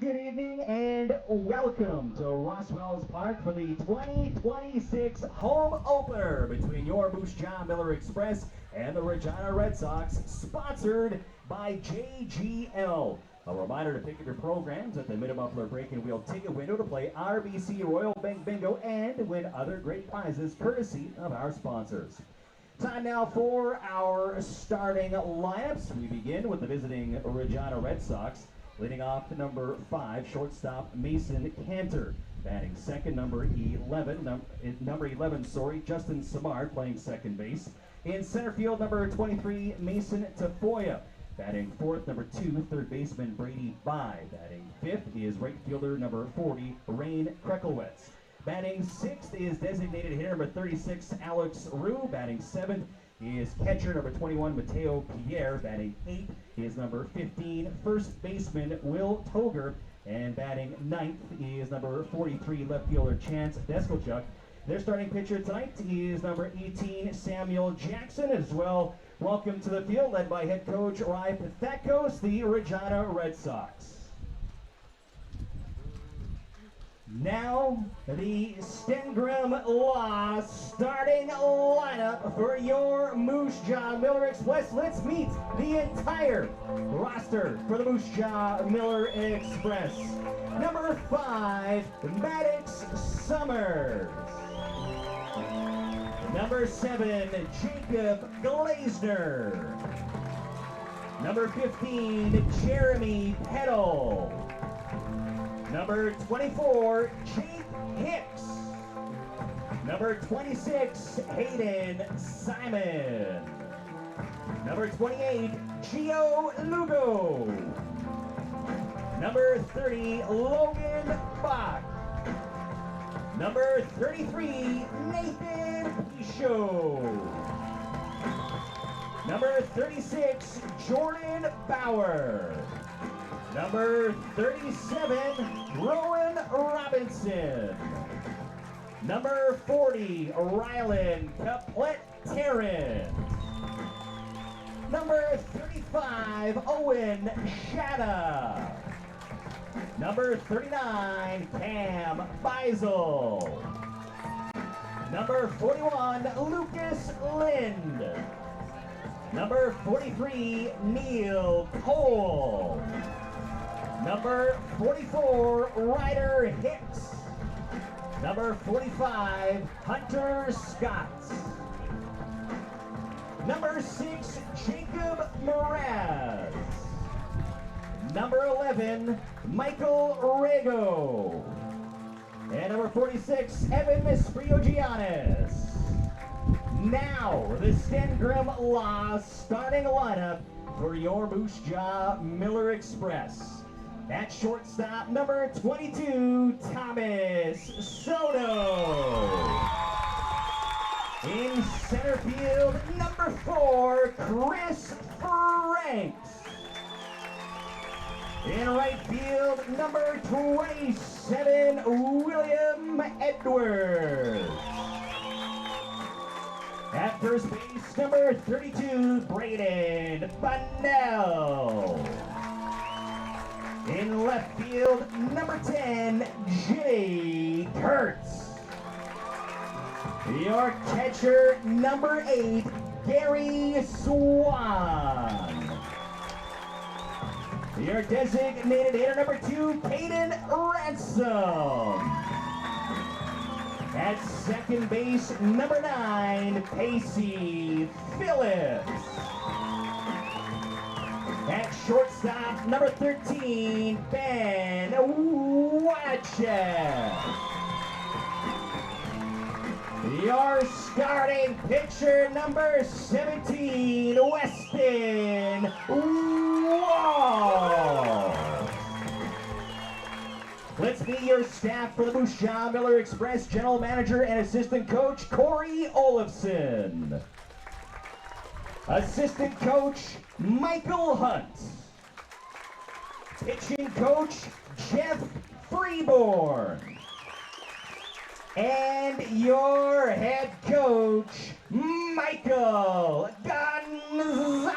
Good evening and welcome to Roswell's Park for the 2026 home opener between your Moose Jaw Miller Express and the Regina Red Sox, sponsored by JGL. A reminder to pick up your programs at the Mid-Muffler Break and Wheel ticket window to play RBC Royal Bank Bingo and win other great prizes courtesy of our sponsors. Time now for our starting lineups. We begin with the visiting Regina Red Sox. Leading off to number 5, shortstop Mason Cantor. Batting second, number 11, Justin Samard playing second base. In center field, number 23, Mason Tafoya. Batting fourth, number 2, third baseman Brady By. Batting fifth is right fielder number 40, Rain Kreckelwitz. Batting sixth is designated hitter number 36, Alex Rue. Batting seventh is catcher number 21, Mateo Pierre. Batting eighth is number 15, first baseman Will Toger. And batting ninth is number 43, left fielder Chance Deskelchuk. Their starting pitcher tonight is number 18, Samuel Jackson. As well, welcome to the field, led by head coach Rai Pathakos, the Regina Red Sox. Now, the Stengram Law starting lineup for your Moose Jaw Miller Express. Let's meet the entire roster for the Moose Jaw Miller Express. Number 5, Maddox Summers. Number 7, Jacob Glazner. Number 15, Jeremy Peddle. Number 24, Jake Hicks. Number 26, Hayden Simon. Number 28, Gio Lugo. Number 30, Logan Bach. Number 33, Nathan Pichot. Number 36, Jordan Bauer. Number 37, Rowan Robinson. Number 40, Rylan Kaplet-Tarrant. Number 35, Owen Shatta. Number 39, Cam Beisel. Number 41, Lucas Lind. Number 43, Neil Cole. Number 44, Ryder Hicks. Number 45, Hunter Scott. Number 6, Jacob Mraz. Number 11, Michael Rego. And number 46, Evan Spriogiannis. Now, the Stengram Law starting lineup for your Moose Jaw Miller Express. At shortstop, number 22, Thomas Soto. In center field, number 4, Chris Franks. In right field, number 27, William Edwards. At first base, number 32, Braden Bunnell. In left field, number 10, Jay Kurtz. Your catcher, number 8, Gary Swan. Your designated hitter, number 2, Caden Ransom. At second base, number 9, Pacey Phillips. At shortstop, number 13, Ben Watchett. Your starting pitcher, number 17, Weston Wall. Let's meet your staff for the Moose Jaw Miller Express. General Manager and Assistant Coach, Corey Olafson. Assistant Coach, Michael Hunt. Pitching Coach, Jeff Freeborn. And your head coach, Michael Gonzalez.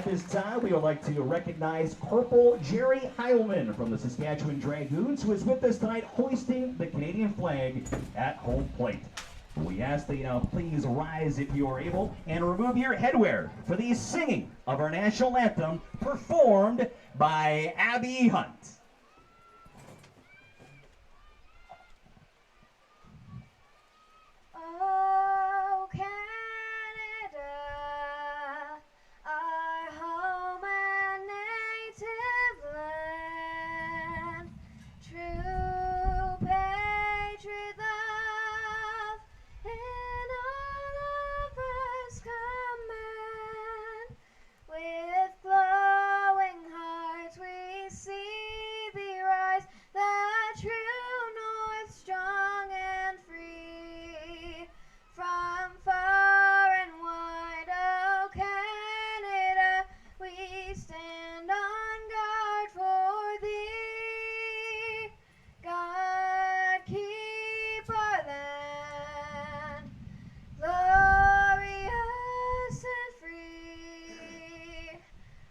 At this time, we would like to recognize Corporal Jerry Heilman from the Saskatchewan Dragoons, who is with us tonight hoisting the Canadian flag at home plate. We ask that you now please rise if you are able and remove your headwear for the singing of our national anthem performed by Abby Hunt. Oh, Canada, our home and native land, true patriot love in all of us command. With glowing hearts we see thee rise, the true north strong and free. From far and wide, oh Canada, we stand on guard for thee. God keep our land glorious and free.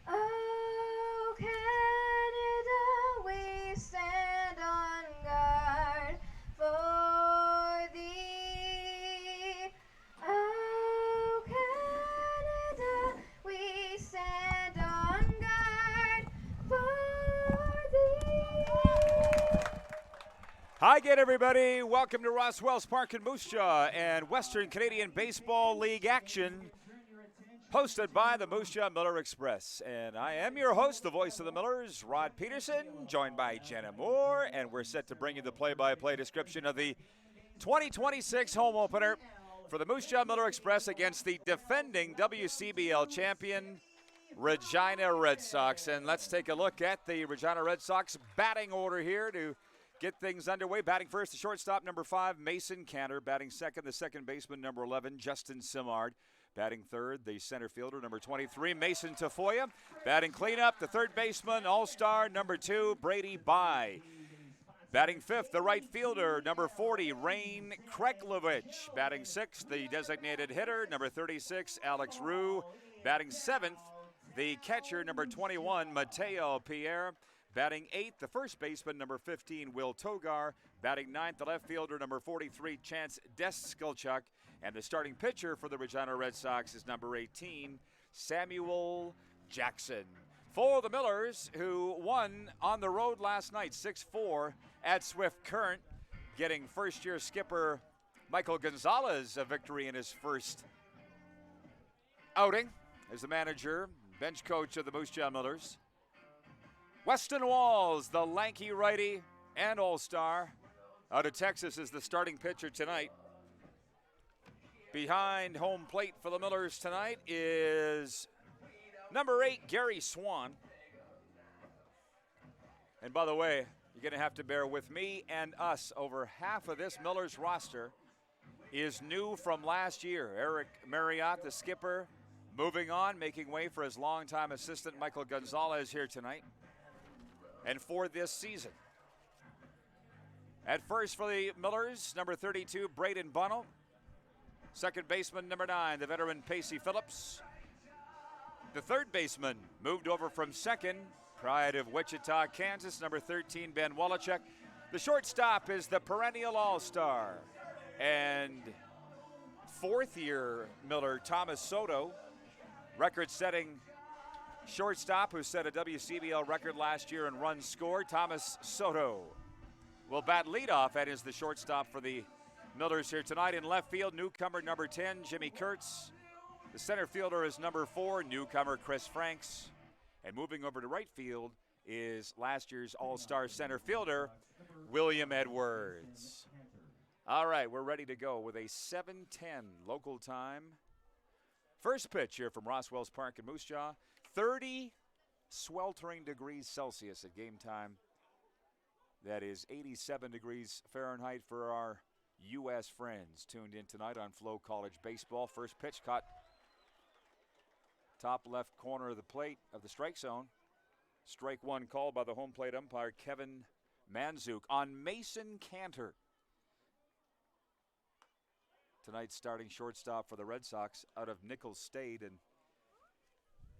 Oh Canada, we stand on guard for thee. Oh Canada, we stand on guard for thee. Hi again, everybody. Welcome to Ross Wells Park in Moose Jaw and Western Canadian Baseball League action, hosted by the Moose Jaw Miller Express. And I am your host, the voice of the Millers, Rod Peterson, joined by Jenna Moore, and we're set to bring you the play-by-play description of the 2026 home opener for the Moose Jaw Miller Express against the defending WCBL champion, Regina Red Sox. And let's take a look at the Regina Red Sox batting order here to get things underway. Batting first, the shortstop, number 5, Mason Cantor. Batting second, the second baseman, number 11, Justin Simard. Batting third, the center fielder, number 23, Mason Tafoya. Batting cleanup, the third baseman, all-star, number 2, Brady Bye. Batting fifth, the right fielder, number 40, Rain Kreklovich. Batting sixth, the designated hitter, number 36, Alex Rue. Batting seventh, the catcher, number 21, Mateo Pierre. Batting eighth, the first baseman, number 15, Will Togar. Batting ninth, the left fielder, number 43, Chance Deskelchuk. And the starting pitcher for the Regina Red Sox is number 18, Samuel Jackson. For the Millers, who won on the road last night, 6-4 at Swift Current, getting first-year skipper Michael Gonzalez a victory in his first outing as the manager, bench coach of the Moose Jaw Millers. Weston Walls, the lanky righty and all-star out of Texas, is the starting pitcher tonight. Behind home plate for the Millers tonight is number 8, Gary Swan. And by the way, you're going to have to bear with me and us. Over half of this Millers roster is new from last year. Eric Marriott, the skipper, moving on, making way for his longtime assistant, Michael Gonzalez, here tonight. And for this season. At first for the Millers, number 32, Braden Bunnell. Second baseman, number 9, the veteran Pacey Phillips. The third baseman moved over from second, pride of Wichita, Kansas, number 13, Ben Wallachek. The shortstop is the perennial all-star and fourth-year Miller, Thomas Soto, record-setting shortstop who set a WCBL record last year in runs scored. Thomas Soto will bat leadoff, and is the shortstop for the Millers here tonight. In left field, newcomer number 10, Jimmy Kurtz. The center fielder is number 4, newcomer Chris Franks. And moving over to right field is last year's all-star center fielder, William Edwards. All right, we're ready to go with a 7:10 local time. First pitch here from Ross Wells Park in Moose Jaw. 30 sweltering degrees Celsius at game time. That is 87 degrees Fahrenheit for our U.S. friends tuned in tonight on Flow College Baseball. First pitch caught top left corner of the plate of the strike zone. Strike one called by the home plate umpire, Kevin Manzuk, on Mason Cantor. Tonight's starting shortstop for the Red Sox out of Nichols State. And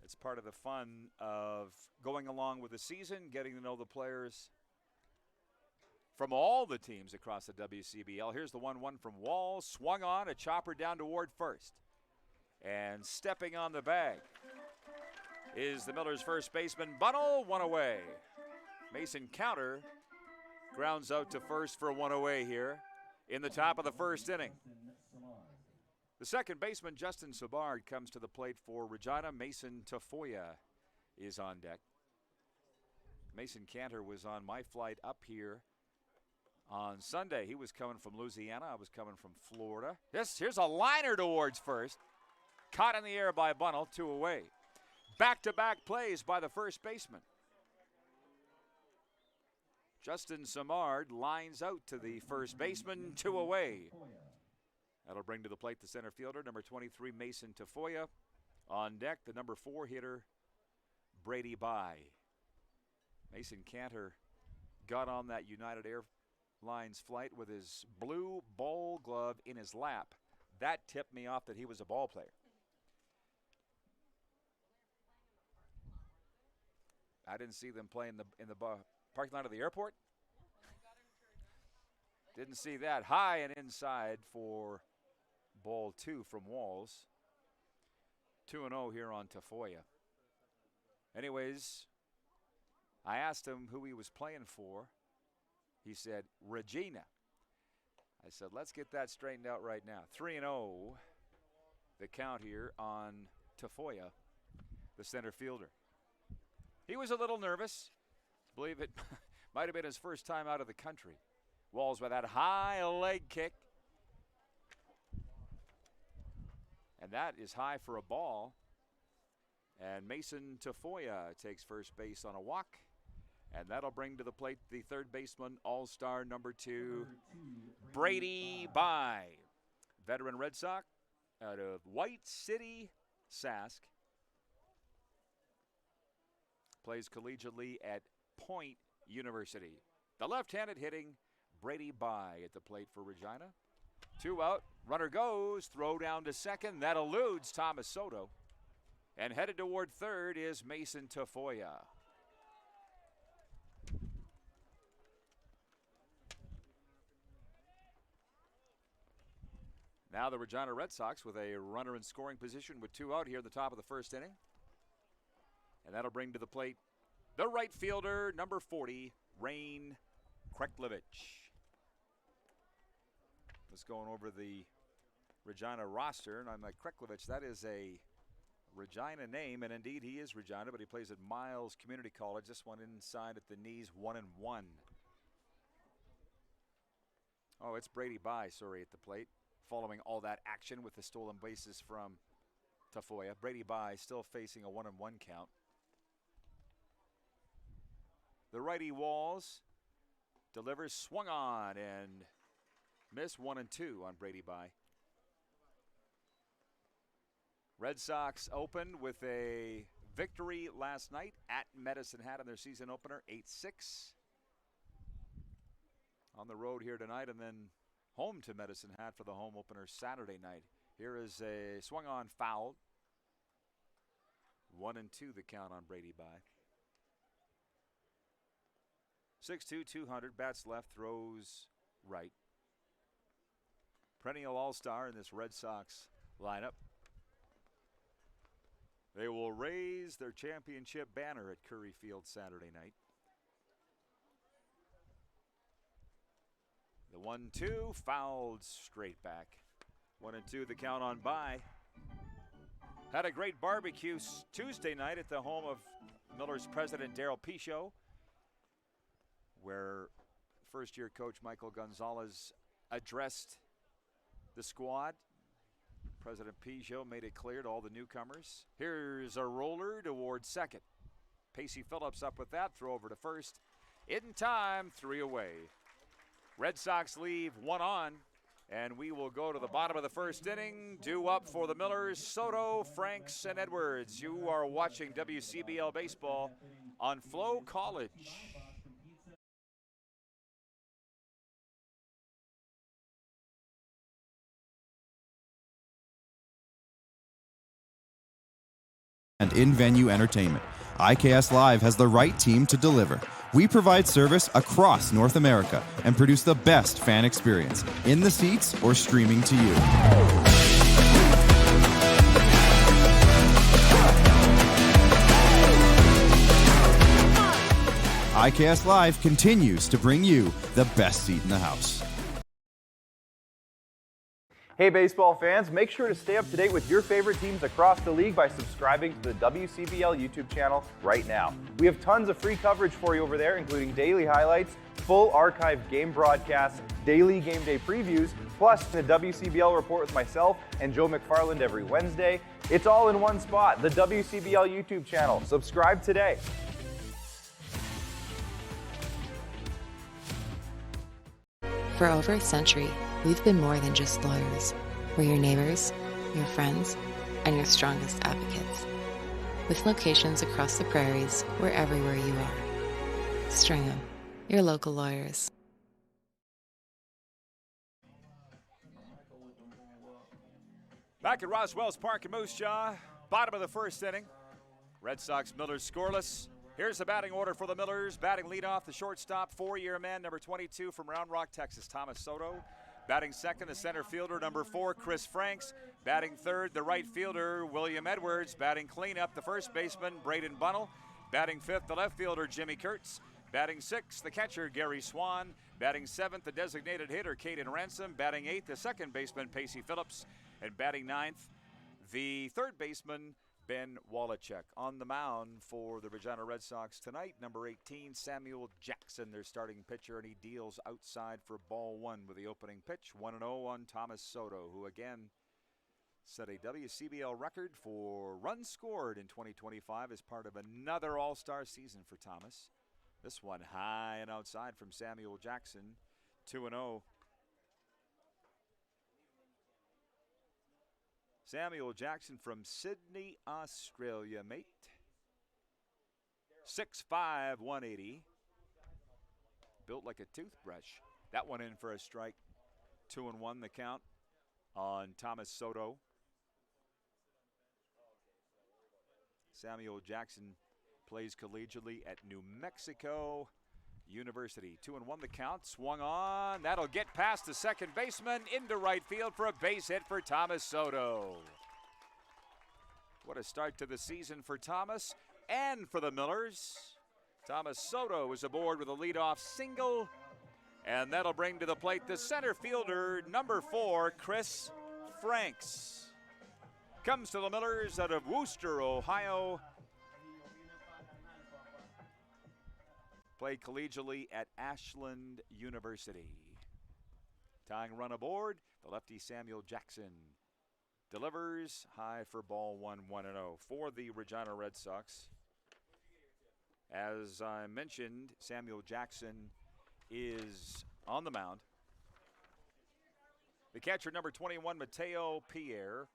It's part of the fun of going along with the season, getting to know the players from all the teams across the WCBL. Here's the 1-1 from Walls. Swung on, a chopper down toward first. And stepping on the bag is the Millers' first baseman, Bunnell, one away. Mason Counter grounds out to first for one away here in the top of the first inning. The second baseman, Justin Sabard, comes to the plate for Regina. Mason Tafoya is on deck. Mason Cantor was on my flight up here on Sunday. He was coming from Louisiana. I was coming from Florida. Here's a liner towards first. Caught in the air by Bunnell, two away. Back-to-back plays by the first baseman. Justin Samard lines out to the first baseman, two away. That'll bring to the plate the center fielder, number 23, Mason Tafoya. On deck, the number 4 hitter, Brady By. Mason Cantor got on that United Airlines flight with his blue ball glove in his lap. That tipped me off that he was a ball player. I didn't see them play in the parking lot of the airport. Didn't see that. High and inside for ball 2 from Walls. 2-0 here on Tafoya. Anyways, I asked him who he was playing for. He said, Regina. I said, let's get that straightened out right now. 3-0, the count here on Tafoya, the center fielder. He was a little nervous. I believe it might have been his first time out of the country. Walls with that high leg kick. And that is high for a ball. And Mason Tafoya takes first base on a walk. And that'll bring to the plate the third baseman, all-star number 2, Brady By. Veteran Red Sox out of White City, Sask. Plays collegiately at Point University. The left-handed hitting Brady By at the plate for Regina. 2 out, runner goes, throw down to second. That eludes Thomas Soto. And headed toward third is Mason Tafoya. Now the Regina Red Sox with a runner in scoring position with 2 out here at the top of the first inning. And that'll bring to the plate the right fielder, number 40, Rain Kreklevich. Just going over the Regina roster, and I'm like, Kreklevich, that is a Regina name, and indeed he is Regina, but he plays at Miles Community College. This one inside at the knees, 1-1. Oh, it's Brady By, sorry, at the plate. Following all that action with the stolen bases from Tafoya. Brady By still facing a 1-1 count. The righty Walls delivers, swung on, and missed 1-2 on Brady By. Red Sox opened with a victory last night at Medicine Hat in their season opener, 8-6. On the road here tonight, and then home to Medicine Hat for the home opener Saturday night. Here is a swung on foul. 1-2 the count on Brady By. 6'2", 200, bats left, throws right. Perennial all-star in this Red Sox lineup. They will raise their championship banner at Curry Field Saturday night. The 1-2 fouled straight back. 1-2 the count on By. Had a great barbecue Tuesday night at the home of Miller's president Daryl Pichot, where first-year coach Michael Gonzalez addressed the squad. President Pichot made it clear to all the newcomers. Here's a roller towards second. Pacey Phillips up with that, throw over to first. In time, 3 away. Red Sox leave 1 on, and we will go to the bottom of the first inning. Due up for the Millers, Soto, Franks, and Edwards. You are watching WCBL Baseball on Flow College. and in-venue entertainment. IKS Live has the right team to deliver. We provide service across North America and produce the best fan experience, in the seats or streaming to you. IKS Live continues to bring you the best seat in the house. Hey baseball fans, make sure to stay up to date with your favorite teams across the league by subscribing to the WCBL YouTube channel right now. We have tons of free coverage for you over there, including daily highlights, full archived game broadcasts, daily game day previews, plus the WCBL report with myself and Joe McFarland every Wednesday. It's all in one spot, the WCBL YouTube channel. Subscribe today. For over a century, we've been more than just lawyers. We're your neighbors, your friends, and your strongest advocates. With locations across the prairies, we're everywhere you are. Stringham, your local lawyers. Back at Roswell's Park in Moose Jaw, bottom of the first inning. Red Sox Millers scoreless. Here's the batting order for the Millers. Batting leadoff, the shortstop, four-year man, number 22 from Round Rock, Texas, Thomas Soto. Batting second, the center fielder, number 4, Chris Franks. Batting third, the right fielder, William Edwards. Batting cleanup, the first baseman, Braden Bunnell. Batting fifth, the left fielder, Jimmy Kurtz. Batting sixth, the catcher, Gary Swan. Batting seventh, the designated hitter, Caden Ransom. Batting eighth, the second baseman, Pacey Phillips. And batting ninth, the third baseman, Ben Wallachek. On the mound for the Regina Red Sox tonight, number 18, Samuel Jackson, their starting pitcher, and he deals outside for ball one with the opening pitch. 1-0 on Thomas Soto, who again set a WCBL record for runs scored in 2025 as part of another all-star season for Thomas. This one high and outside from Samuel Jackson, 2-0. Samuel Jackson from Sydney, Australia, mate. 6'5", 180. Built like a toothbrush. That one in for a strike. 2-1 the count on Thomas Soto. Samuel Jackson plays collegiately at New Mexico University. 2-1 the count, swung on. That'll get past the second baseman into right field for a base hit for Thomas Soto. What a start to the season for Thomas and for the Millers. Thomas Soto is aboard with a leadoff single, and that'll bring to the plate the center fielder, number 4, Chris Franks. Comes to the Millers out of Wooster, Ohio. Played collegially at Ashland University. Tying run aboard, the lefty Samuel Jackson delivers high for ball one, 1-0 for the Regina Red Sox. As I mentioned, Samuel Jackson is on the mound. The catcher, number 21, Mateo Pierre.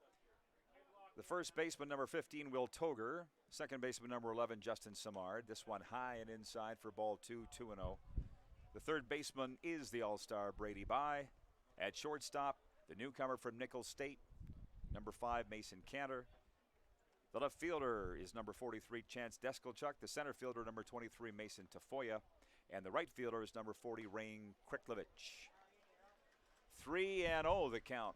The first baseman, number 15, Will Toger. Second baseman, number 11, Justin Samard. This one high and inside for ball 2, 2-0. The third baseman is the all-star Brady Bye. At shortstop, the newcomer from Nicholls State, number 5, Mason Cantor. The left fielder is number 43, Chance Deskelchuk. The center fielder, number 23, Mason Tafoya. And the right fielder is number 40, Rain Kriklovich. 3-0 the count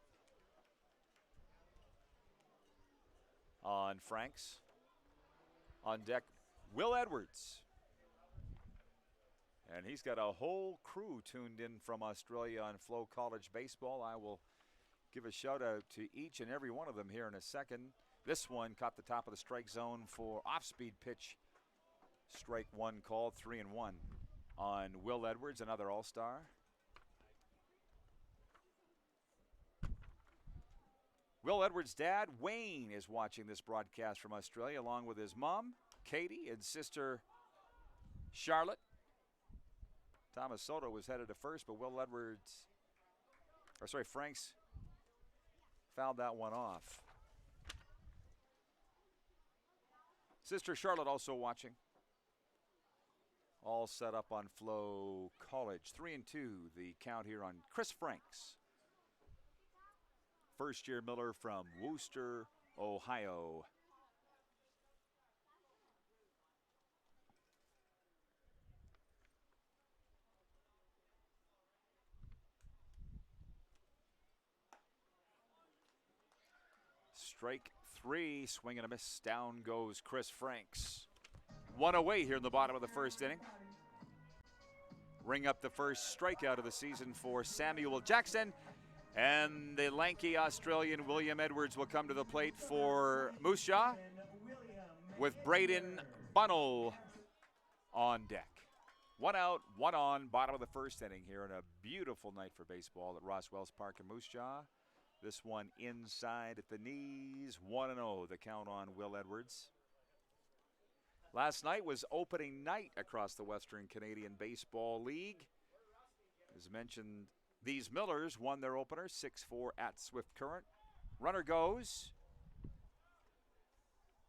on Franks. On deck, Will Edwards. And he's got a whole crew tuned in from Australia on Flow College Baseball. I will give a shout out to each and every one of them here in a second. This one caught the top of the strike zone for off-speed pitch. Strike one called, 3-1 on Will Edwards, another all-star. Will Edwards' dad, Wayne, is watching this broadcast from Australia along with his mom, Katie, and sister, Charlotte. Thomas Soto was headed to first, but Franks fouled that one off. Sister Charlotte also watching. All set up on Flow College. 3-2 the count here on Chris Franks. First-year Miller from Wooster, Ohio. Strike 3, swing and a miss. Down goes Chris Franks. 1 away here in the bottom of the first inning. Ring up the first strikeout of the season for Samuel Jackson. And the lanky Australian William Edwards will come to the plate for Moose Jaw with Braden Bunnell on deck. 1 out, 1 on, bottom of the first inning here, and a beautiful night for baseball at Roswell's Park in Moose Jaw. This one inside at the knees, 1-0, the count on Will Edwards. Last night was opening night across the Western Canadian Baseball League. As mentioned, these Millers won their opener 6-4 at Swift Current. Runner goes.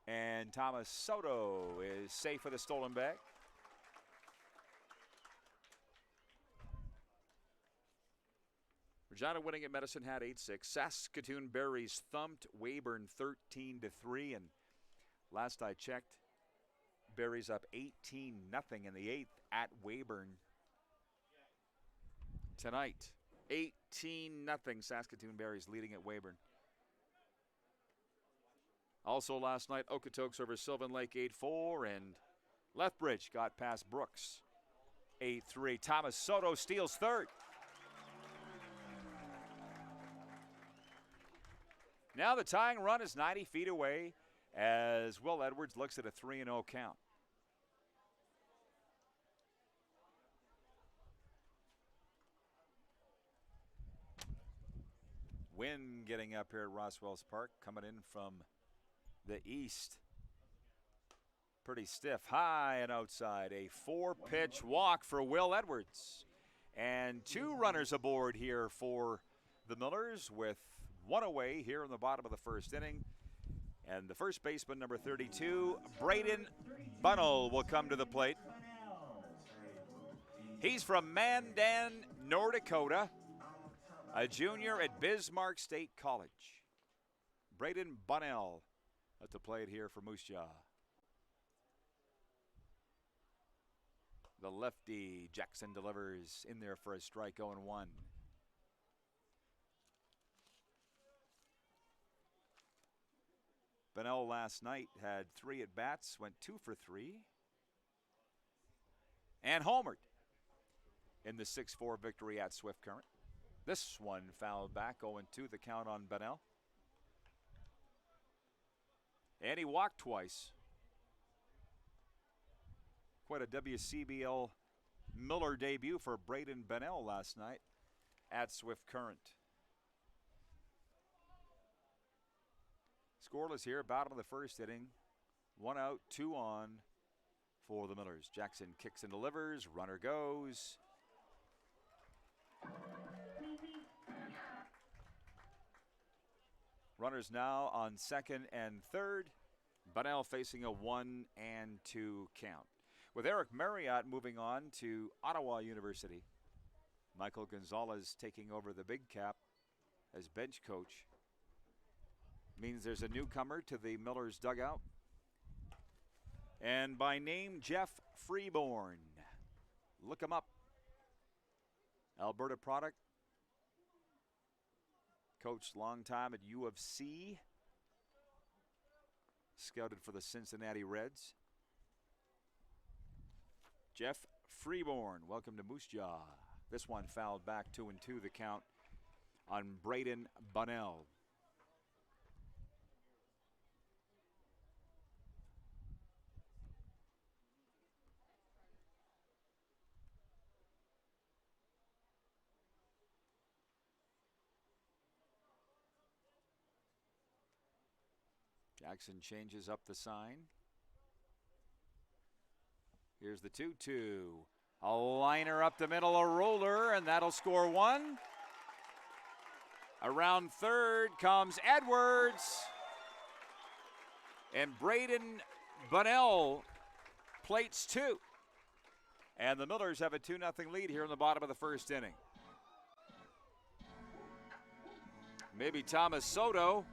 And Thomas Soto is safe with a stolen bag. Regina winning at Medicine Hat 8-6. Saskatoon Berries thumped Weyburn 13-3. And last I checked, Berries up 18-0 in the 8th at Weyburn tonight. 18-0 Saskatoon Berries leading at Weyburn. Also last night, Okotoks over Sylvan Lake 8-4, and Lethbridge got past Brooks 8-3. Thomas Soto steals third. Now the tying run is 90 feet away as Will Edwards looks at a 3-0 count. Wind getting up here at Roswell's Park, coming in from the east. Pretty stiff, high and outside. A 4-pitch walk for Will Edwards. And 2 runners aboard here for the Millers with 1 away here in the bottom of the first inning. And the first baseman, number 32, Braden Bunnell, will come to the plate. He's from Mandan, North Dakota, a junior at Bismarck State College. Braden Bunnell at the plate here for Moose Jaw. The lefty Jackson delivers in there for a strike, 0-1. Bunnell last night had 3 at-bats, went 2 for 3, and homered in the 6-4 victory at Swift Current. This one fouled back, 0-2, the count on Bunnell. And he walked twice. Quite a WCBL Miller debut for Braden Bunnell last night at Swift Current. Scoreless here, bottom of the first inning. 1 out, 2 on for the Millers. Jackson kicks and delivers, runner goes. Runners now on second and third. Bunnell facing a 1-2 count. With Eric Marriott moving on to Ottawa University. Michael Gonzalez taking over the big cap as bench coach. Means there's a newcomer to the Millers dugout. And by name, Jeff Freeborn. Look him up. Alberta product. Coached long time at U of C. Scouted for the Cincinnati Reds. Jeff Freeborn, welcome to Moose Jaw. This one fouled back, 2-2 the count on Braden Bunnell. Jackson changes up the sign. Here's the 2-2. A liner up the middle, a roller, and that'll score 1. Around third comes Edwards. And Braden Bunnell plates 2. And the Millers have a 2-0 lead here in the bottom of the first inning. Maybe Thomas Soto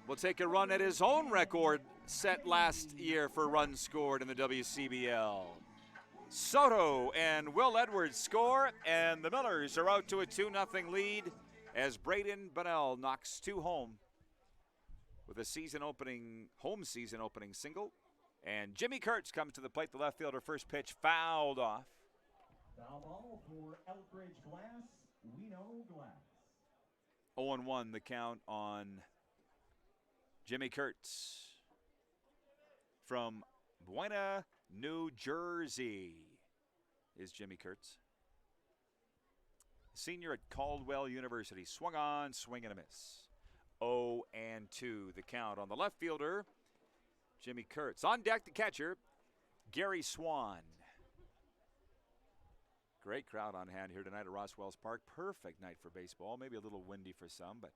will take a run at his own record set last year for runs scored in the WCBL. Soto and Will Edwards score, and the Millers are out to a 2-0 lead as Braden Bunnell knocks 2 home with a home season opening single. And Jimmy Kurtz comes to the plate, the left fielder. First pitch fouled off. Foul ball for Elkridge Glass. We know Glass. 0-1 the count on Jimmy Kurtz from Buena, New Jersey is Jimmy Kurtz. Senior at Caldwell University. Swung on, swing and a miss. 0-2 the count on the left fielder, Jimmy Kurtz. On deck, the catcher, Gary Swan. Great crowd on hand here tonight at Roswells Park. Perfect night for baseball. Maybe a little windy for some, but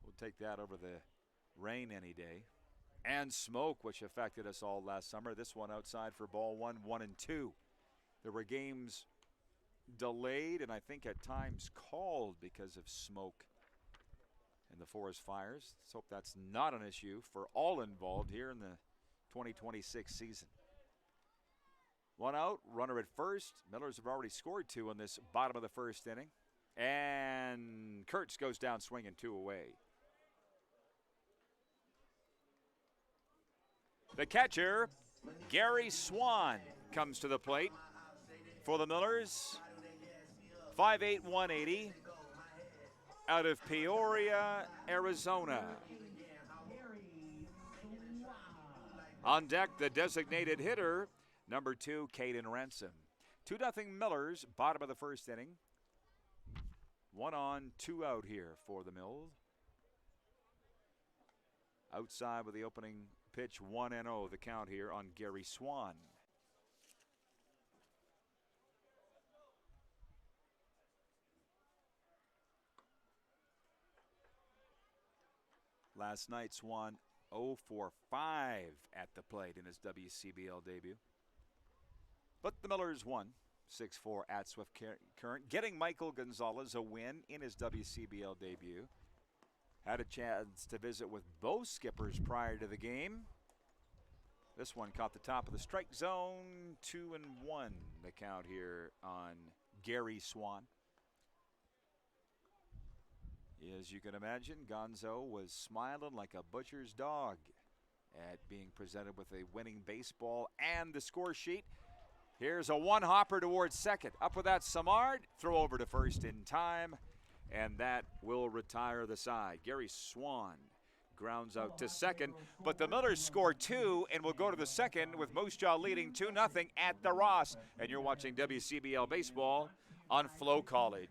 we'll take that over the rain any day. And smoke, which affected us all last summer. This one outside for ball one, 1-2. There were games delayed and I think at times called because of smoke in the forest fires. Let's hope that's not an issue for all involved here in the 2026 season. One out, runner at first. Millers have already scored 2 in this bottom of the first inning. And Kurtz goes down swinging 2 away. The catcher, Gary Swan, comes to the plate for the Millers. 5'8", 180, out of Peoria, Arizona. On deck, the designated hitter, number 2, Caden Ransom. 2-0 Millers, bottom of the first inning. 1 on, 2 out here for the Mills. Outside with the opening pitch, 1-0 the count here on Gary Swan. Last night, Swan 0 for 5 at the plate in his WCBL debut. But the Millers won 6-4 at Swift Current, getting Michael Gonzalez a win in his WCBL debut. Had a chance to visit with both skippers prior to the game. This one caught the top of the strike zone. 2-1 the count here on Gary Swan. As you can imagine, Gonzo was smiling like a butcher's dog at being presented with a winning baseball and the score sheet. Here's a one-hopper towards second. Up with that, Samard. Throw over to first in time, and that will retire the side. Gary Swan grounds out to second, but the Millers score 2 and will go to the second with Moose Jaw leading 2-0 at the Ross. And you're watching WCBL Baseball on Flow College.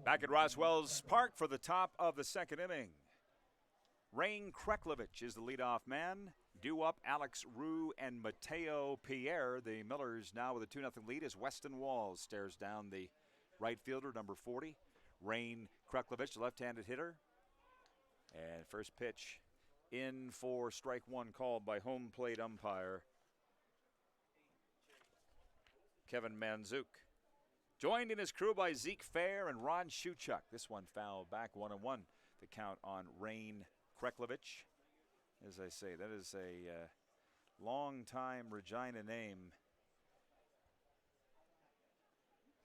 Back at Roswells Park for the top of the second inning. Rain Kreklovich is the leadoff man. Due up Alex Rue and Mateo Pierre. The Millers now with a 2-0 lead as Weston Walls stares down the right fielder, number 40. Rain Kreklovich, the left-handed hitter. And first pitch in for strike one called by home plate umpire Kevin Manzuk. Joined in his crew by Zeke Fair and Ron Shuchuk. This one fouled back, 1-1. The count on Rain Kreklovich. As I say, that is a long-time Regina name.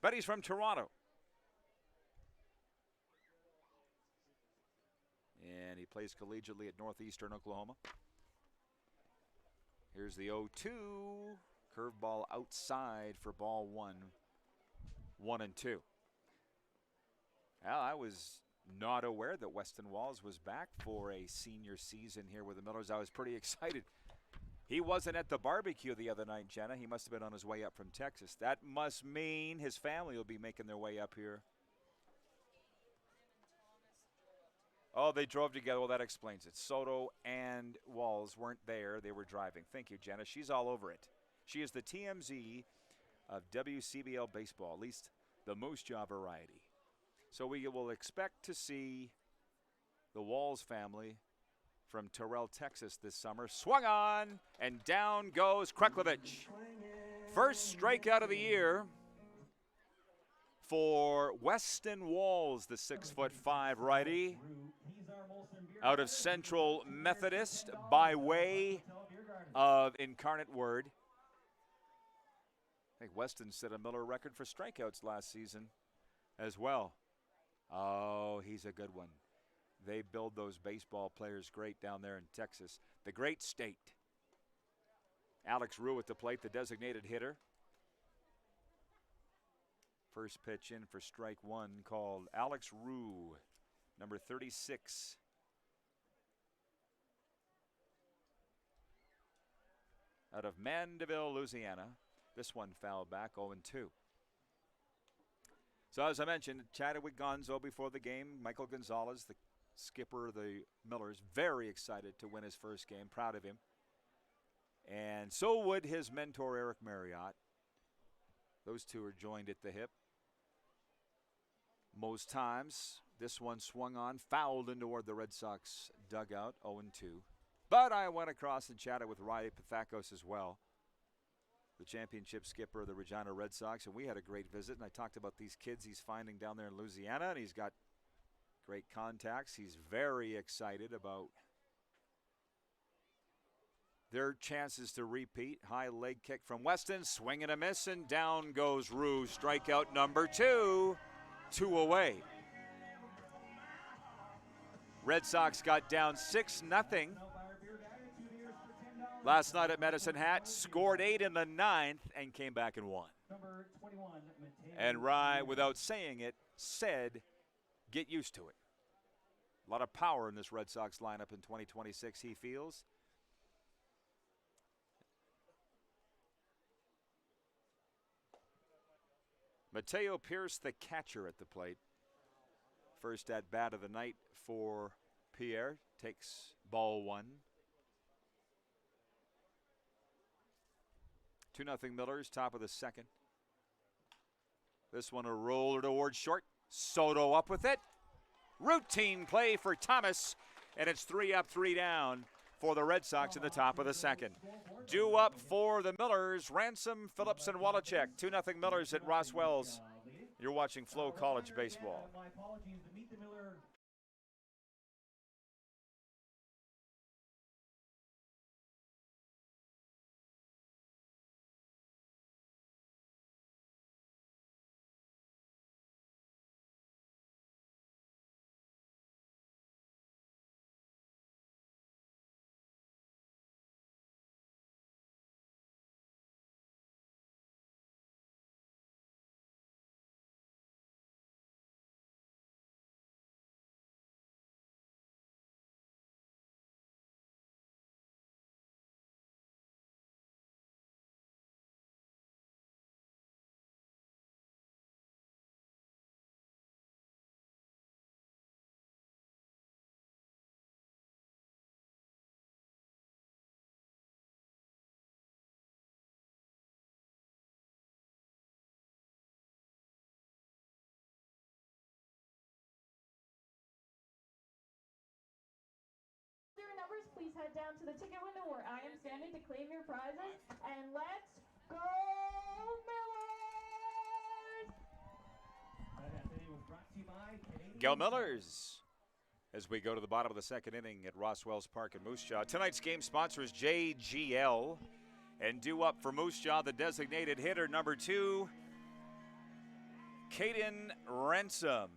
But he's from Toronto. And he plays collegiately at Northeastern Oklahoma. Here's the 0-2. Curveball outside for ball one. 1-2. Well, I was not aware that Weston Walls was back for a senior season here with the Millers. I was pretty excited. He wasn't at the barbecue the other night, Jenna. He must have been on his way up from Texas. That must mean his family will be making their way up here. Oh, they drove together. Well, that explains it. Soto and Walls weren't there. They were driving. Thank you, Jenna. She's all over it. She is the TMZ of WCBL baseball, at least the Moose Jaw variety. So we will expect to see the Walls family from Terrell, Texas this summer. Swung on, and down goes Kreklovich. First strikeout of the year for Weston Walls, the 6'5" righty out of Central Methodist by way of Incarnate Word. I think Weston set a Miller record for strikeouts last season as well. Oh, he's a good one. They build those baseball players great down there in Texas. The great state. Alex Rue at the plate, the designated hitter. First pitch in for strike one, called Alex Rue, number 36. Out of Mandeville, Louisiana. This one fouled back, 0-2. So as I mentioned, chatted with Gonzo before the game. Michael Gonzalez, the skipper of the Millers, very excited to win his first game, proud of him. And so would his mentor, Eric Marriott. Those two are joined at the hip. Most times, this one swung on, fouled in toward the Red Sox dugout, 0-2. But I went across and chatted with Riley Pathakos as well, the championship skipper of the Regina Red Sox, and we had a great visit, and I talked about these kids he's finding down there in Louisiana, and he's got great contacts. He's very excited about their chances to repeat. High leg kick from Weston, swing and a miss, and down goes Rue. Strikeout number 2, 2 away. Red Sox got down 6-0 last night at Medicine Hat, scored 8 in the 9th, and came back and won. And Rye, without saying it, said, get used to it. A lot of power in this Red Sox lineup in 2026, he feels. Mateo Pierce, the catcher at the plate. First at bat of the night for Pierre, takes ball one. 2-0 Millers, top of the second. This one a roller towards short. Soto up with it. Routine play for Thomas, and it's 3 up, 3 down for the Red Sox in the top of the second. Due up for the Millers, Ransom, Phillips, and Wallachek. 2-0 Millers at Ross Wells. You're watching Flow College Baseball. Numbers, please head down to the ticket window where I am standing to claim your prizes, and let's go Millers! Go Millers! as we go to the bottom of the second inning at Ross Wells Park in Moose Jaw. Tonight's game sponsor is JGL. And due up for Moose Jaw, the designated hitter, number 2, Caden Ransom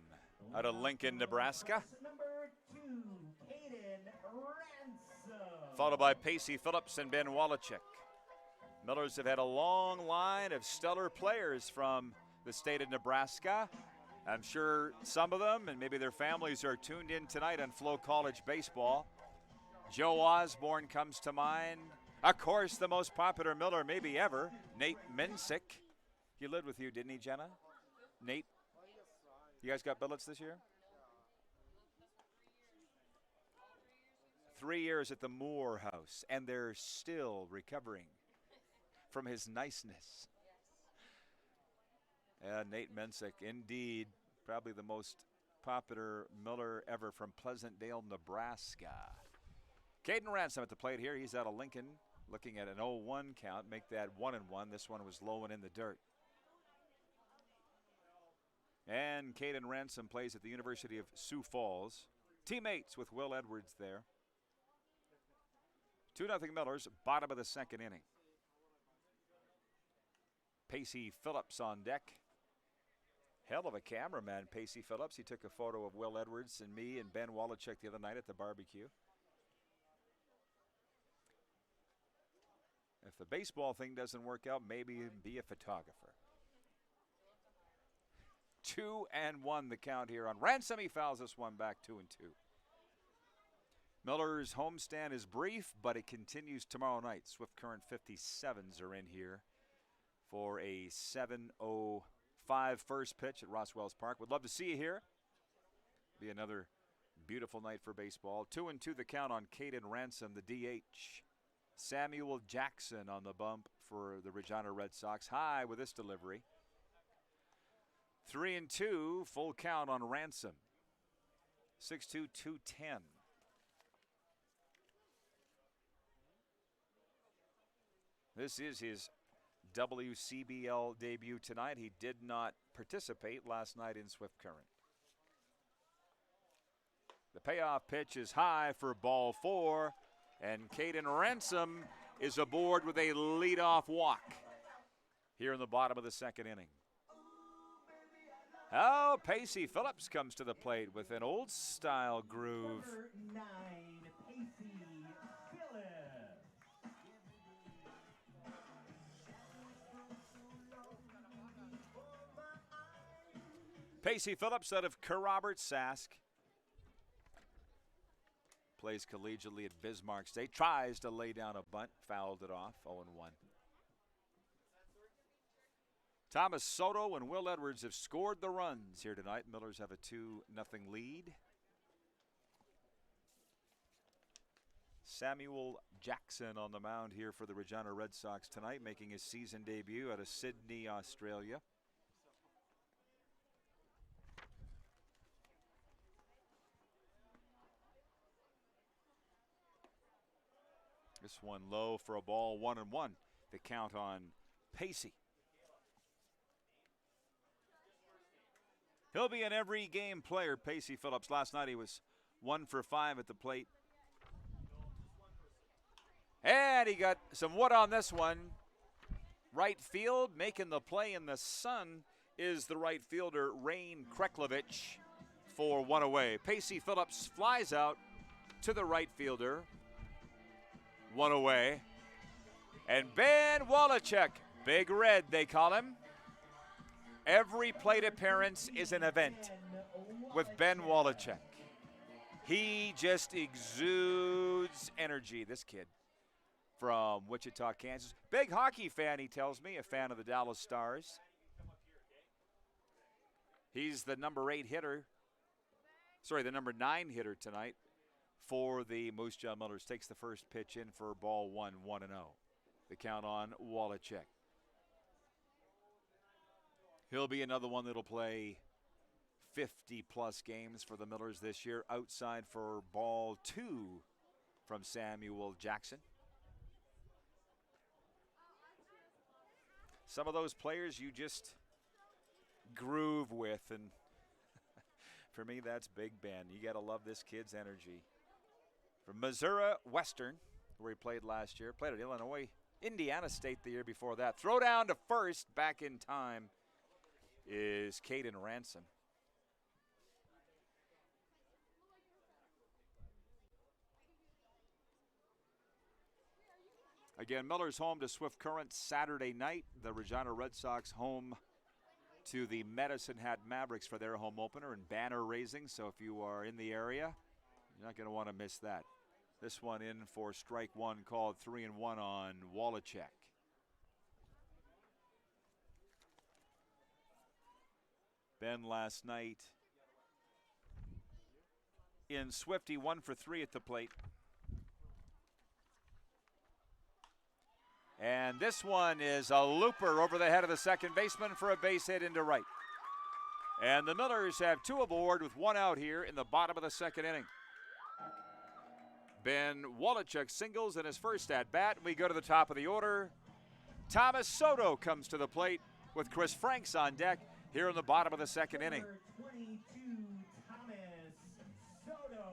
out of Lincoln, Nebraska. Number 2, Caden Ransom. Followed by Pacey Phillips and Ben Wallachek. Millers have had a long line of stellar players from the state of Nebraska. I'm sure some of them and maybe their families are tuned in tonight on Flow College Baseball. Joe Osborne comes to mind. Of course, the most popular Miller maybe ever, Nate Mensick. He lived with you, didn't he, Jenna? Nate, you guys got billets this year? 3 years at the Moore House, and they're still recovering from his niceness. Nate Mensick, indeed, probably the most popular Miller ever from Pleasantdale, Nebraska. Caden Ransom at the plate here. He's out of Lincoln, looking at an 0-1 count. Make that 1-1. This one was low and in the dirt. And Caden Ransom plays at the University of Sioux Falls. Teammates with Will Edwards there. 2-0 Millers, bottom of the second inning. Pacey Phillips on deck. Hell of a cameraman, Pacey Phillips. He took a photo of Will Edwards and me and Ben Wallachek the other night at the barbecue. If the baseball thing doesn't work out, maybe be a photographer. 2-1 the count here on Ransom. He fouls this one back 2-2. Miller's homestand is brief, but it continues tomorrow night. Swift Current 57s are in here for a 7:05 first pitch at Ross Wells Park. Would love to see you here. Be another beautiful night for baseball. 2-2 the count on Caden Ransom, the DH. Samuel Jackson on the bump for the Regina Red Sox. High with this delivery. 3-2, full count on Ransom. 6-2, 2-10. This is his WCBL debut tonight. He did not participate last night in Swift Current. The payoff pitch is high for ball 4, and Caden Ransom is aboard with a leadoff walk here in the bottom of the second inning. Oh, Pacey Phillips comes to the plate with an old-style groove. Number 9, Pacey Phillips. Pacey Phillips out of Kerrobert, Sask. Plays collegiately at Bismarck State. Tries to lay down a bunt. Fouled it off. 0-1. Thomas Soto and Will Edwards have scored the runs here tonight. Millers have a 2-0 lead. Samuel Jackson on the mound here for the Regina Red Sox tonight, making his season debut out of Sydney, Australia. This one low for a ball, 1-1. The count on Pacey. He'll be an every game player, Pacey Phillips. Last night he was 1 for 5 at the plate. And he got some wood on this one. Right field, making the play in the sun is the right fielder, Rain Kreklovich, for 1 away. Pacey Phillips flies out to the right fielder. 1 away. And Ben Wallachek, Big Red they call him. Every plate appearance is an event with Ben Wallachek. He just exudes energy, this kid from Wichita, Kansas. Big hockey fan, he tells me, a fan of the Dallas Stars. He's the number 9 hitter tonight for the Moose Jaw Millers. Takes the first pitch in for ball 1, 1-0. The count on Wallachek. He'll be another one that'll play 50-plus games for the Millers this year. Outside for ball 2 from Samuel Jackson. Some of those players you just groove with, and For me, that's Big Ben. You got to love this kid's energy. From Missouri Western, where he played last year, played at Illinois, Indiana State the year before that. Throw down to first, back in time, is Caden Ransom. Again, Miller's home to Swift Current Saturday night. The Regina Red Sox home to the Medicine Hat Mavericks for their home opener and banner raising. So if you are in the area, you're not going to want to miss that. This one in for strike one, called 3-1 on Wallachek. Ben last night in Swifty, 1 for 3 at the plate. And this one is a looper over the head of the second baseman for a base hit into right. And the Millers have 2 aboard with 1 out here in the bottom of the second inning. Ben Wallachek singles in his first at-bat. We go to the top of the order. Thomas Soto comes to the plate with Chris Franks on deck here in the bottom of the second inning. Number 22, Thomas Soto.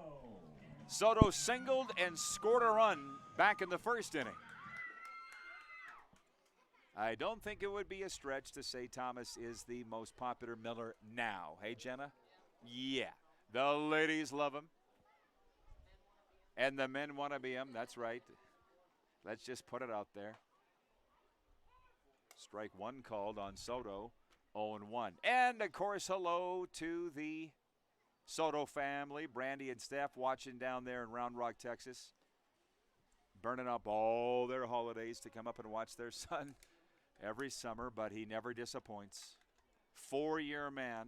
Soto singled and scored a run back in the first inning. I don't think it would be a stretch to say Thomas is the most popular Miller now. Hey, Jenna? Yeah. The ladies love him. And the men want to be him. That's right. Let's just put it out there. Strike one called on Soto. 0-1. And, of course, hello to the Soto family, Brandy and Steph, watching down there in Round Rock, Texas. Burning up all their holidays to come up and watch their son every summer, but he never disappoints. 4-year man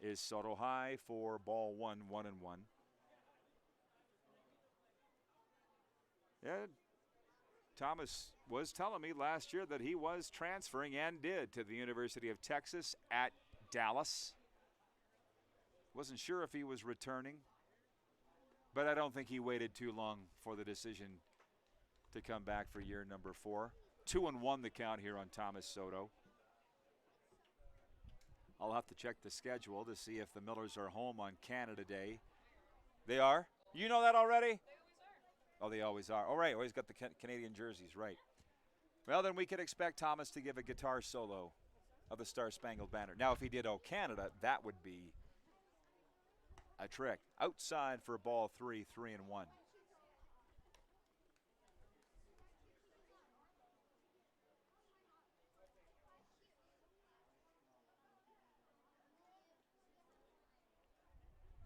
is Soto. High for ball 1, 1-1. Yeah, Thomas was telling me last year that he was transferring and did to the University of Texas at Dallas. Wasn't sure if he was returning, but I don't think he waited too long for the decision to come back for year number 4. 2-1 the count here on Thomas Soto. I'll have to check the schedule to see if the Millers are home on Canada Day. They are? You know that already? Oh, they always are. All right, always got the Canadian jerseys, right. Well, then we could expect Thomas to give a guitar solo of the Star Spangled Banner. Now, if he did "Oh Canada," that would be a trick. Outside for ball 3, 3-1.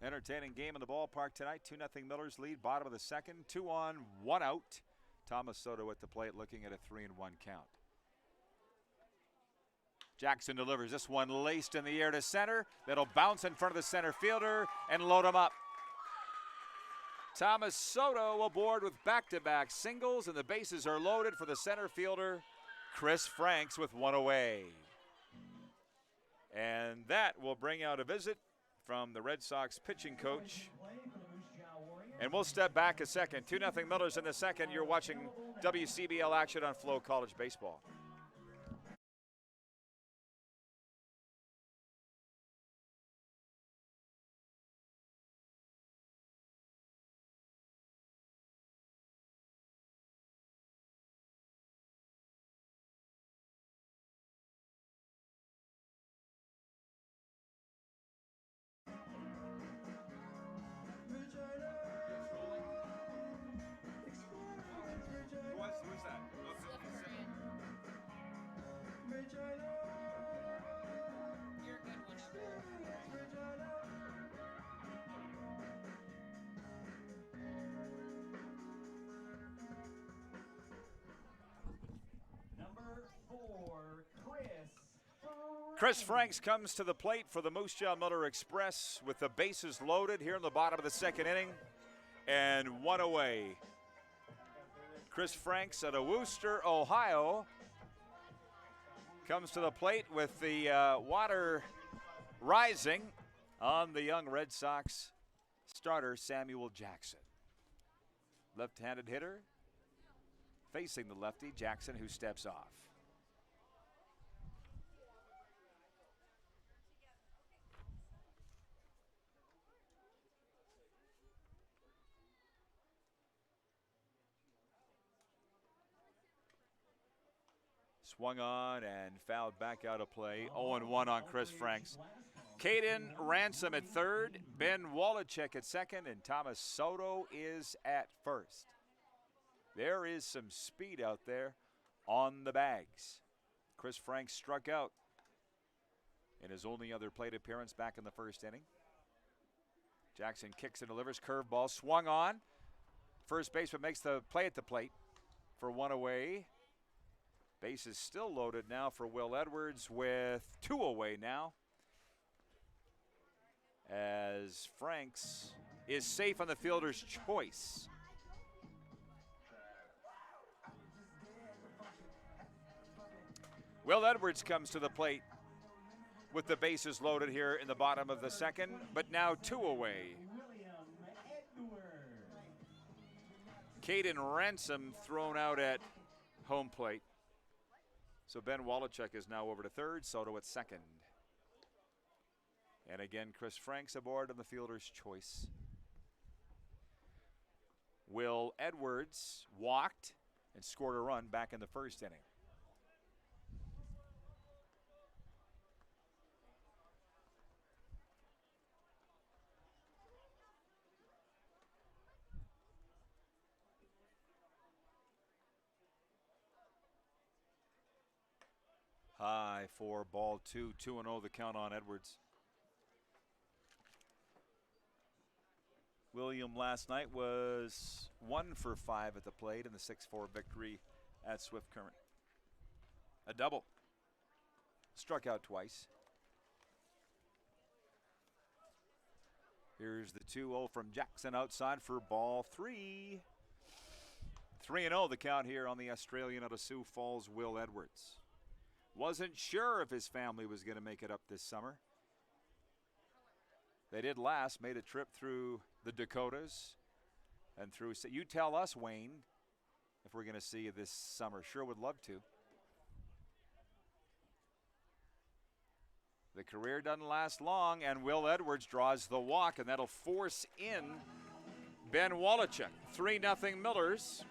Entertaining game in the ballpark tonight. 2-0 Millers lead, bottom of the second. 2 on, 1 out. Thomas Soto at the plate looking at a 3-1 count. Jackson delivers this one laced in the air to center. That'll bounce in front of the center fielder and load him up. Thomas Soto aboard with back-to-back singles, and the bases are loaded for the center fielder, Chris Franks, with 1 away. And that will bring out a visit from the Red Sox pitching coach. And we'll step back a second. 2-0 Millers in the second. You're watching WCBL action on Flow College Baseball. Who is that? You're a good one. Number 4, Chris Franks comes to the plate for the Moose Jaw Miller Express with the bases loaded here in the bottom of the second inning and 1 away. Chris Franks out of Wooster, Ohio, comes to the plate with the water rising on the young Red Sox starter, Samuel Jackson. Left-handed hitter facing the lefty, Jackson, who steps off. Swung on and fouled back out of play. 0-1 on Chris Franks. Caden Ransom at third, Ben Wallachek at second, and Thomas Soto is at first. There is some speed out there on the bags. Chris Franks struck out in his only other plate appearance back in the first inning. Jackson kicks and delivers, curveball swung on. First baseman makes the play at the plate for one away. Base is still loaded now for Will Edwards with two away now, as Franks is safe on the fielder's choice. Will Edwards comes to the plate with the bases loaded here in the bottom of the second, but now two away. Caden Ransom thrown out at home plate. So Ben Wallachek is now over to third, Soto at second. And again, Chris Franks aboard on the fielder's choice. Will Edwards walked and scored a run back in the first inning. High for ball two, 2-0 the count on Edwards. William last night was 1 for 5 at the plate in the 6-4 victory at Swift Current. A double. Struck out twice. Here's the 2-0 from Jackson outside for ball 3. 3-0 the count here on the Australian out of Sioux Falls, Will Edwards. Wasn't sure if his family was going to make it up this summer. They did last, made a trip through the Dakotas and through. You tell us, Wayne, if we're going to see you this summer. Sure would love to. The career doesn't last long, and Will Edwards draws the walk, and that'll force in Ben Wallachek. 3-0 Millers.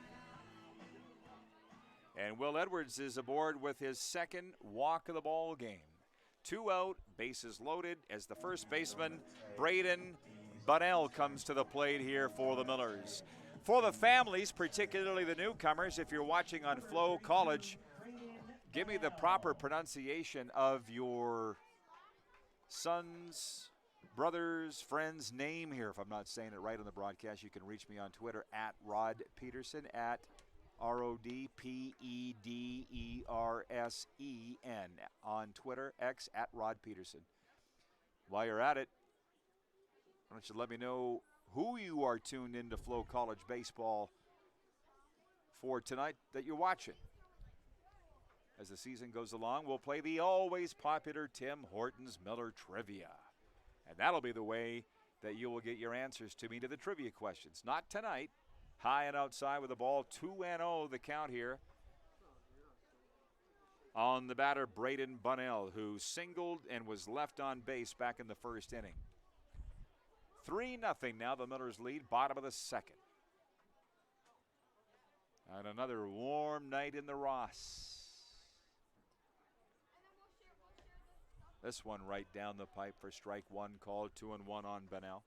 And Will Edwards is aboard with his second walk of the ball game. 2 out, bases loaded, as the first baseman, Braden Bunnell, comes to the plate here for the Millers. For the families, particularly the newcomers, if you're watching on Flow College, give me the proper pronunciation of your son's, brother's, friend's name here. If I'm not saying it right on the broadcast, you can reach me on Twitter at Rod Peterson, at RODPEDERSEN on Twitter, X at Rod Peterson. While you're at it, why don't you let me know who you are tuned into Flow College baseball for tonight that you're watching. As the season goes along, we'll play the always popular Tim Hortons Miller Trivia. And that'll be the way that you will get your answers to me to the trivia questions. Not tonight. High and outside with the ball, 2-0 the count here on the batter, Braden Bunnell, who singled and was left on base back in the first inning. 3-0 now, the Millers lead, bottom of the second. And another warm night in the Ross. This one right down the pipe for strike one, called 2-1 on Bunnell.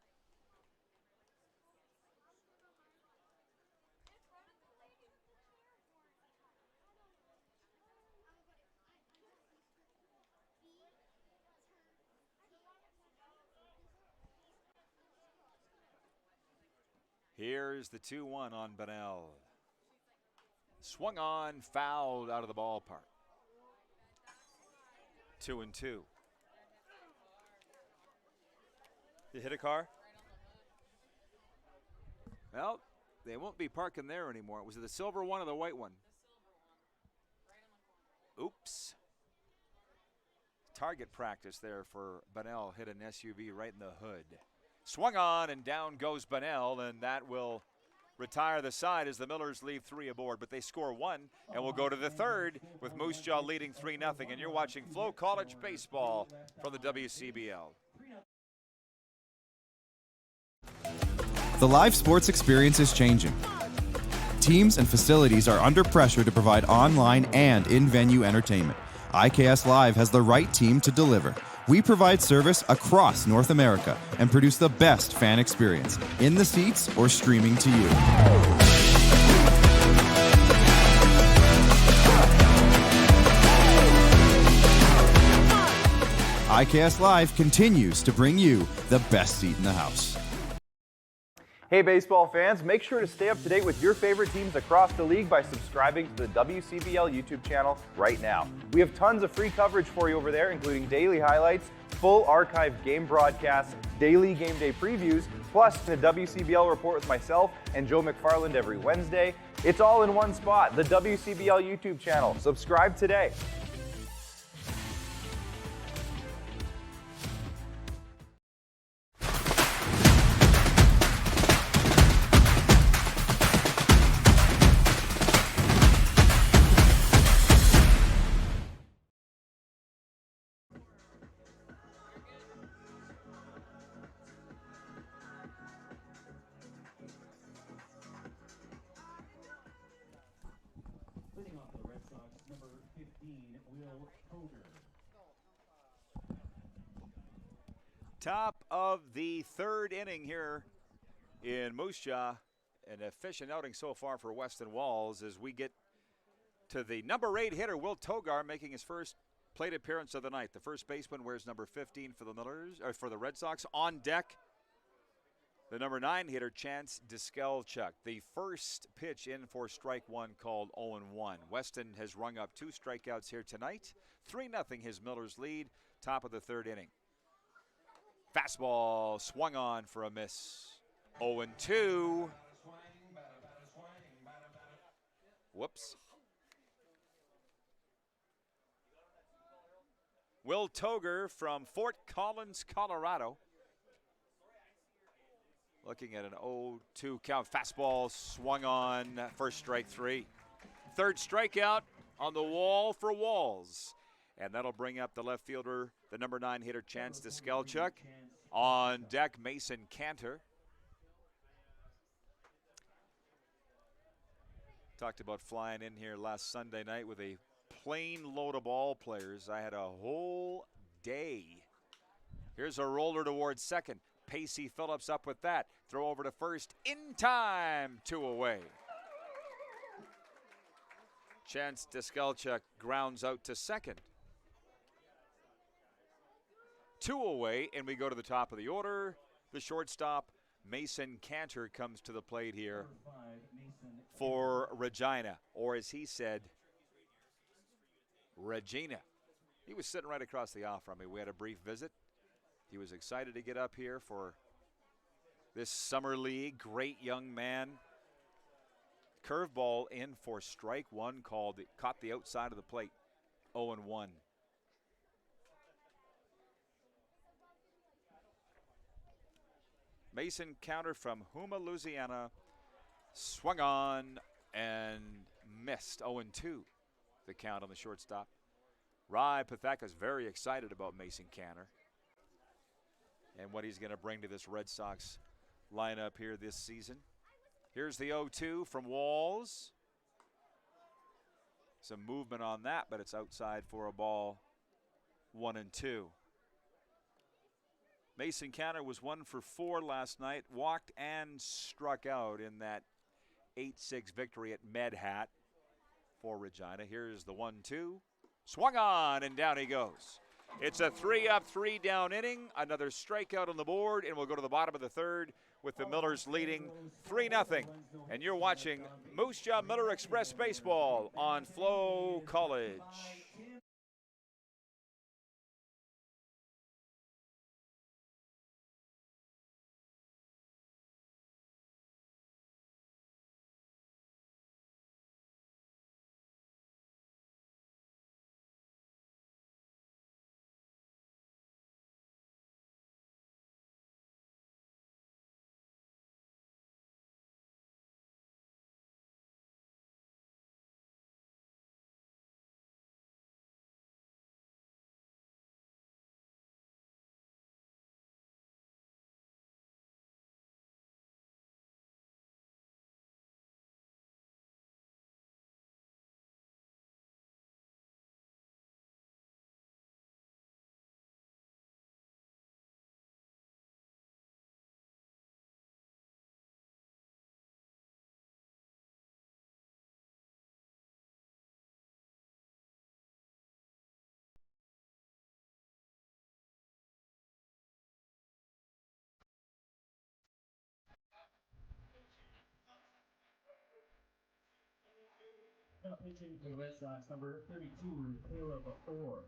Here's the 2-1 on Bunnell. Swung on, fouled out of the ballpark. 2-2. You hit a car? Well, they won't be parking there anymore. Was it the silver one or the white one? Oops. Target practice there for Bunnell. Hit an SUV right in the hood. Swung on and down goes Bunnell, and that will retire the side as the Millers leave 3 aboard, but they score 1 and will go to the third with Moose Jaw leading 3-0. And you're watching Flow College baseball from the WCBL. The live sports experience is changing. teams and facilities are under pressure to provide online and in-venue entertainment, IKS Live has the right team to deliver. We provide service across North America and produce the best fan experience in the seats or streaming to you. IKS Live continues to bring you the best seat in the house. Hey baseball fans, make sure to stay up to date with your favorite teams across the league by subscribing to the WCBL YouTube channel right now. We have tons of free coverage for you over there, including daily highlights, full archived game broadcasts, daily game day previews, plus the WCBL report with myself and Joe McFarland every Wednesday. It's all in one spot, the WCBL YouTube channel. Subscribe today. Leading off for the Red Sox, number 15, Will Toger. Top of the third inning here in Moose Jaw. An efficient outing so far for Weston Walls as we get to the number 8 hitter, Will Togar, making his first plate appearance of the night. The first baseman wears number 15 for the for the Red Sox. On deck, the number 9 hitter, Chance Diskelchuk. The first pitch in for strike one, called 0-1. Weston has rung up 2 strikeouts here tonight. 3-0 his Millers lead, top of the third inning. Fastball swung on for a miss. 0-2. Whoops. Will Toger from Fort Collins, Colorado. Looking at an 0-2 count. Fastball swung on for strike 3. Third strikeout on the wall for Walls. And that'll bring up the left fielder, the number 9 hitter, Chance Diskelchuk. On deck, Mason Cantor. Talked about flying in here last Sunday night with a plane load of ball players. I had a whole day. Here's a roller towards second. Pacey Phillips up with that. Throw over to first in time. 2 away. Chance Diskelchuk grounds out to second. 2 away, and we go to the top of the order. The shortstop, Mason Cantor, comes to the plate here for Regina, or as he said, Regina. He was sitting right across the aisle from me. We had a brief visit. He was excited to get up here for this summer league. Great young man. Curveball in for strike one, caught the outside of the plate. 0-1. Mason Counter from Houma, Louisiana, swung on and missed. 0-2, the count on the shortstop. Rai Pathaka's very excited about Mason Cantor and what he's going to bring to this Red Sox lineup here this season. Here's the 0-2 from Walls. Some movement on that, but it's outside for a ball. 1-2. Mason Cantor was 1 for 4 last night, walked and struck out in that 8-6 victory at Medhat for Regina. Here's the 1-2. Swung on, and down he goes. It's a 3-up, 3-down inning. Another strikeout on the board, and we'll go to the bottom of the third with the Millers leading 3-0. And you're watching Moose Jaw Miller Express Baseball on Flow College. Now pitching for the Red Sox, number 32, Caleb Orr.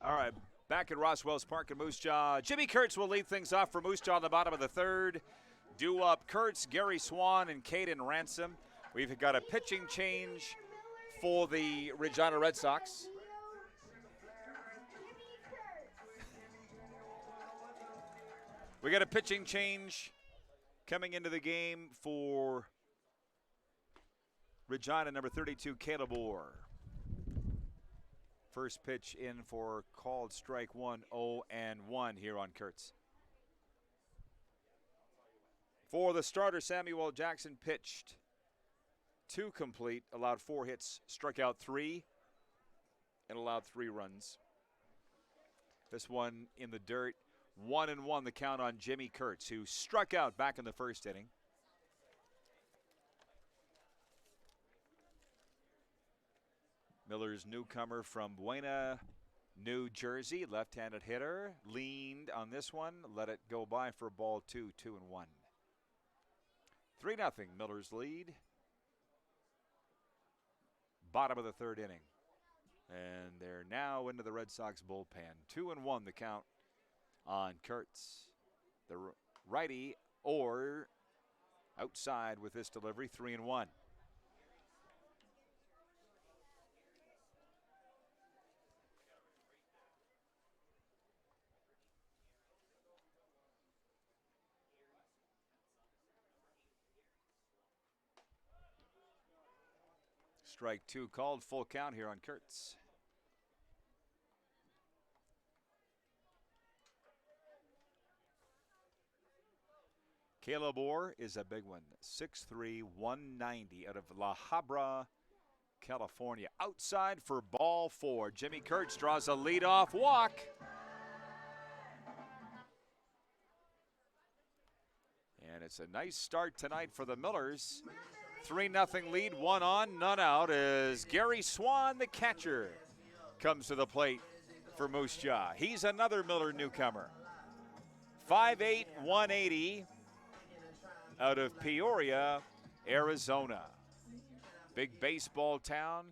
All right, back at Roswell's Park in Moose Jaw. Jimmy Kurtz will lead things off for Moose Jaw in the bottom of the third. Due up Kurtz, Gary Swan, and Caden Ransom. We've got a pitching change for the Regina Red Sox. We got a pitching change coming into the game for Regina, number 32, Caleb Orr. First pitch in for called strike 1, 0-1 here on Kurtz. For the starter, Samuel Jackson pitched 2 complete, allowed 4 hits, struck out 3, and allowed 3 runs. This one in the dirt, 1-1 the count on Jimmy Kurtz, who struck out back in the first inning. Miller's newcomer from Buena, New Jersey, left-handed hitter, leaned on this one, let it go by for ball 2, 2-1. 3-0 Miller's lead. Bottom of the third inning. And they're now into the Red Sox bullpen. 2-1 the count on Kurtz. The righty or outside with this delivery, 3-1. Strike 2 called, full count here on Kurtz. Caleb Orr is a big one. 6'3", 190 out of La Habra, California. Outside for ball 4. Jimmy Kurtz draws a leadoff walk. And it's a nice start tonight for the Millers. 3-0 lead, 1 on, none out as Gary Swan, the catcher, comes to the plate for Moose Jaw. He's another Miller newcomer. 5'8", 180 out of Peoria, Arizona. Big baseball town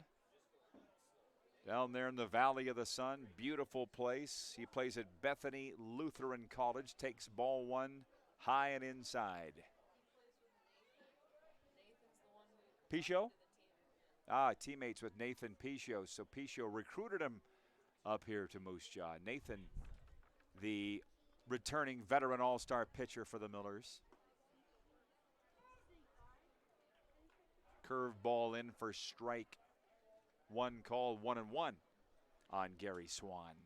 down there in the Valley of the Sun. Beautiful place. He plays at Bethany Lutheran College, takes ball 1 high and inside. Pichot? Teammates with Nathan Pichot. So Pichot recruited him up here to Moose Jaw. Nathan, the returning veteran all-star pitcher for the Millers. Curve ball in for strike 1 call, 1-1 on Gary Swan.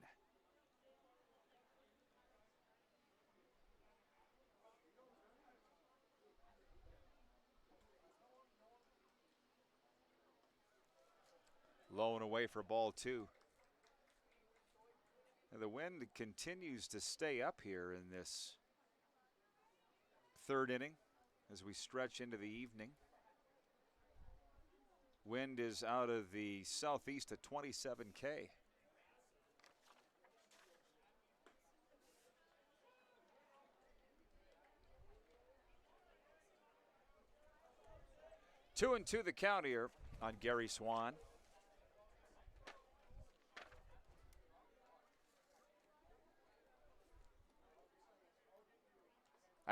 Low and away for ball 2. And the wind continues to stay up here in this third inning as we stretch into the evening. Wind is out of the southeast at 27K. Two and two the count here on Gary Swan.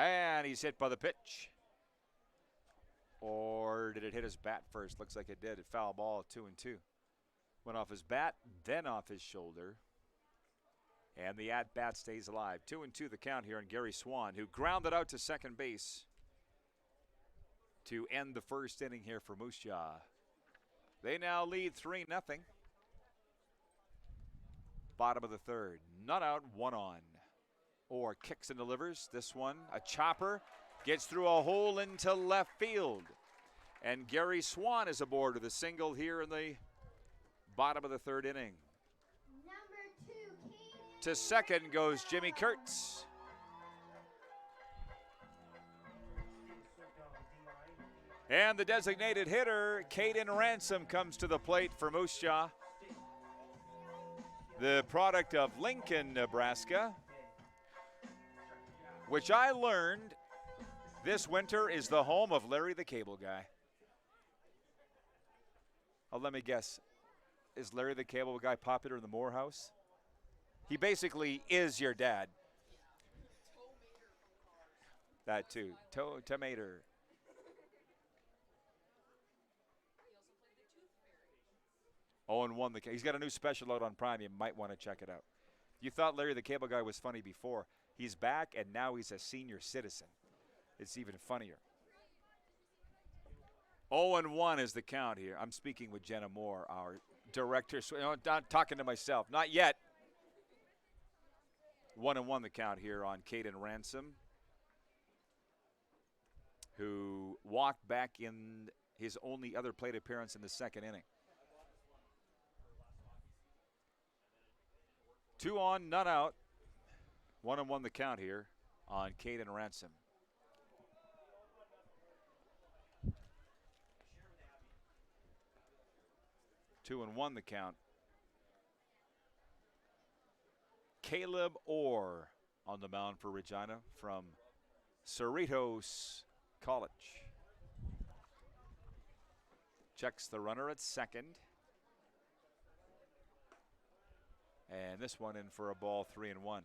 And he's hit by the pitch. Or did it hit his bat first? Looks like it did. It foul ball, 2-2. Went off his bat, then off his shoulder. And the at-bat stays alive. 2-2 the count here on Gary Swan, who grounded out to second base to end the first inning here for Moose Jaw. They now lead 3-0. Bottom of the third. None out, 1 on. Or kicks and delivers. This one, a chopper, gets through a hole into left field. And Gary Swan is aboard with a single here in the bottom of the third inning. To second goes Jimmy Kurtz. And the designated hitter, Caden Ransom, comes to the plate for Moose Jaw. The product of Lincoln, Nebraska, which I learned this winter is the home of Larry the Cable Guy. Oh, let me guess. Is Larry the Cable Guy popular in the Morehouse? He basically is your dad. That too. Tomater. Oh, and won the. He's got a new special out on Prime. You might want to check it out. You thought Larry the Cable Guy was funny before. He's back, and now he's a senior citizen. It's even funnier. 0-1 is the count here. I'm speaking with Jenna Moore, our director. So, not talking to myself. Not yet. 1-1 the count here on Caden Ransom, who walked back in his only other plate appearance in the second inning. 2 on, none out. 1-1 the count here on Caden Ransom. Two and one the count. Caleb Orr on the mound for Regina from Cerritos College. Checks the runner at second. And this one in for a ball, 3-1.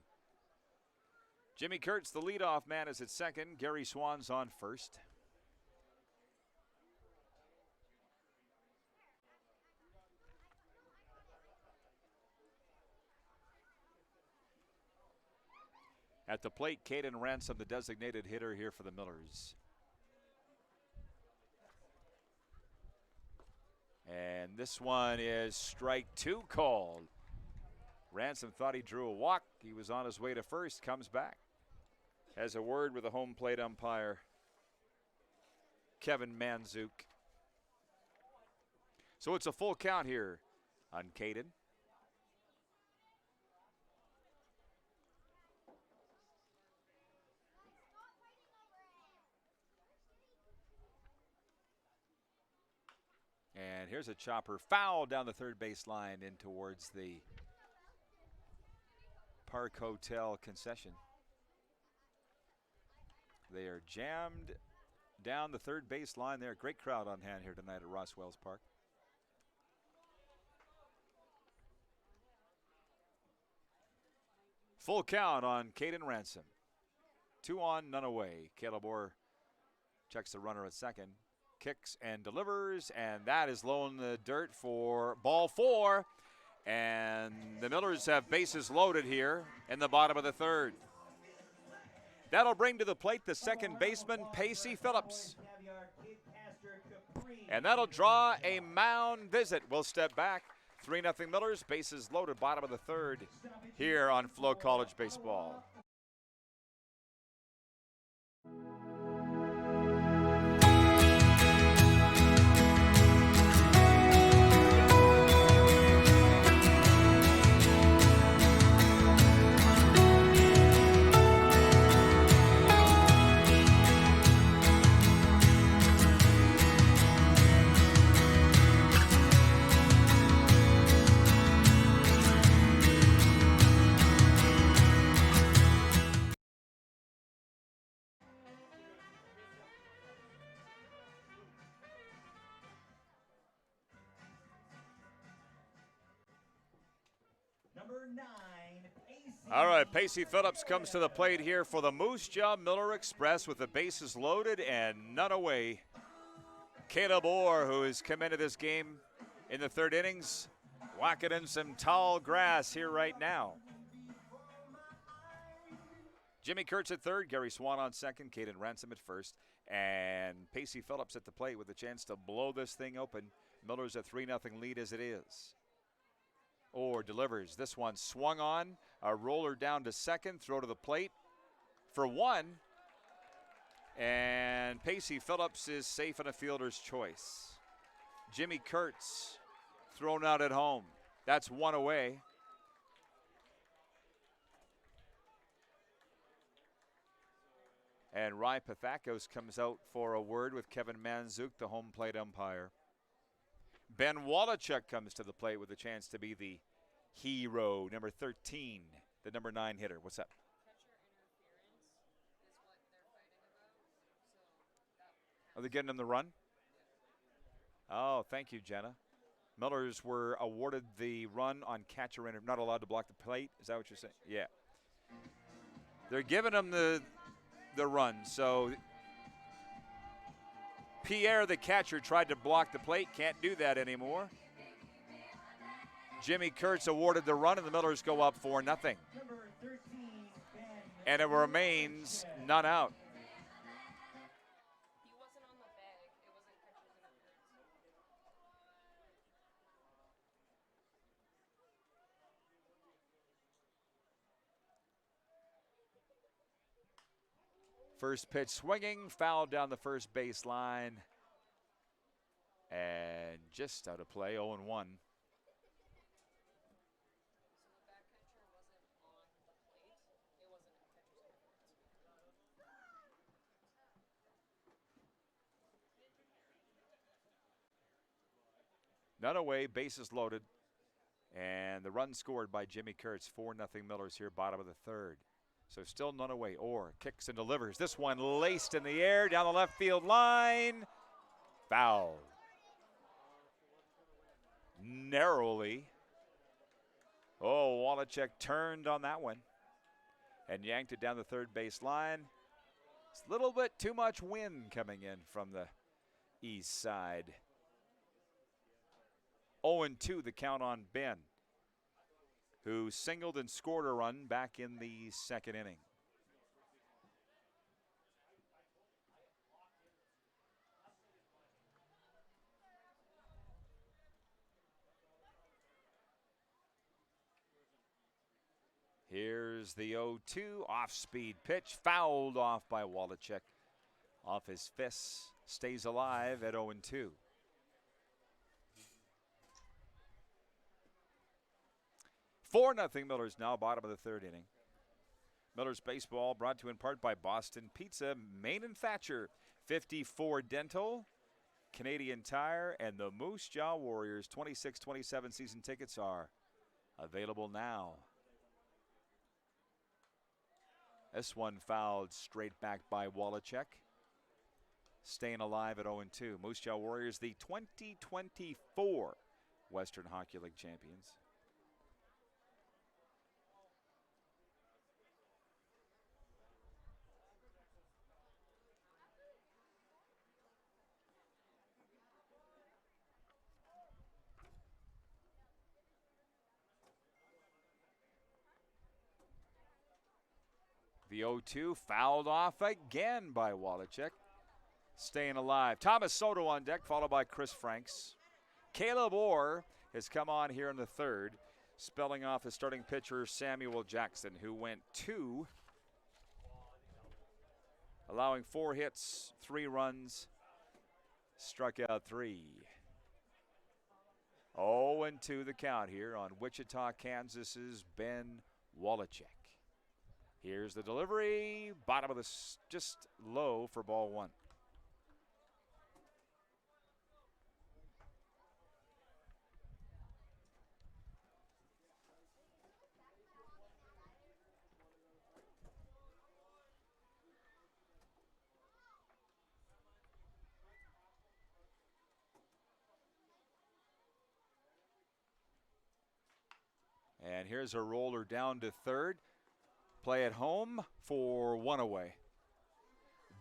Jimmy Kurtz, the leadoff man, is at second. Gary Swan's on first. At the plate, Caden Ransom, the designated hitter here for the Millers. And this one is strike two called. Ransom thought he drew a walk. He was on his way to first, comes back. Has a word with the home plate umpire, Kevin Manzuk. So it's a full count here on Caden. And here's a chopper foul down the third base line in towards the Park Hotel concession. They are jammed down the third base line there. Great crowd on hand here tonight at Ross Wells Park. Full count on Caden Ransom. 2 on, none away. Caleb Orr checks the runner at second. Kicks and delivers, and that is low in the dirt for ball 4. And the Millers have bases loaded here in the bottom of the third. That'll bring to the plate the second baseman, Pacey Phillips. And that'll draw a mound visit. We'll step back. 3-0 Millers, bases loaded, bottom of the third here on Flow College Baseball. All right, Pacey Phillips comes to the plate here for the Moose Jaw Miller Express with the bases loaded and none away. Caleb Orr, who has come into this game in the third innings, whacking in some tall grass here right now. Jimmy Kurtz at third, Gary Swan on second, Caden Ransom at first, and Pacey Phillips at the plate with a chance to blow this thing open. Miller's a 3-0 lead as it is. Orr delivers. This one swung on, a roller down to second, throw to the plate for one. And Pacey Phillips is safe in a fielder's choice. Jimmy Kurtz thrown out at home. That's one away. And Ry Pathakos comes out for a word with Kevin Manzuk, the home plate umpire. Ben Wallachuk comes to the plate with a chance to be the hero, number 13, the number 9 hitter. What's up? Are they getting him the run? Oh, thank you, Jenna. Millers were awarded the run on catcher interference, not allowed to block the plate. Is that what you're saying? Yeah. They're giving him the run. So Pierre, the catcher, tried to block the plate. Can't do that anymore. Jimmy Kurtz awarded the run, and the Millers go up 4-0. And it remains none out. First pitch swinging, foul down the first base line. And just out of play, 0-1. None away, bases loaded. And the run scored by Jimmy Kurtz, 4-0 Millers here, bottom of the third. So still none away. Orr kicks and delivers. This one laced in the air down the left field line. Foul. Narrowly. Oh, Wallachek turned on that one and yanked it down the third base line. It's a little bit too much wind coming in from the east side. 0-2 the count on Ben, who singled and scored a run back in the second inning. Here's the 0-2 off-speed pitch, fouled off by Wallachek. Off his fists, stays alive at 0-2. Four nothing Millers now, bottom of the third inning. Millers baseball brought to you in part by Boston Pizza, Main and Thatcher, 54 Dental, Canadian Tire, and the Moose Jaw Warriors. 26-27 season tickets are available now. This one fouled straight back by Wallachek. Staying alive at 0-2. Moose Jaw Warriors, the 2024 Western Hockey League champions. The 0-2 fouled off again by Wallachek. Staying alive. Thomas Soto on deck, followed by Chris Franks. Caleb Orr has come on here in the third, spelling off his starting pitcher Samuel Jackson, who went 2, allowing 4 hits, 3 runs, struck out 3. 0-2 the count here on Wichita, Kansas's Ben Wallachek. Here's the delivery, bottom of the just low for ball 1. And here's a roller down to third. Play at home for 1 away.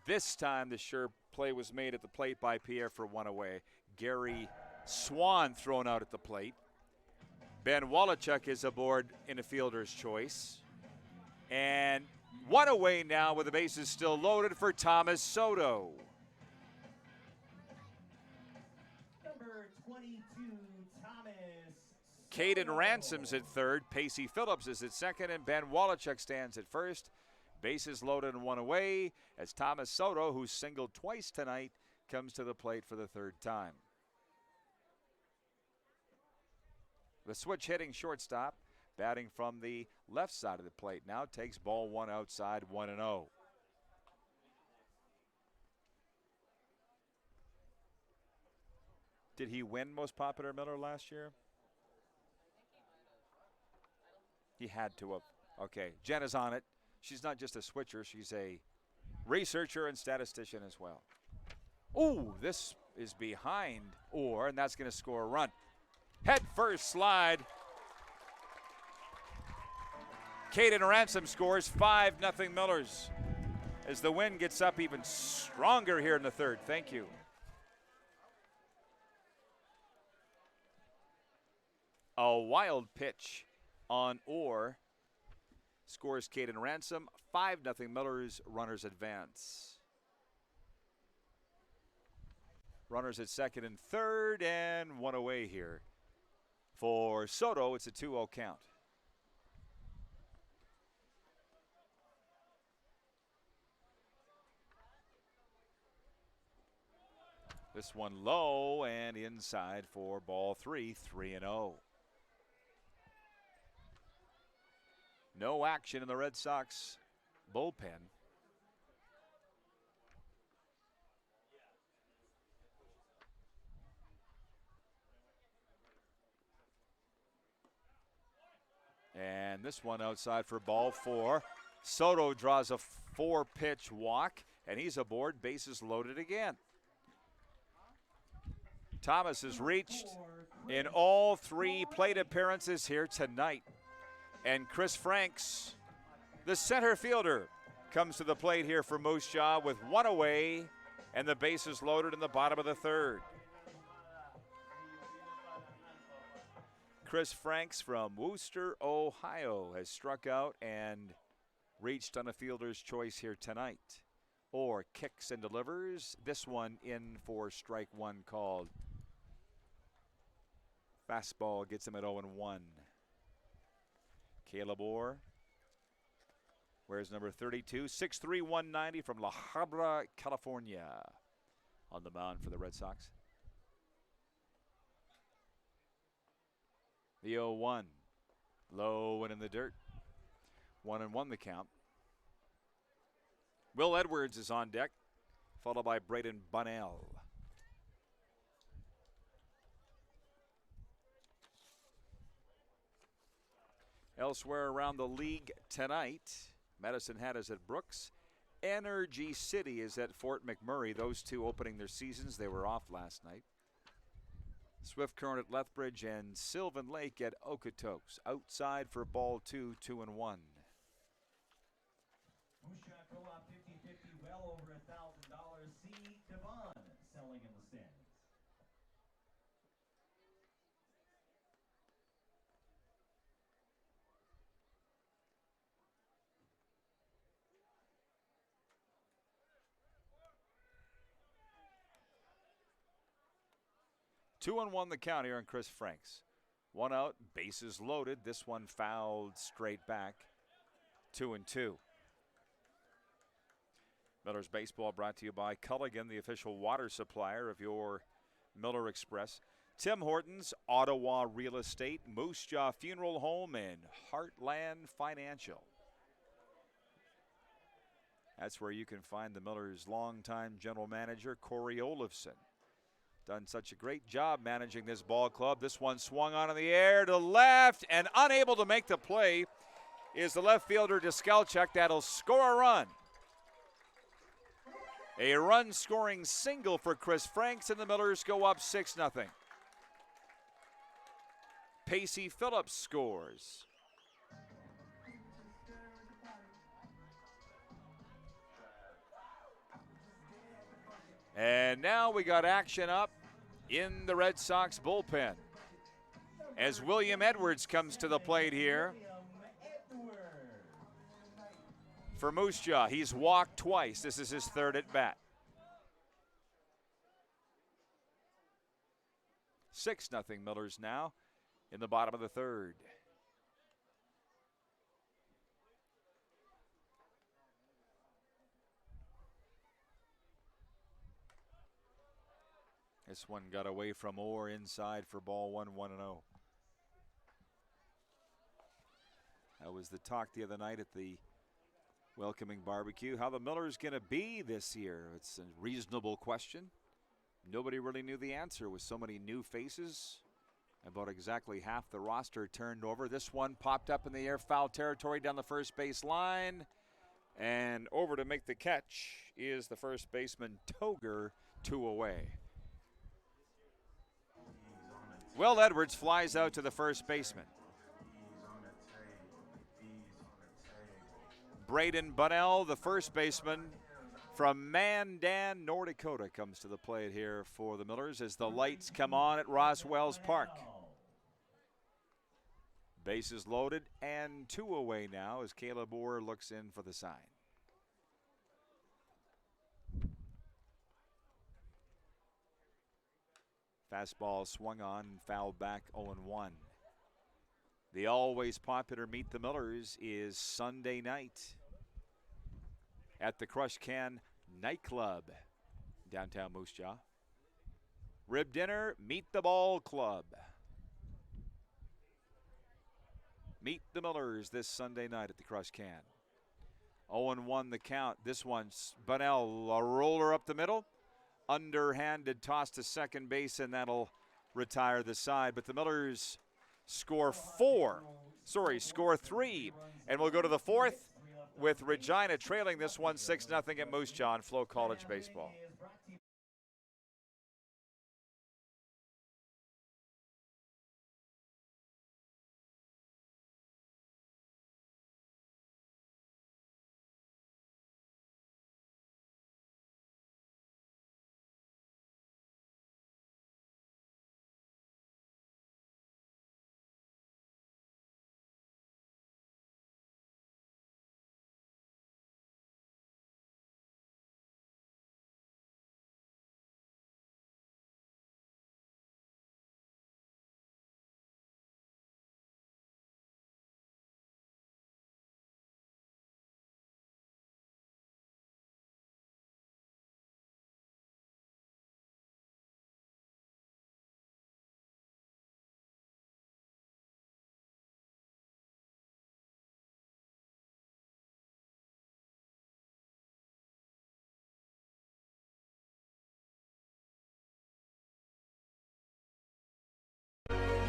This time the sure play was made at the plate by Pierre for 1 away. Gary Swan thrown out at the plate. Ben Wallachek is aboard in a fielder's choice. And 1 away now with the bases still loaded for Thomas Soto. Number 22, Thomas. Caden Ransom's at third. Pacey Phillips is at second, and Ben Wallachek stands at first. Bases loaded and one away as Thomas Soto, who's singled twice tonight, comes to the plate for the third time. The switch hitting shortstop, batting from the left side of the plate now, takes ball one outside, 1-0. Did he win Most Popular Miller last year? He had to have. Okay, Jen is on it. She's not just a switcher, she's a researcher and statistician as well. Ooh, this is behind Orr, and that's going to score a run. Head first slide. Caden Ransom scores 5-0 Millers as the wind gets up even stronger here in the third. Thank you. A wild pitch on Orr scores Caden Ransom. 5-0 Millers. Runners advance. Runners at second and third, and one away here. For Soto, it's a 2-0 count. This one low and inside for ball three, 3-0. No action in the Red Sox bullpen. And this one outside for ball four. Soto draws a 4-pitch walk, and he's aboard, bases loaded again. Thomas has reached in all 3 plate appearances here tonight. And Chris Franks, the center fielder, comes to the plate here for Moose Jaw with one away and the bases loaded in the bottom of the third. Chris Franks from Wooster, Ohio, has struck out and reached on a fielder's choice here tonight. Orr kicks and delivers. This one in for strike one called. Fastball gets him at 0-1. Caleb Orr wears number 32, 6'3", 190 from La Habra, California, on the mound for the Red Sox. The 0-1, low and in the dirt. 1-1 the count. Will Edwards is on deck, followed by Braden Bunnell. Elsewhere around the league tonight, Medicine Hat is at Brooks. Energy City is at Fort McMurray. Those two opening their seasons. They were off last night. Swift Current at Lethbridge and Sylvan Lake at Okotoks. Outside for ball two, 2-1. Moose Jaw Co-op 50-50, well over $1,000. C. Devon selling in the stands. Two and one the count here on Chris Franks. One out, bases loaded. This one fouled straight back. 2-2. Miller's Baseball brought to you by Culligan, the official water supplier of your Miller Express. Tim Hortons, Ottawa Real Estate, Moose Jaw Funeral Home, and Heartland Financial. That's where you can find the Millers' longtime general manager, Corey Olofsson. Done such a great job managing this ball club. This one swung on in the air to left, and unable to make the play is the left fielder Deskalchuk. That'll score a run. A run-scoring single for Chris Franks, and the Millers go up 6-0. Pacey Phillips scores. And now we got action up in the Red Sox bullpen as William Edwards comes to the plate here for Moose Jaw. He's walked twice. This is his third at bat. 6-0 Millers now in the bottom of the third. This one got away from Orr inside for ball 1-0. That was the talk the other night at the welcoming barbecue. How the Millers going to be this year? It's a reasonable question. Nobody really knew the answer with so many new faces. About exactly half the roster turned over. This one popped up in the air, foul territory down the first base line. And over to make the catch is the first baseman, Toger, 2 away. Will Edwards flies out to the first baseman. Braden Bunnell, the first baseman from Mandan, North Dakota, comes to the plate here for the Millers as the lights come on at Roswell's Park. Bases loaded and 2 away now as Caleb Orr looks in for the sign. Fastball swung on, fouled back 0-1. The always popular Meet the Millers is Sunday night at the Crush Can Nightclub, downtown Moose Jaw. Rib dinner, Meet the Ball Club. Meet the Millers this Sunday night at the Crush Can. 0-1 the count. This one's Bunnell, a roller up the middle. Underhanded toss to second base, and that'll retire the side. But the Millers score 3. And we'll go to the 4th with Regina trailing this one 6-0 at Moose Jaw in Flow College baseball.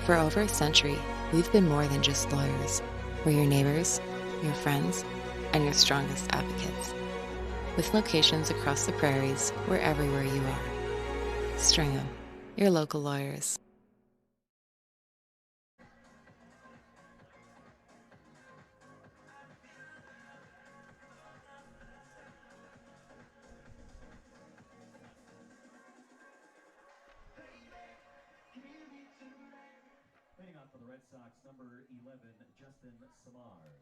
For over a century, we've been more than just lawyers. We're your neighbors, your friends, and your strongest advocates. With locations across the prairies, we're everywhere you are. Stringham, your local lawyers. Leading off for the Red Sox, number 11, Justin Samard.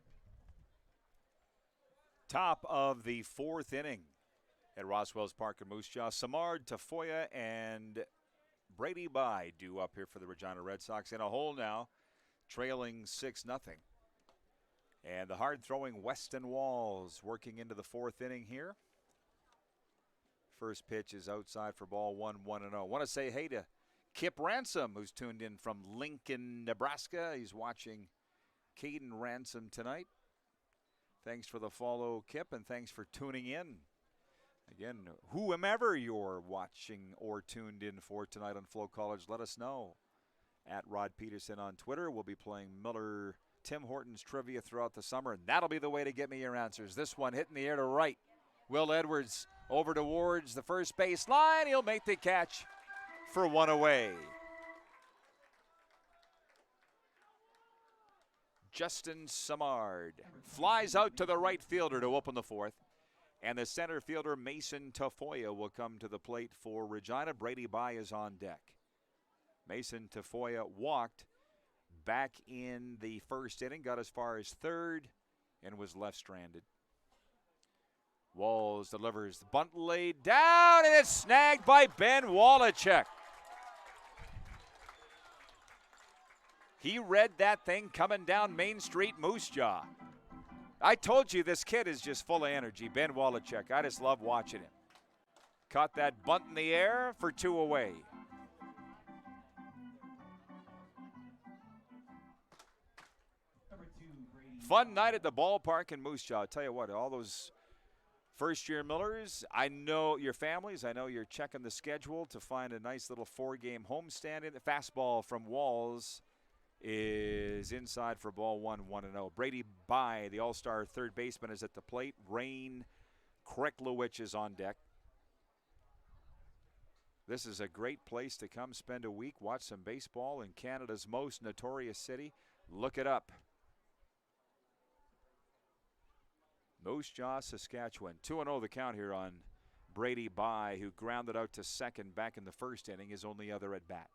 Top of the 4th inning at Roswell's Park in Moose Jaw. Samard, Tafoya, and Brady Bye due up here for the Regina Red Sox. In a hole now, trailing 6-0. And the hard-throwing Weston Walls working into the 4th inning here. First pitch is outside for ball 1-0. Want to say hey to Kip Ransom, who's tuned in from Lincoln, Nebraska. He's watching Caden Ransom tonight. Thanks for the follow, Kip, and thanks for tuning in. Again, whomever you're watching or tuned in for tonight on Flow College, let us know. At Rod Peterson on Twitter. We'll be playing Miller Tim Hortons trivia throughout the summer, and that'll be the way to get me your answers. This one hitting the air to right. Will Edwards over towards the first base line. He'll make the catch for 1 away. Justin Samard flies out to the right fielder to open the 4th. And the center fielder, Mason Tafoya, will come to the plate for Regina. Brady Bye is on deck. Mason Tafoya walked back in the 1st inning, got as far as 3rd, and was left stranded. Walls delivers the bunt laid down, and it's snagged by Ben Wallachek. He read that thing coming down Main Street, Moose Jaw. I told you this kid is just full of energy, Ben Wallachek. I just love watching him. Caught that bunt in the air for 2 away. fun night at the ballpark in Moose Jaw. I'll tell you what, all those first-year Millers, I know your families. I know you're checking the schedule to find a nice little 4-game homestand. The fastball from Walls is inside for ball 1-0. Brady By, the all-star third baseman, is at the plate. Rain Kreklowicz is on deck. This is a great place to come spend a week, watch some baseball in Canada's most notorious city. Look it up. Moose Jaw, Saskatchewan. 2-0 the count here on Brady By, who grounded out to second back in the first inning, his only other at bat.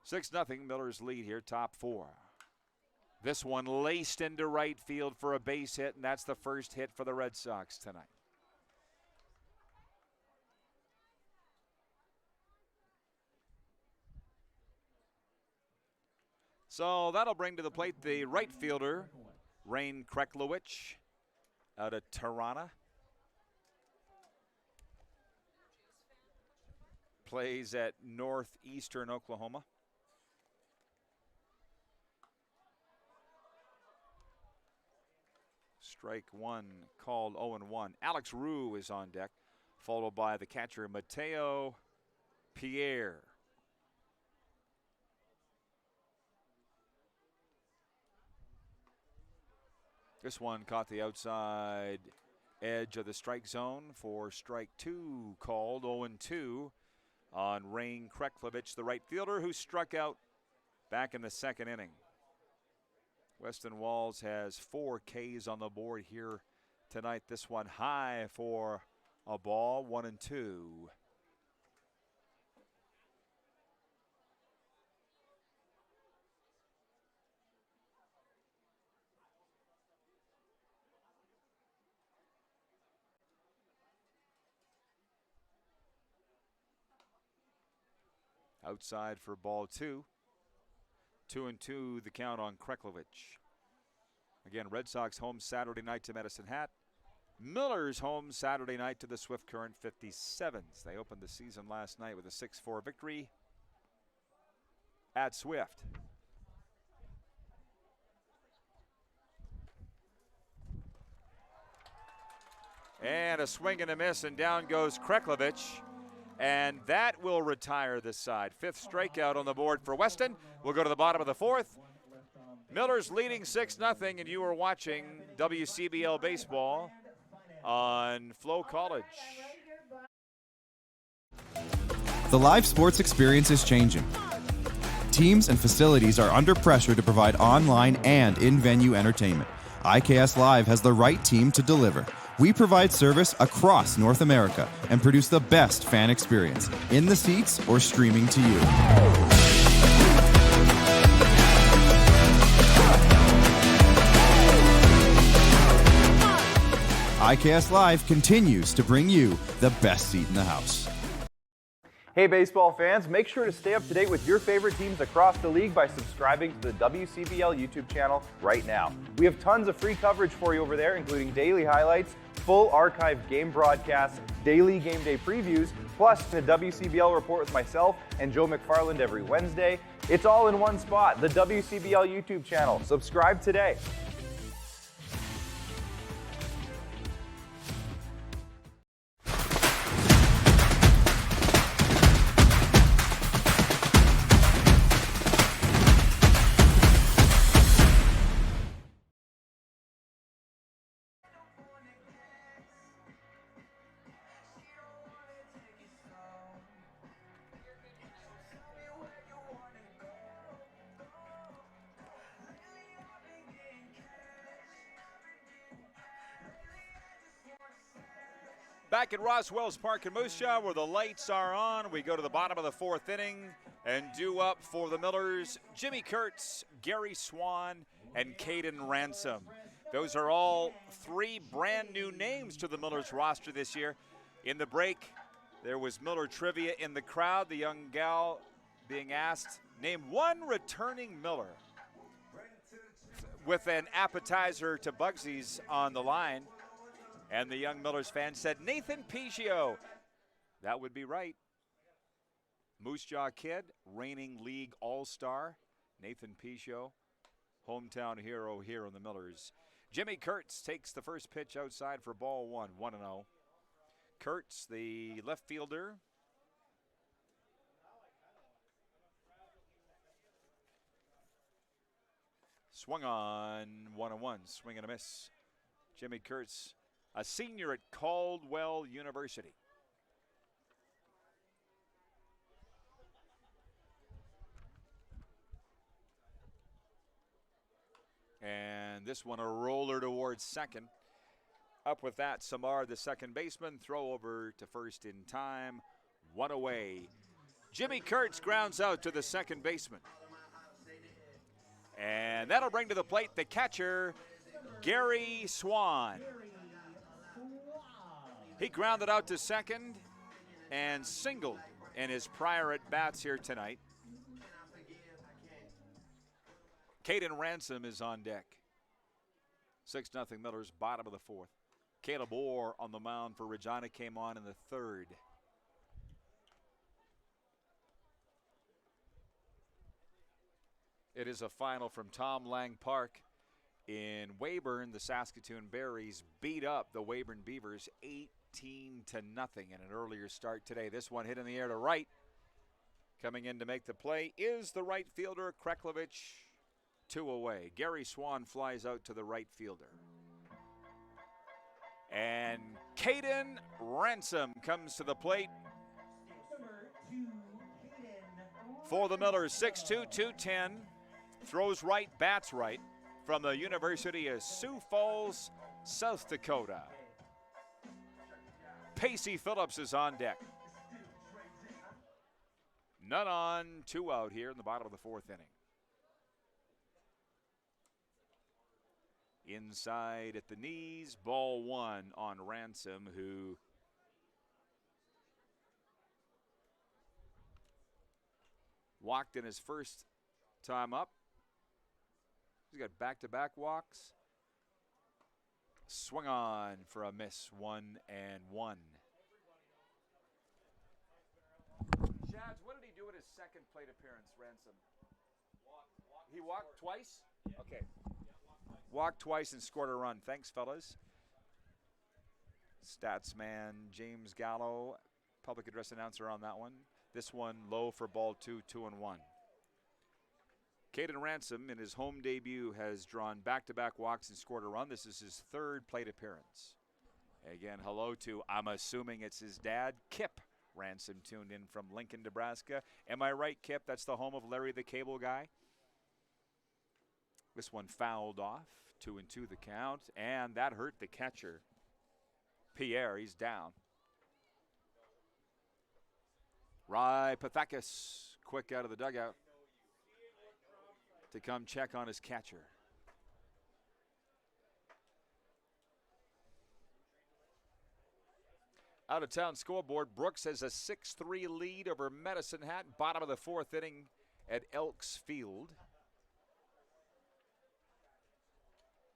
6-0 Miller's lead here, top 4. This one laced into right field for a base hit, and that's the first hit for the Red Sox tonight. So that'll bring to the plate the right fielder, Rain Kreklowicz, out of Tirana. Plays at Northeastern Oklahoma. Strike one called 0-1. Alex Rue is on deck, followed by the catcher Mateo Pierre. This one caught the outside edge of the strike zone for strike 2, called 0-2 on Rain Kreklowicz, the right fielder, who struck out back in the second inning. Weston Walls has 4 Ks on the board here tonight. This one high for a ball, 1-2. Outside for ball 2. 2-2 the count on Kreklowicz. Again, Red Sox home Saturday night to Medicine Hat. Miller's home Saturday night to the Swift Current 57s. They opened the season last night with a 6-4 victory at Swift. And a swing and a miss, and down goes Kreklowicz. And that will retire this side. 5th strikeout on the board for Weston. We'll go to the bottom of the 4th. Miller's leading 6-0, and you are watching WCBL baseball on Flow College. The live sports experience is changing. Teams and facilities are under pressure to provide online and in-venue entertainment. IKS Live has the right team to deliver. We provide service across North America and produce the best fan experience, in the seats or streaming to you. IKS Live continues to bring you the best seat in the house. Hey baseball fans, make sure to stay up to date with your favorite teams across the league by subscribing to the WCBL YouTube channel right now. We have tons of free coverage for you over there, including daily highlights, full archived game broadcasts, daily game day previews, plus a WCBL report with myself and Joe McFarland every Wednesday. It's all in one spot, the WCBL YouTube channel. Subscribe today. Back at Roswell's Park in Moose Jaw, where the lights are on, we go to the bottom of the 4th inning and due up for the Millers, Jimmy Kurtz, Gary Swan, and Caden Ransom. Those are all 3 brand new names to the Millers roster this year. In the break, there was Miller trivia in the crowd. The young gal being asked, name one returning Miller, with an appetizer to Bugsy's on the line. And the young Millers fan said, Nathan Pigio. That would be right. Moose Jaw kid, reigning league all-star, Nathan Pigio. hometown hero here in the Millers. Jimmy Kurtz takes the first pitch outside for ball one, 1-0. Kurtz, the left fielder. Swung on, 1-1, swing and a miss. Jimmy Kurtz, a senior at Caldwell University. And this one a roller towards second. Up with that, Samar, the second baseman, throw over to first in time. One away. Jimmy Kurtz grounds out to the second baseman. And that'll bring to the plate the catcher, Gary Swan. He grounded out to second and singled in his prior at-bats here tonight. Caden Ransom is on deck. 6-0 Millers, bottom of the fourth. Caleb Orr on the mound for Regina came on in the third. It is a final from Tom Lang Park in Weyburn. The Saskatoon Berries beat up the Weyburn Beavers 18-0 in an earlier start today. This one hit in the air to right. Coming in to make the play is the right fielder, Kreklovich. 2 away. Gary Swan flies out to the right fielder. And Caden Ransom comes to the plate for the Millers. 6'2", 210. Throws right, bats right. From the University of Sioux Falls, South Dakota. Pacey Phillips is on deck. None on, 2 out here in the bottom of the fourth inning. Inside at the knees, ball one on Ransom, who walked in his first time up. He's got back-to-back walks. Swung on for a miss, 1-1. Shads, what did he do at his second plate appearance, Ransom? He walked twice? Okay. Walked twice and scored a run. Thanks, fellas. Statsman James Gallo, public address announcer on that one. This one low for ball 2, 2-1. Caden Ransom, in his home debut, has drawn back-to-back walks and scored a run. This is his third plate appearance. Again, hello to, I'm assuming it's his dad, Kip Ransom, tuned in from Lincoln, Nebraska. Am I right, Kip? That's the home of Larry the Cable Guy. This one fouled off, 2-2 the count, and that hurt the catcher, Pierre. He's down. Rai Pathakis, quick out of the dugout to come check on his catcher. Out of town scoreboard, Brooks has a 6-3 lead over Medicine Hat, bottom of the fourth inning at Elks Field.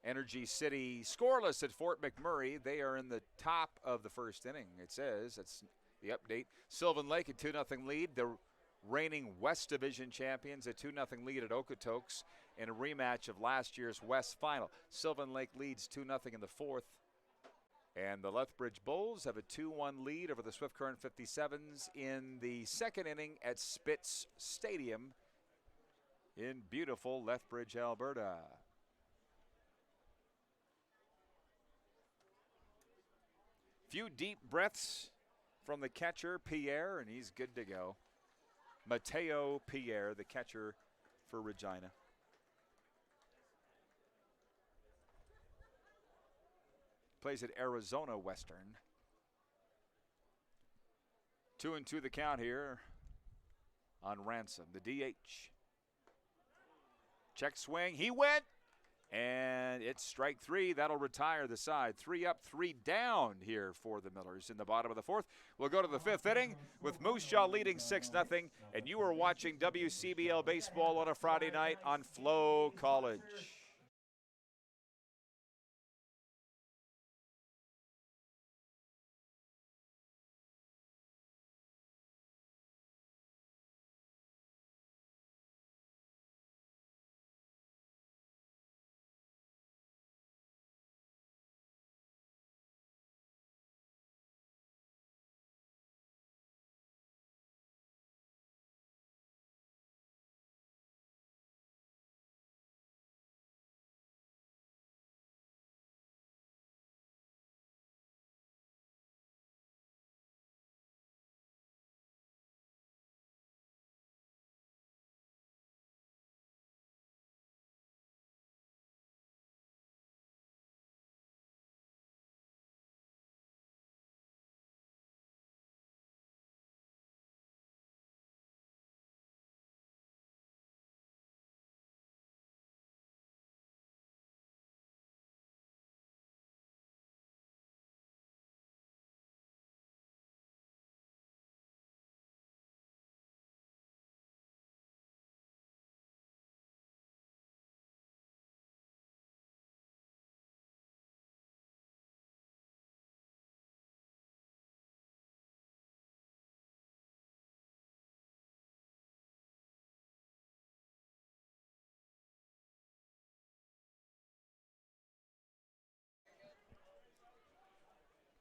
Energy City scoreless at Fort McMurray. They are in the top of the first inning, it says. That's the update. Sylvan Lake a 2-0 lead. The reigning West Division champions, a 2-0 lead at Okotoks in a rematch of last year's West Final. Sylvan Lake leads 2-0 in the fourth. And the Lethbridge Bulls have a 2-1 lead over the Swift Current 57s in the second inning at Spitz Stadium in beautiful Lethbridge, Alberta. Few deep breaths from the catcher, Pierre, and he's good to go. Mateo Pierre, the catcher for Regina. Plays at Arizona Western. 2-2 the count here on Ransom, the DH. Check swing, he went, and it's strike 3. That'll retire the side. 3 up, 3 down here for the Millers in the bottom of the fourth. We'll go to the fifth inning with Moose Jaw leading 6-0, and you are watching WCBL baseball on a Friday night on Flow College.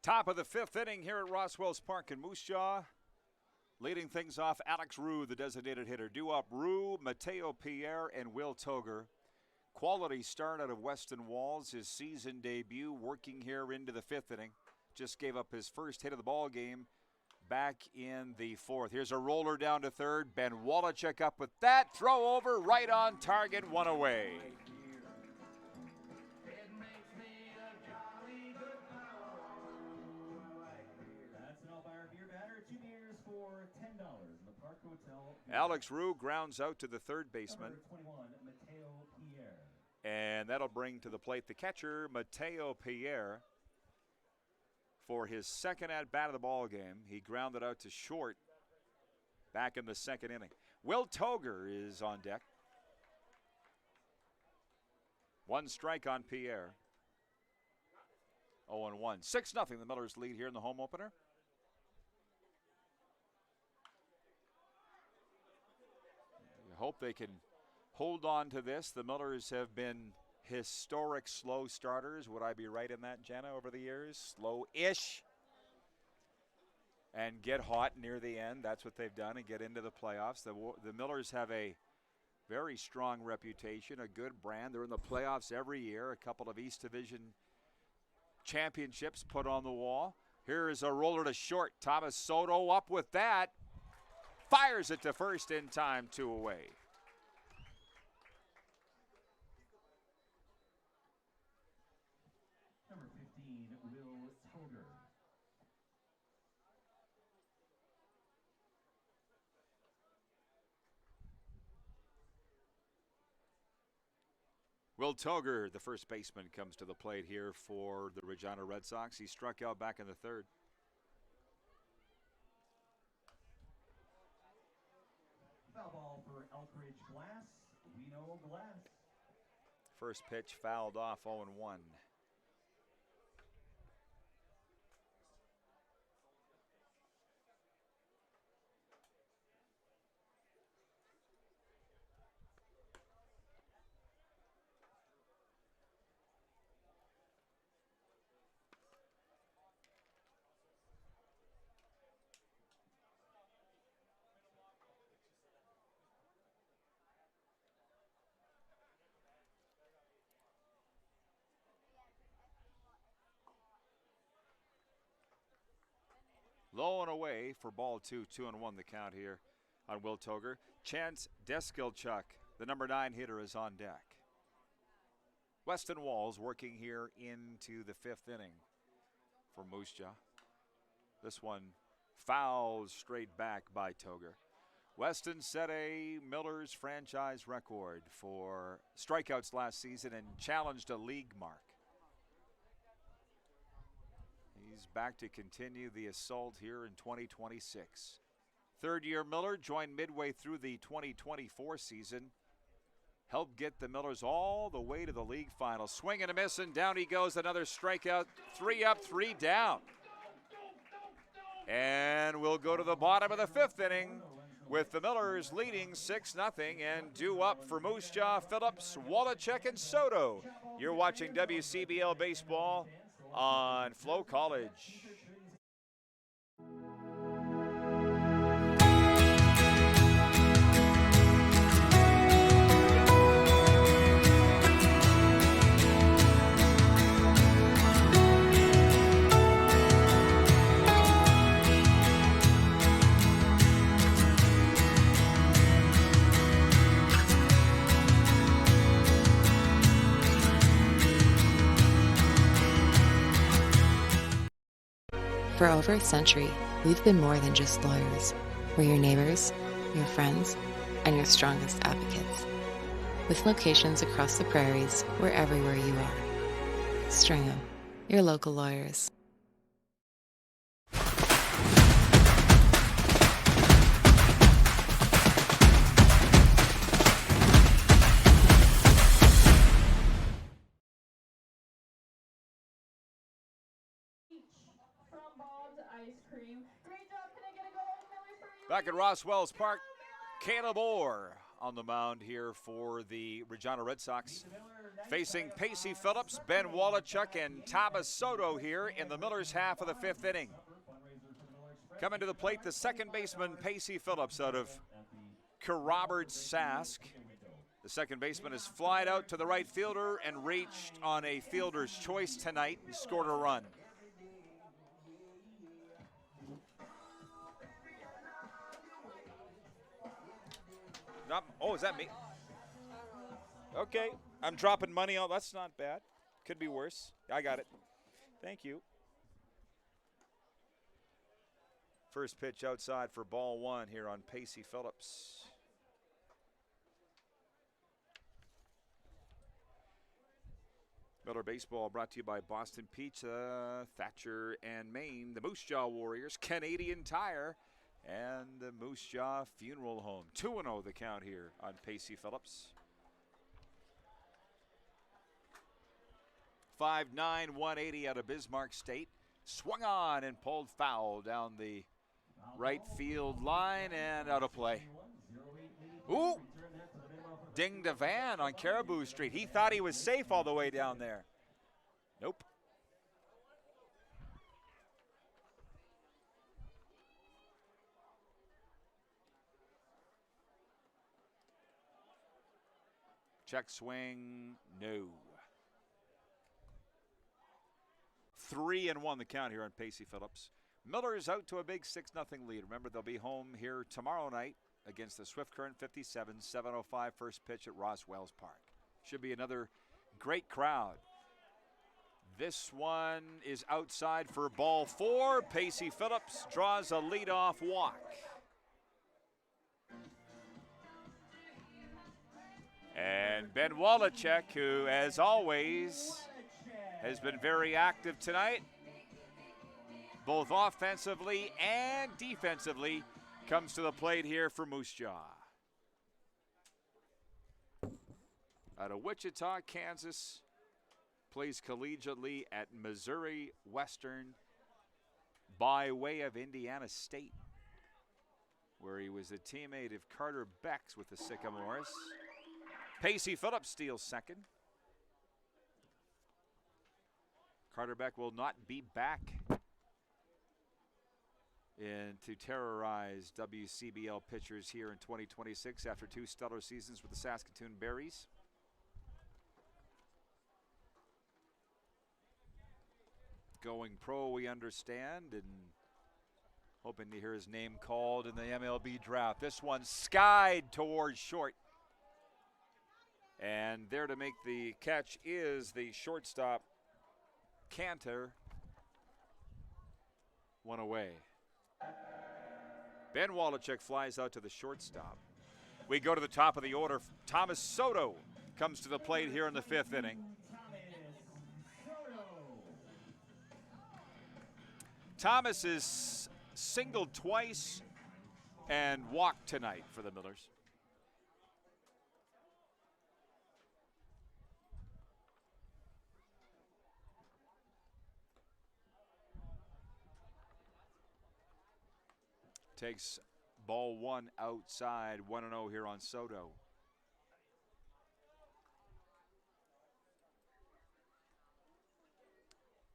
Top of the fifth inning here at Roswell's Park in Moose Jaw. Leading things off, Alex Roux, the designated hitter. Due up, Roux, Mateo Pierre, and Will Toger. Quality start out of Weston Walls, his season debut, working here into the fifth inning. Just gave up his first hit of the ball game back in the fourth. Here's a roller down to third. Ben Wallachek up with that. Throw over, right on target, one away. Alex Roux grounds out to the third baseman. And that'll bring to the plate the catcher, Mateo Pierre, for his second at-bat of the ball game. He grounded out to short back in the second inning. Will Toger is on deck. One strike on Pierre. 0-1. 6-0 the Millers lead here in the home opener. Hope they can hold on to this. The Millers have been historic slow starters. Would I be right in that, Jenna, over the years? Slow-ish. And get hot near the end. That's what they've done, and get into the playoffs. The Millers have a very strong reputation, a good brand. They're in the playoffs every year. A couple of East Division championships put on the wall. Here is a roller to short. Thomas Soto up with that. Fires it to first in time, 2 away. Number 15, Will Toger. Will Toger, the first baseman, comes to the plate here for the Regina Red Sox. He struck out back in the third. Foul ball for Elkridge Glass. We know Glass. First pitch fouled off, 0-1. Low and away for ball two. 2-1 the count here on Will Toger. Chance Deskilchuk, the number 9 hitter, is on deck. Weston Walls working here into the fifth inning for Moose Jaw. This one fouled straight back by Toger. Weston set a Millers franchise record for strikeouts last season and challenged a league mark. He's back to continue the assault here in 2026. Third-year Miller joined midway through the 2024 season. Helped get the Millers all the way to the league final. Swing and a miss, and down he goes. Another strikeout. 3 up, 3 down. And we'll go to the bottom of the fifth inning with the Millers leading 6-0 and due up for Moose Jaw, Phillips, Wallachek, and Soto. You're watching WCBL Baseball on Flow College. For over a century, we've been more than just lawyers. We're your neighbors, your friends, and your strongest advocates. With locations across the prairies, we're everywhere you are. Stringham, your local lawyers. From Bob's Ice Cream. Great job. Can I get a go, Millers, for you? Back at Roswell's Park, Caleb Orr on the mound here for the Regina Red Sox. Facing Pacey Phillips, Ben Wallachuk, and Thomas Soto here in the Millers' half of the 5th inning. Coming to the plate, the second baseman, Pacey Phillips, out of Kerrobert, Sask. The second baseman has flied out to the right fielder and reached on a fielder's choice tonight and scored a run. Oh, is that me? Okay, I'm dropping money on. That's not bad. Could be worse. I got it. Thank you. First pitch outside for ball 1 here on Pacey Phillips. Miller Baseball brought to you by Boston Pizza, Thatcher and Maine, the Moose Jaw Warriors, Canadian Tire, and the Moose Jaw Funeral Home. 2-0 the count here on Pacey Phillips. 5'9", 180 out of Bismarck State. Swung on and pulled foul down the right field line and out of play. Ooh! Dinged a van on Caribou Street. He thought he was safe all the way down there. Nope. Check swing, no. 3-1 the count here on Pacey Phillips. Miller's out to a big 6-0 lead. Remember, they'll be home here tomorrow night against the Swift Current 57, 7:05 first pitch at Roswells Park. Should be another great crowd. This one is outside for ball 4. Pacey Phillips draws a leadoff walk. And Ben Wallachuk, who, as always, has been very active tonight, both offensively and defensively, comes to the plate here for Moose Jaw. Out of Wichita, Kansas, plays collegiately at Missouri Western by way of Indiana State, where he was a teammate of Carter Beck's with the Sycamores. Pacey Phillips steals second. Carter Beck will not be back to terrorize WCBL pitchers here in 2026 after 2 stellar seasons with the Saskatoon Berries. Going pro, we understand, and hoping to hear his name called in the MLB draft. This one skied towards short. And there to make the catch is the shortstop, Cantor. One away. Ben Wallachuk flies out to the shortstop. We go to the top of the order. Thomas Soto comes to the plate here in the 5th inning. Thomas is singled twice and walked tonight for the Millers. Takes ball 1 outside, 1-0 here on Soto.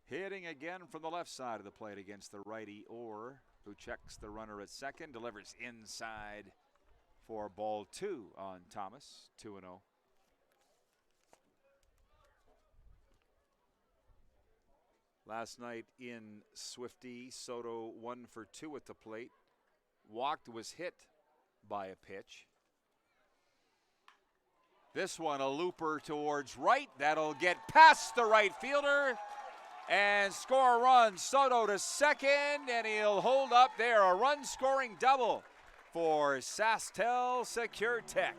Hitting again from the left side of the plate against the righty Orr, who checks the runner at second, delivers inside for ball 2 on Thomas, 2-0. Last night in Swifty, Soto 1 for 2 at the plate. Walked, was hit by a pitch. This one, a looper towards right. That'll get past the right fielder and score a run. Soto to second, and he'll hold up there. A run-scoring double for Sastel Secure Tech.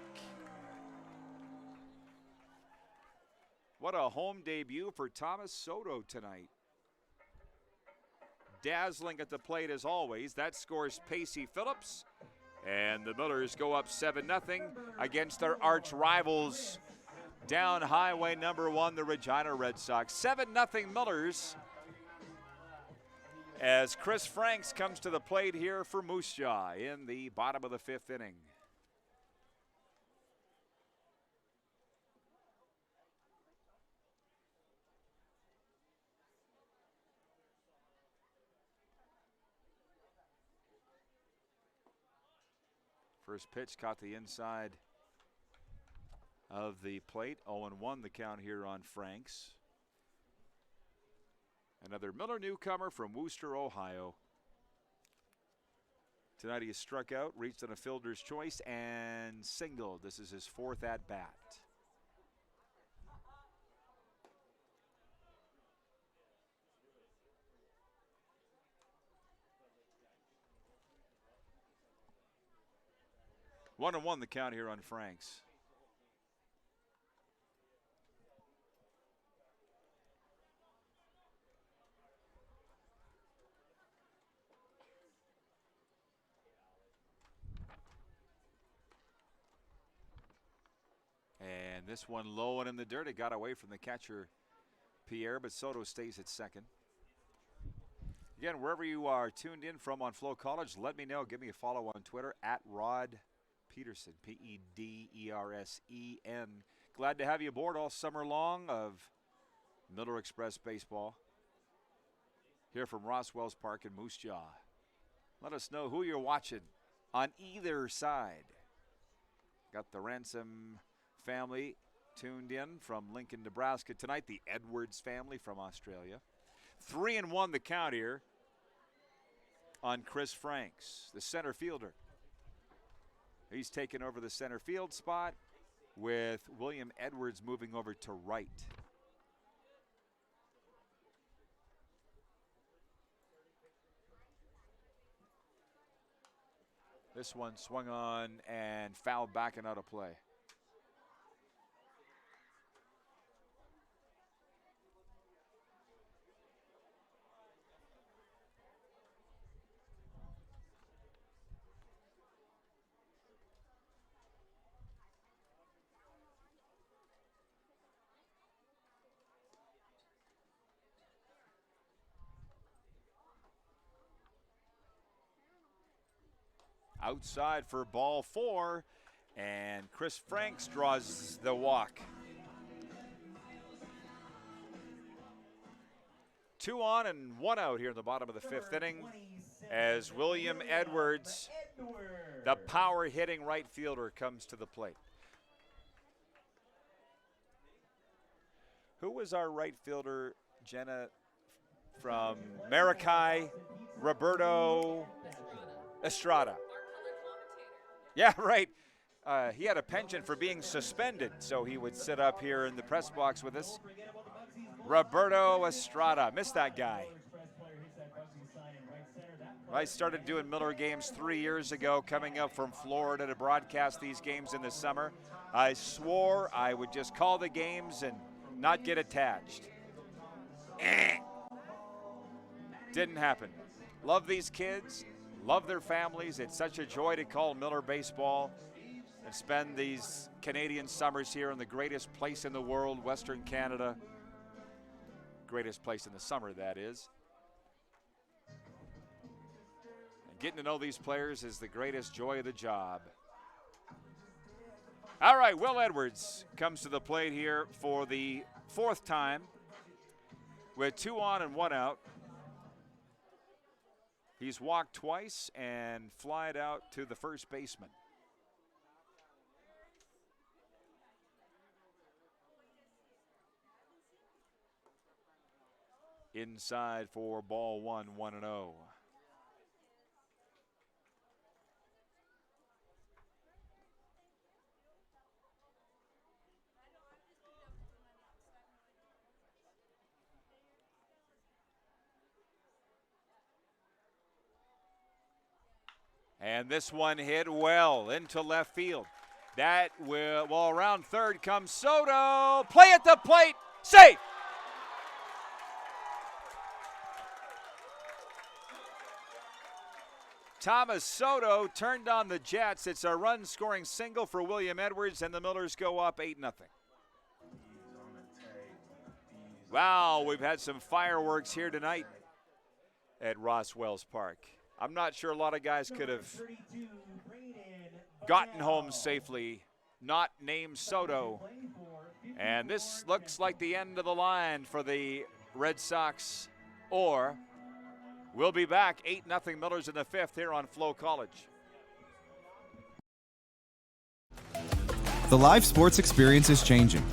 What a home debut for Thomas Soto tonight. Dazzling at the plate as always. That scores Pacey Phillips. And the Millers go up 7-0 against their arch rivals down highway number 1, the Regina Red Sox. 7-0 Millers as Chris Franks comes to the plate here for Moose Jaw in the bottom of the 5th inning. First pitch caught the inside of the plate. 0-1 the count here on Franks. Another Miller newcomer from Wooster, Ohio. Tonight he has struck out, reached on a fielder's choice, and singled. This is his fourth at-bat. One and one the count here on Franks. And this one low and in the dirt. It got away from the catcher, Pierre, but Soto stays at second. Again, wherever you are tuned in from on Flow College, let me know. Give me a follow on Twitter at Rod Pedersen, Pedersen. Glad to have you aboard all summer long of Miller Express Baseball here from Roswell's Park in Moose Jaw. Let us know who you're watching on either side. Got the Ransom family tuned in from Lincoln, Nebraska tonight. The Edwards family from Australia. 3-1 the count here on Chris Franks, the center fielder. He's taken over the center field spot with William Edwards moving over to right. This one swung on and fouled back and out of play. Outside for ball 4, and Chris Franks draws the walk. 2 on and 1 out here in the bottom of the 5th inning as William Edwards, the power hitting right fielder, comes to the plate. Who was our right fielder, Jenna, from Maracay? Roberto Estrada. Yeah, right. He had a penchant for being suspended, so he would sit up here in the press box with us. Roberto Estrada. Missed that guy. I started doing Miller games 3 years ago, coming up from Florida to broadcast these games in the summer. I swore I would just call the games and not get attached. Didn't happen. Love these kids. Love their families. It's such a joy to call Miller baseball and spend these Canadian summers here in the greatest place in the world, Western Canada. Greatest place in the summer, that is. And getting to know these players is the greatest joy of the job. All right, Will Edwards comes to the plate here for the 4th time with 2 on and 1 out. He's walked twice and flied out to the first baseman. Inside for ball 1, 1-0. And this one hit well into left field. That will, well, around third comes Soto. Play at the plate. Safe. Thomas Soto turned on the Jets. It's a run-scoring single for William Edwards, and the Millers go up 8-0. Wow, we've had some fireworks here tonight at Roswell's Park. I'm not sure a lot of guys could have gotten home safely, not named Soto. And this looks like the end of the line for the Red Sox, or we'll be back 8-0 Millers in the 5th here on Flow College. The live sports experience is changing.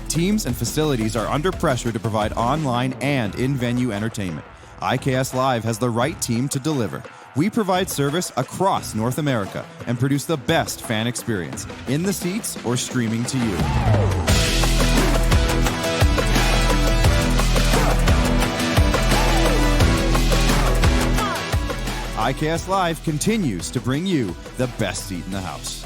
Teams and facilities are under pressure to provide online and in-venue entertainment. IKS Live has the right team to deliver. We provide service across North America and produce the best fan experience, in the seats or streaming to you. IKS Live continues to bring you the best seat in the house.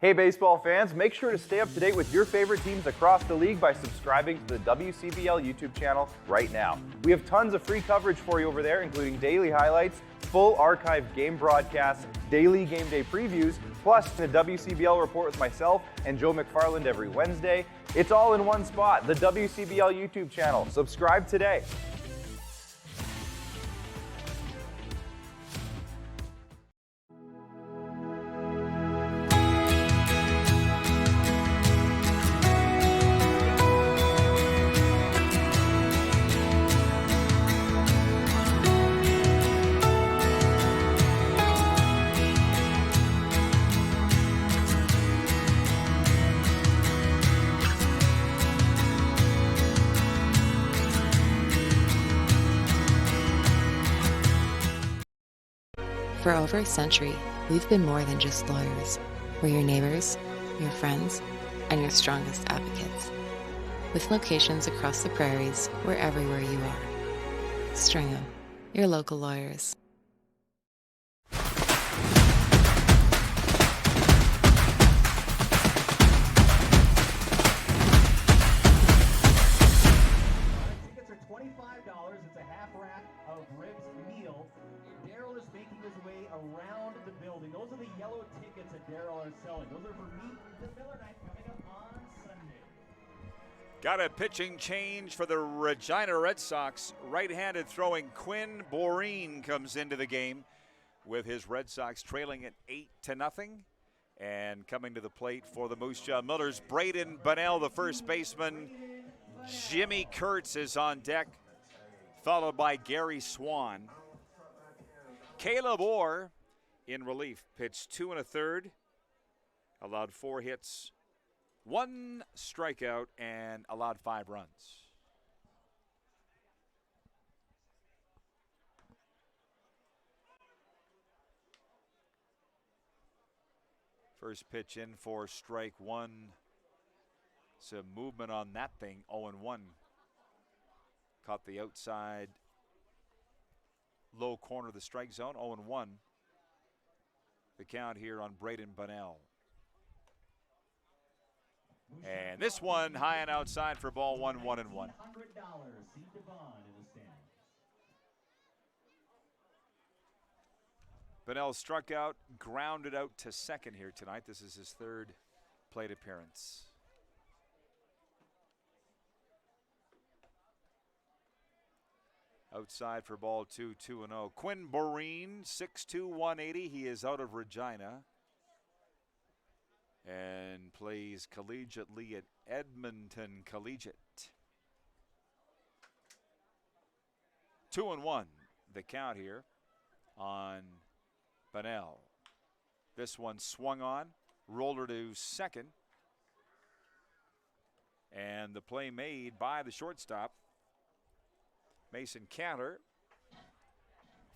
Hey baseball fans, make sure to stay up to date with your favorite teams across the league by subscribing to the WCBL YouTube channel right now. We have tons of free coverage for you over there, including daily highlights, full archived game broadcasts, daily game day previews, plus the WCBL report with myself and Joe McFarland every Wednesday. It's all in one spot, the WCBL YouTube channel. Subscribe today. For over a century, we've been more than just lawyers. We're your neighbors, your friends, and your strongest advocates. With locations across the prairies, we're everywhere you are. Stringham, your local lawyers. Tickets are $25. It's a half rack of ribs meal. Daryl is making his way around the building. Those are the yellow tickets that Daryl is selling. Those are for Meet the Miller Night coming up on Sunday. Got a pitching change for the Regina Red Sox. Right-handed throwing Quinn Boreen comes into the game with his Red Sox trailing at 8-0. And coming to the plate for the Moose Jaw Millers, Braden Bunnell, the first baseman. Jimmy Kurtz is on deck, followed by Gary Swan. Caleb Orr in relief, pitched 2 1/3, allowed 4 hits, 1 strikeout, and allowed 5 runs. First pitch in for strike 1. Some movement on that thing, 0-1. Caught the outside low corner of the strike zone, 0-1. The count here on Braden Bunnell. And this one high and outside for ball 1, 1-1. $100 seat to bond in the stands. Bunnell struck out, grounded out to second here tonight. This is his 3rd plate appearance. Outside for ball 2, 2-0. Quinn Boreen, 6'2", 180. He is out of Regina and plays collegiately at Edmonton Collegiate. 2-1, the count here on Bunnell. This one swung on, rolled her to second, and the play made by the shortstop, Mason Cantor,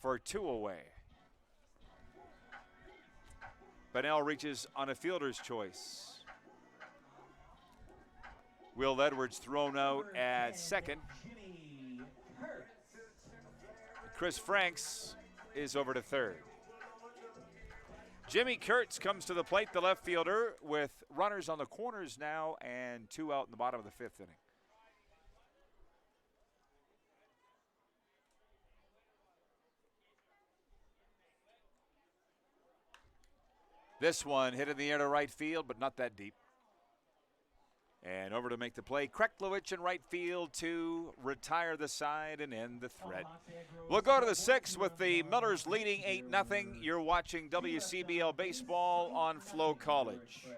for 2 away. Bunnell reaches on a fielder's choice. Will Edwards thrown out at second. Chris Franks is over to third. Jimmy Kurtz comes to the plate, the left fielder, with runners on the corners now and 2 out in the bottom of the 5th inning. This one hit in the air to right field, but not that deep. And over to make the play, Kreklowicz in right field to retire the side and end the threat. We'll go to the 6th with the Millers leading 8-0. You're watching WCBL Baseball on Flow College.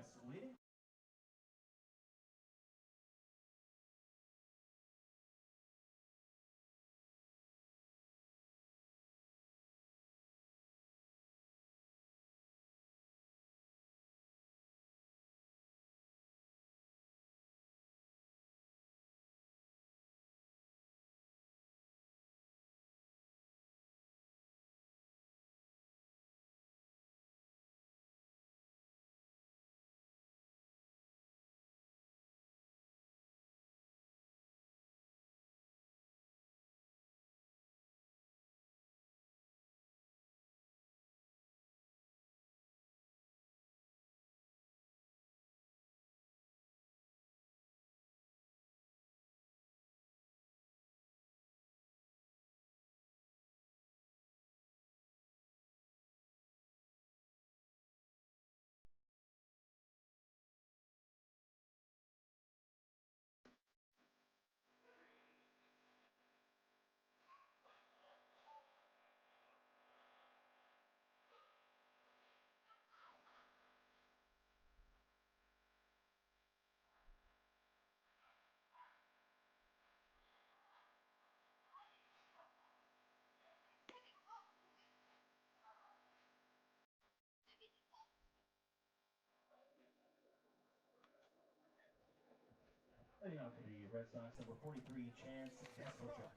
Leading off for the Red Sox, number 43, Chance Deskelchuk.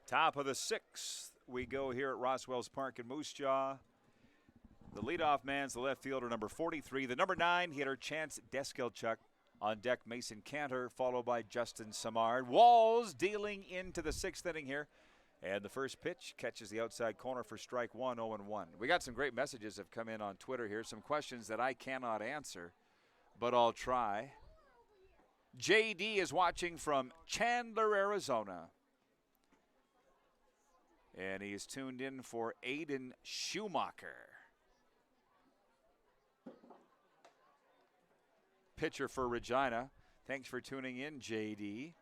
Top of the sixth, we go here at Roswell's Park in Moose Jaw. The leadoff man's the left fielder, number 43. The number 9 hitter, Chance Deskelchuk. On deck, Mason Cantor, followed by Justin Samard. Walls dealing into the sixth inning here. And the first pitch catches the outside corner for strike one, 0-1. We got some great messages that have come in on Twitter here. Some questions that I cannot answer, but I'll try. JD is watching from Chandler, Arizona. And he is tuned in for Aiden Schumacher. Pitcher for Regina. Thanks for tuning in, JD.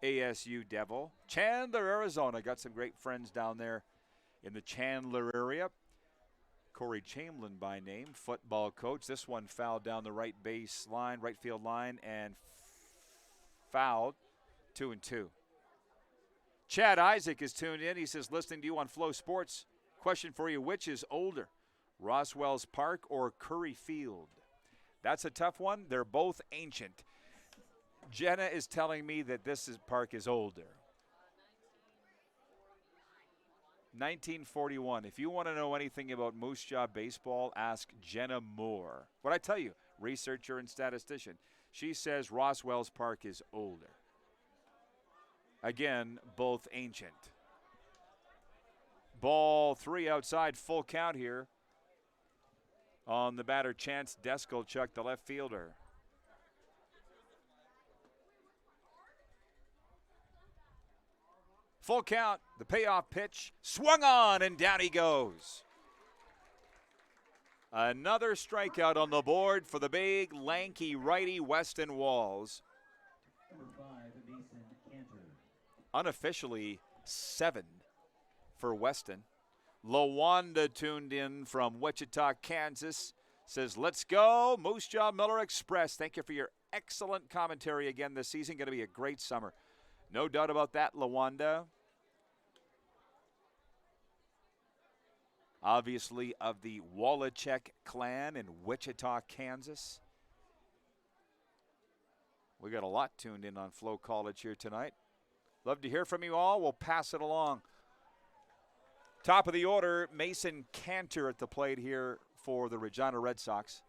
ASU Devil. Chandler, Arizona. Got some great friends down there in the Chandler area. Corey Chamberlain by name, football coach. This one fouled down the right base line, right field line, and fouled. 2-2. Chad Isaac is tuned in. He says, listening to you on Flow Sports. Question for you, which is older, Roswell's Park or Curry Field? That's a tough one. They're both ancient. Jenna is telling me that park is older. 1941. If you want to know anything about Moose Jaw baseball, ask Jenna Moore. What I tell you, researcher and statistician. She says Roswell's Park is older. Again, both ancient. Ball 3 outside, full count here. On the batter, Chance Deskelchuk, the left fielder. Full count, the payoff pitch, swung on, and down he goes. Another strikeout on the board for the big, lanky righty Weston Walls. Number 5, Mason Cantor. Unofficially 7 for Weston. Lawanda tuned in from Wichita, Kansas. Says, let's go, Moose Jaw Miller Express. Thank you for your excellent commentary again this season. Going to be a great summer. No doubt about that, Lawanda. Obviously of the Wallachek clan in Wichita, Kansas. We got a lot tuned in on Flow College here tonight. Love to hear from you all. We'll pass it along. Top of the order, Mason Cantor at the plate here for the Regina Red Sox.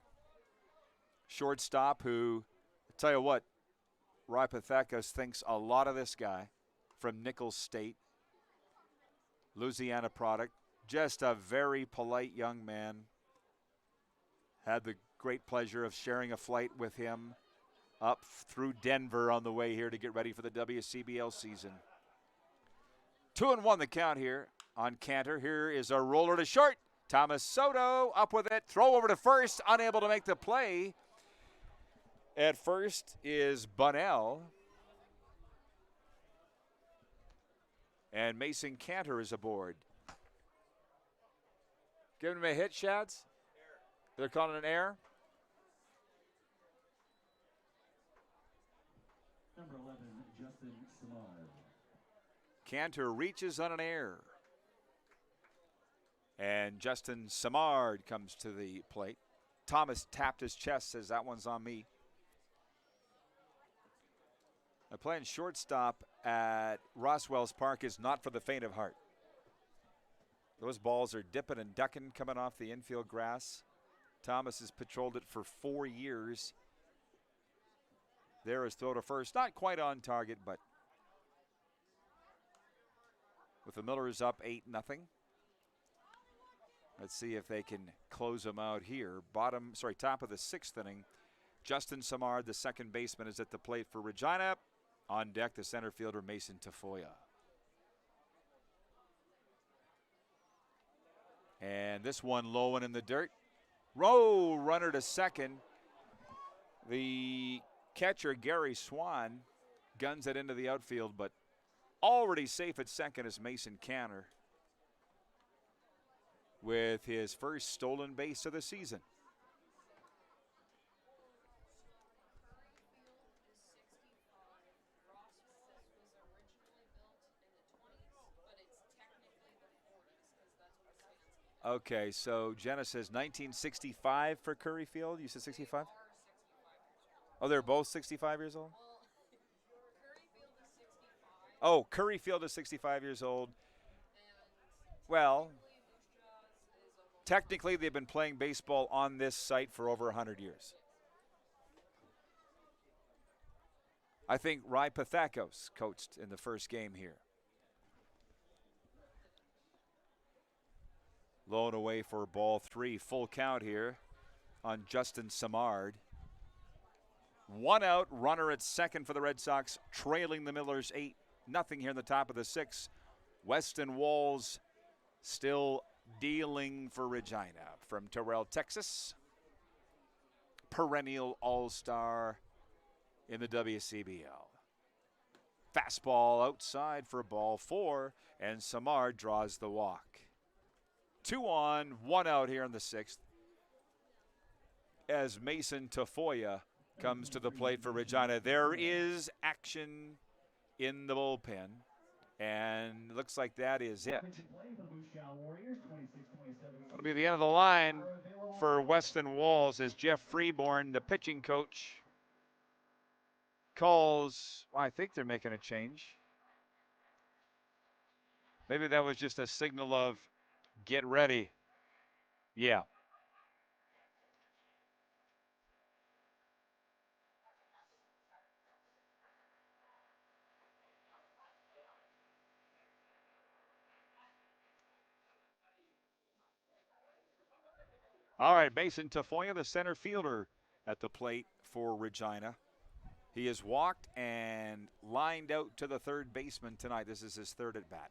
Shortstop who, I tell you what, Rypathekis thinks a lot of this guy from Nichols State. Louisiana product. Just a very polite young man. Had the great pleasure of sharing a flight with him up through Denver on the way here to get ready for the WCBL season. 2-1 the count here on Cantor. Here is a roller to short. Thomas Soto up with it. Throw over to first. Unable to make the play. At first is Bunnell. And Mason Cantor is aboard. Giving him a hit, Shads? They're calling it an error? Number 11, Justin Samard. Cantor reaches on an error. And Justin Samard comes to the plate. Thomas tapped his chest, says that one's on me. Playing shortstop at Roswell's Park is not for the faint of heart. Those balls are dipping and ducking coming off the infield grass. Thomas has patrolled it for 4 years. There is throw to first. Not quite on target, but with the Millers up 8-0. Let's see if they can close them out here. Top of the 6th inning. Justin Samard, the second baseman, is at the plate for Regina. On deck, the center fielder, Mason Tafoya. And this one low and in the dirt. Row runner to second. The catcher, Gary Swan, guns it into the outfield, but already safe at second is Mason Cantor with his first stolen base of the season. Okay, so Jenna says 1965 for Curry Field. You said 65? Oh, they're both 65 years old? Oh, Curry Field is 65 years old. Well, technically they've been playing baseball on this site for over 100 years. I think Rai Pathakos coached in the first game here. Low and away for ball 3. Full count here on Justin Samard. 1 out, runner at second for the Red Sox, trailing the Millers 8-0 here in the top of the 6th. Weston Walls still dealing for Regina from Terrell, Texas. Perennial all-star in the WCBL. Fastball outside for ball 4, and Samard draws the walk. 2 on, 1 out here in the 6th as Mason Tafoya comes to the plate for Regina. There is action in the bullpen, and looks like that is it. It'll be the end of the line for Weston Walls as Jeff Freeborn, the pitching coach, calls. Well, I think they're making a change. Maybe that was just a signal of get ready. Yeah. All right, Mason Tafoya, the center fielder at the plate for Regina. He has walked and lined out to the third baseman tonight. This is his third at bat.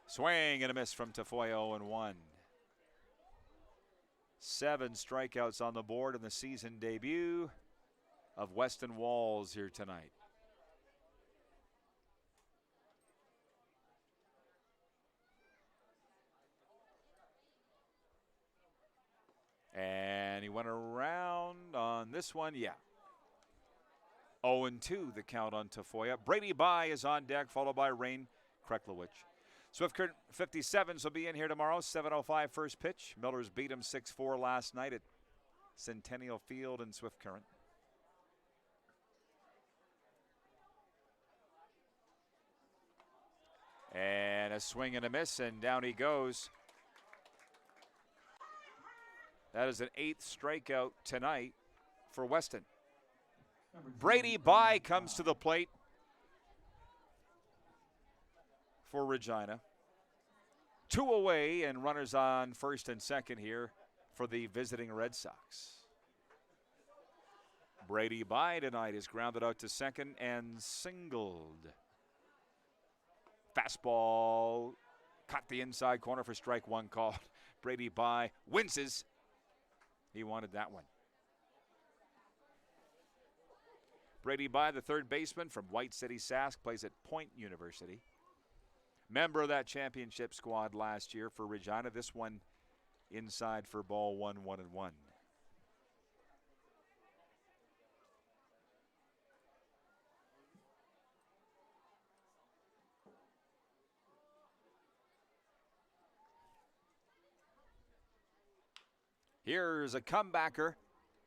Swing and a miss from Tafoya, 0-1. 7 strikeouts on the board in the season debut of Weston Walls here tonight. And he went around on this one, yeah. 0-2 the count on Tafoya. Brady Bye is on deck, followed by Rain Kreklowicz. Swift Current 57s will be in here tomorrow, 7:05 first pitch. Millers beat him 6-4 last night at Centennial Field in Swift Current. And a swing and a miss, and down he goes. That is an 8th strikeout tonight for Weston. Brady Bye comes to the plate for Regina. 2 away and runners on first and second here for the visiting Red Sox. Brady Bye tonight is grounded out to second and singled. Fastball caught the inside corner for strike 1 called. Brady Bye winces. He wanted that one. Brady Bye, the third baseman from White City, Sask, plays at Point University. Member of that championship squad last year for Regina. This one inside for ball 1, 1-1. Here's a comebacker.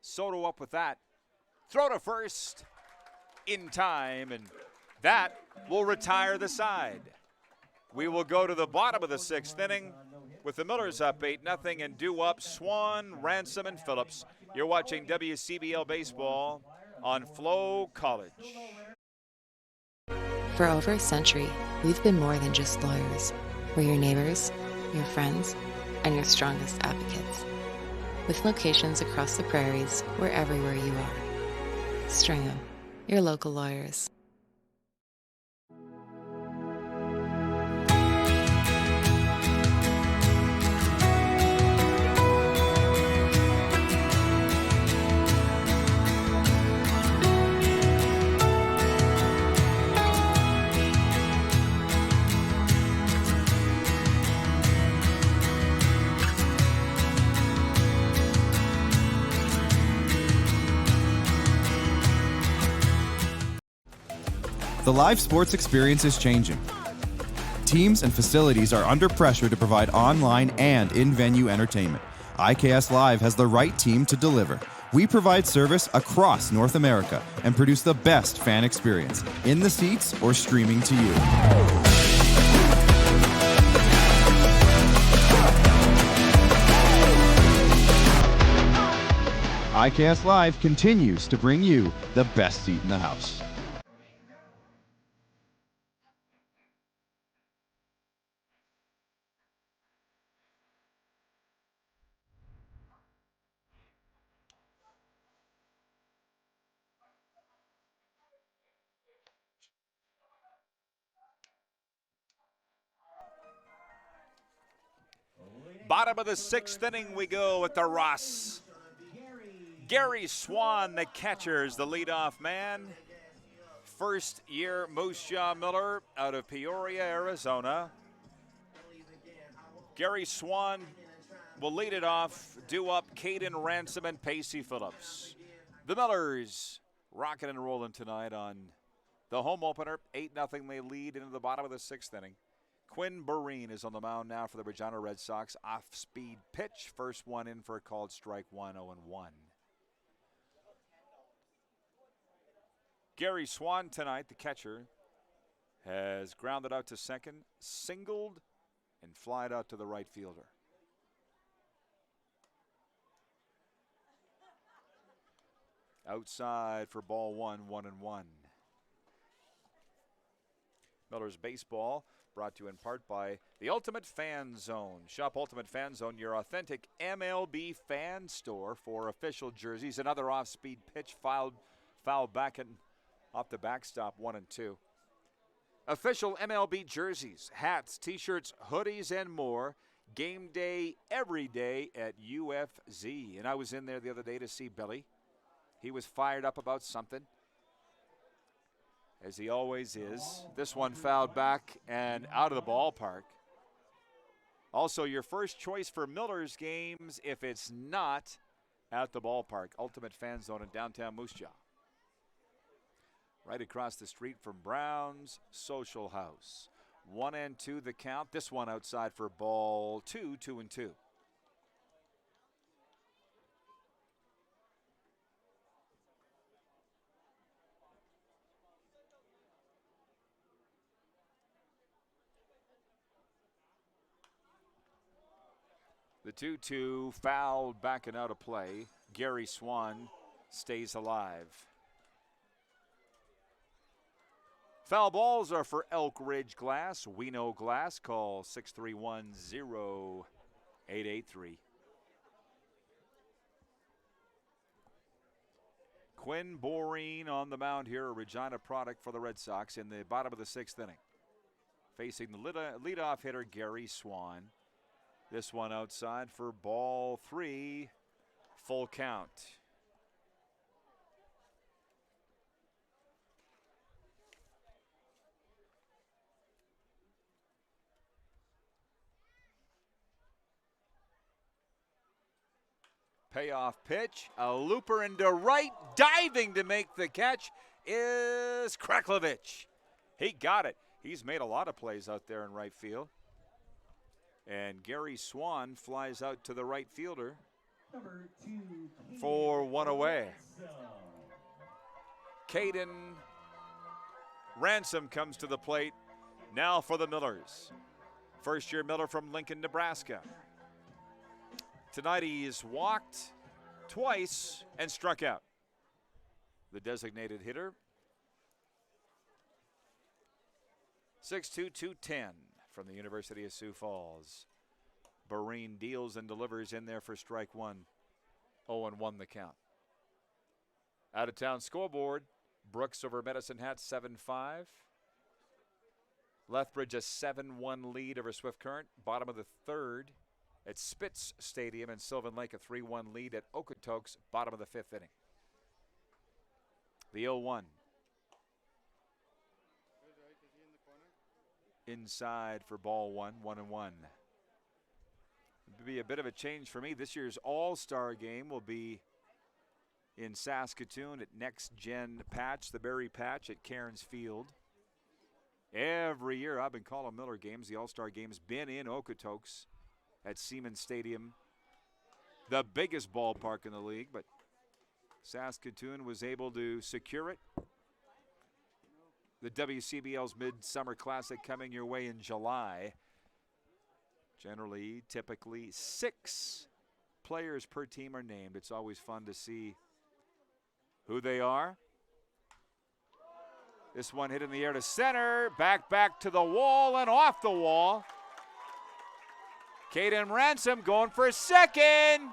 Soto up with that. Throw to first in time, and that will retire the side. We will go to the bottom of the 6th inning with the Millers up 8-0 and due up Swan, Ransom, and Phillips. You're watching WCBL Baseball on Flow College. For over a century, we've been more than just lawyers. We're your neighbors, your friends, and your strongest advocates. With locations across the prairies, we're everywhere you are. Stringham, your local lawyers. The live sports experience is changing. Teams and facilities are under pressure to provide online and in-venue entertainment. IKS Live has the right team to deliver. We provide service across North America and produce the best fan experience in the seats or streaming to you. iCast Live continues to bring you the best seat in the house. Bottom of the 6th inning we go at the Ross. Gary Swan, the catcher, is the leadoff man. First-year Moose Jaw Miller out of Peoria, Arizona. Gary Swan will lead it off, due up Caden Ransom and Pacey Phillips. The Millers rocking and rolling tonight on the home opener. 8-0 they lead into the bottom of the 6th inning. Quinn Barine is on the mound now for the Regina Red Sox. Off-speed pitch. First one in for a called strike one, 0-1. Gary Swan tonight, the catcher, has grounded out to second, singled, and flied out to the right fielder. Outside for ball one, 1-1. Miller's Baseball brought to you in part by the Ultimate Fan Zone. Shop Ultimate Fan Zone, your authentic MLB fan store for official jerseys. Another off-speed pitch, foul back and off the backstop, 1-2. Official MLB jerseys, hats, t-shirts, hoodies, and more. Game day every day at UFZ. And I was in there the other day to see Billy. He was fired up about something, as he always is. This one fouled back and out of the ballpark. Also, your first choice for Miller's games if it's not at the ballpark. Ultimate Fan Zone in downtown Moose Jaw. Right across the street from Brown's Social House. 1-2 the count. This one outside for ball two, 2-2. The 2-2 fouled back and out of play. Gary Swan stays alive. Foul balls are for Elk Ridge Glass. We know glass. Call 631-0883. Quinn Boreen on the mound here, a Regina product for the Red Sox in the bottom of the 6th inning. Facing the leadoff hitter, Gary Swan. This one outside for ball 3, full count. Payoff pitch, a looper into right, diving to make the catch is Kreklovich. He got it. He's made a lot of plays out there in right field. And Gary Swan flies out to the right fielder for one away. Caden Ransom comes to the plate now for the Millers. First-year Miller from Lincoln, Nebraska. Tonight he's walked twice and struck out. The designated hitter. 6'2", 210 from the University of Sioux Falls. Barine deals and delivers in there for strike one. 0-1 the count. Out-of-town scoreboard. Brooks over Medicine Hat 7-5. Lethbridge a 7-1 lead over Swift Current. Bottom of the 3rd. At Spitz Stadium in Sylvan Lake, a 3-1 lead at Okotoks, bottom of the 5th inning. The 0-1. Inside for ball 1, 1-1. It'll be a bit of a change for me. This year's All-Star game will be in Saskatoon at Next Gen Patch, the Berry Patch at Cairns Field. Every year I've been calling Miller games. The All-Star game's been in Okotoks at Siemens Stadium, the biggest ballpark in the league, but Saskatoon was able to secure it. The WCBL's Midsummer Classic coming your way in July. Generally, typically 6 players per team are named. It's always fun to see who they are. This one hit in the air to center, back to the wall and off the wall. Caden Ransom going for a second.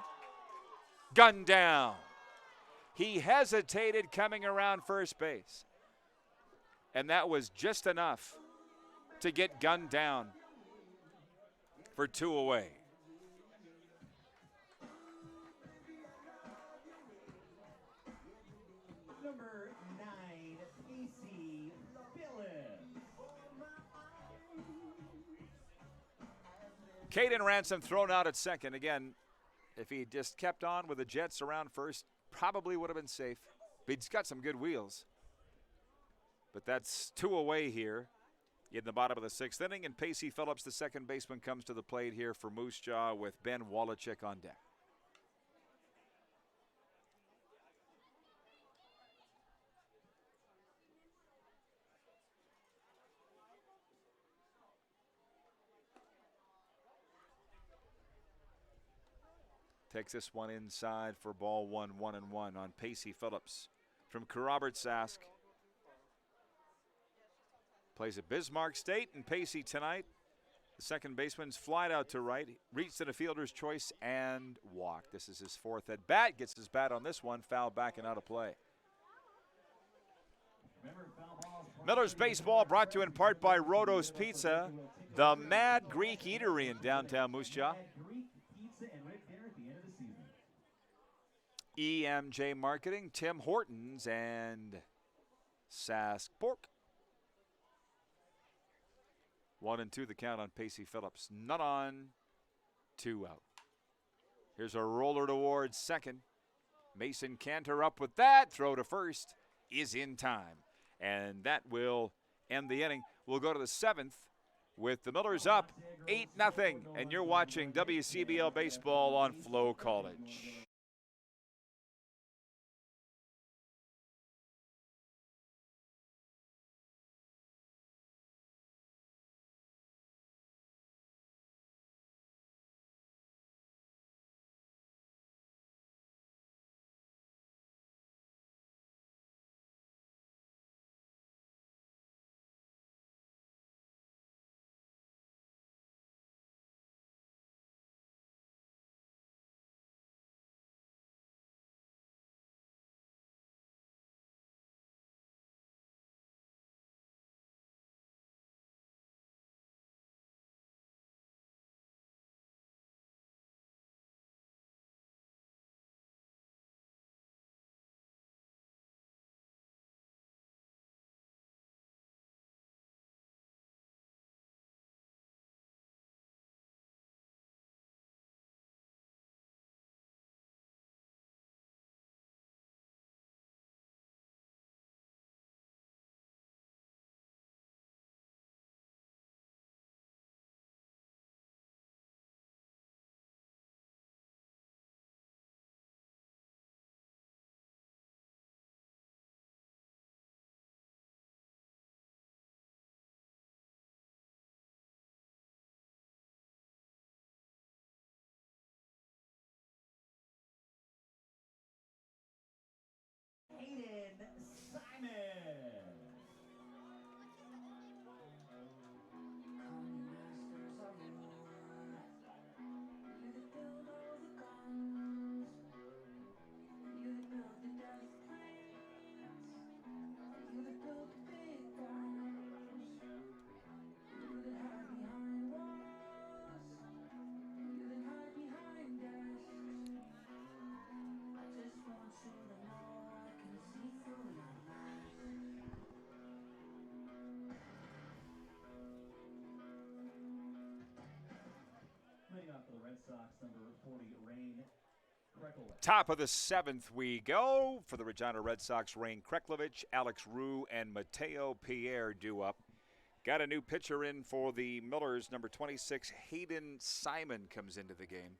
Gunned down. He hesitated coming around first base. And that was just enough to get gunned down for 2 away. Number 9, Casey Phillips. Caden Ransom thrown out at second. Again, if he just kept on with the Jets around first, probably would have been safe. But he's got some good wheels. But that's 2 away here in the bottom of the 6th inning. And Pacey Phillips, the second baseman, comes to the plate here for Moose Jaw with Ben Wolochek on deck. Takes this one inside for ball 1, 1-1 on Pacey Phillips from Robert Sask. Plays at Bismarck State, and Pacey tonight, the second baseman's flied out to right, reached at a fielder's choice and walked. This is his 4th at bat, gets his bat on this one, foul back and out of play. Miller's Baseball brought to you in part by Rodo's Pizza, the Mad Greek Eatery in downtown Moose Jaw. EMJ Marketing, Tim Hortons, and Sask Pork. 1-2 the count on Pacey Phillips. None on, 2 out. Here's a roller towards second. Mason Cantor up with that. Throw to first is in time. And that will end the inning. We'll go to the 7th with the Millers up 8-0. And you're watching WCBL Baseball on Flow College. Hayden Simon. Leading off for the Red Sox, number 40, Rain Kreklowicz. Top of the 7th we go for the Regina Red Sox. Rain Kreklowicz, Alex Rue, and Mateo Pierre due up. Got a new pitcher in for the Millers. Number 26, Hayden Simon comes into the game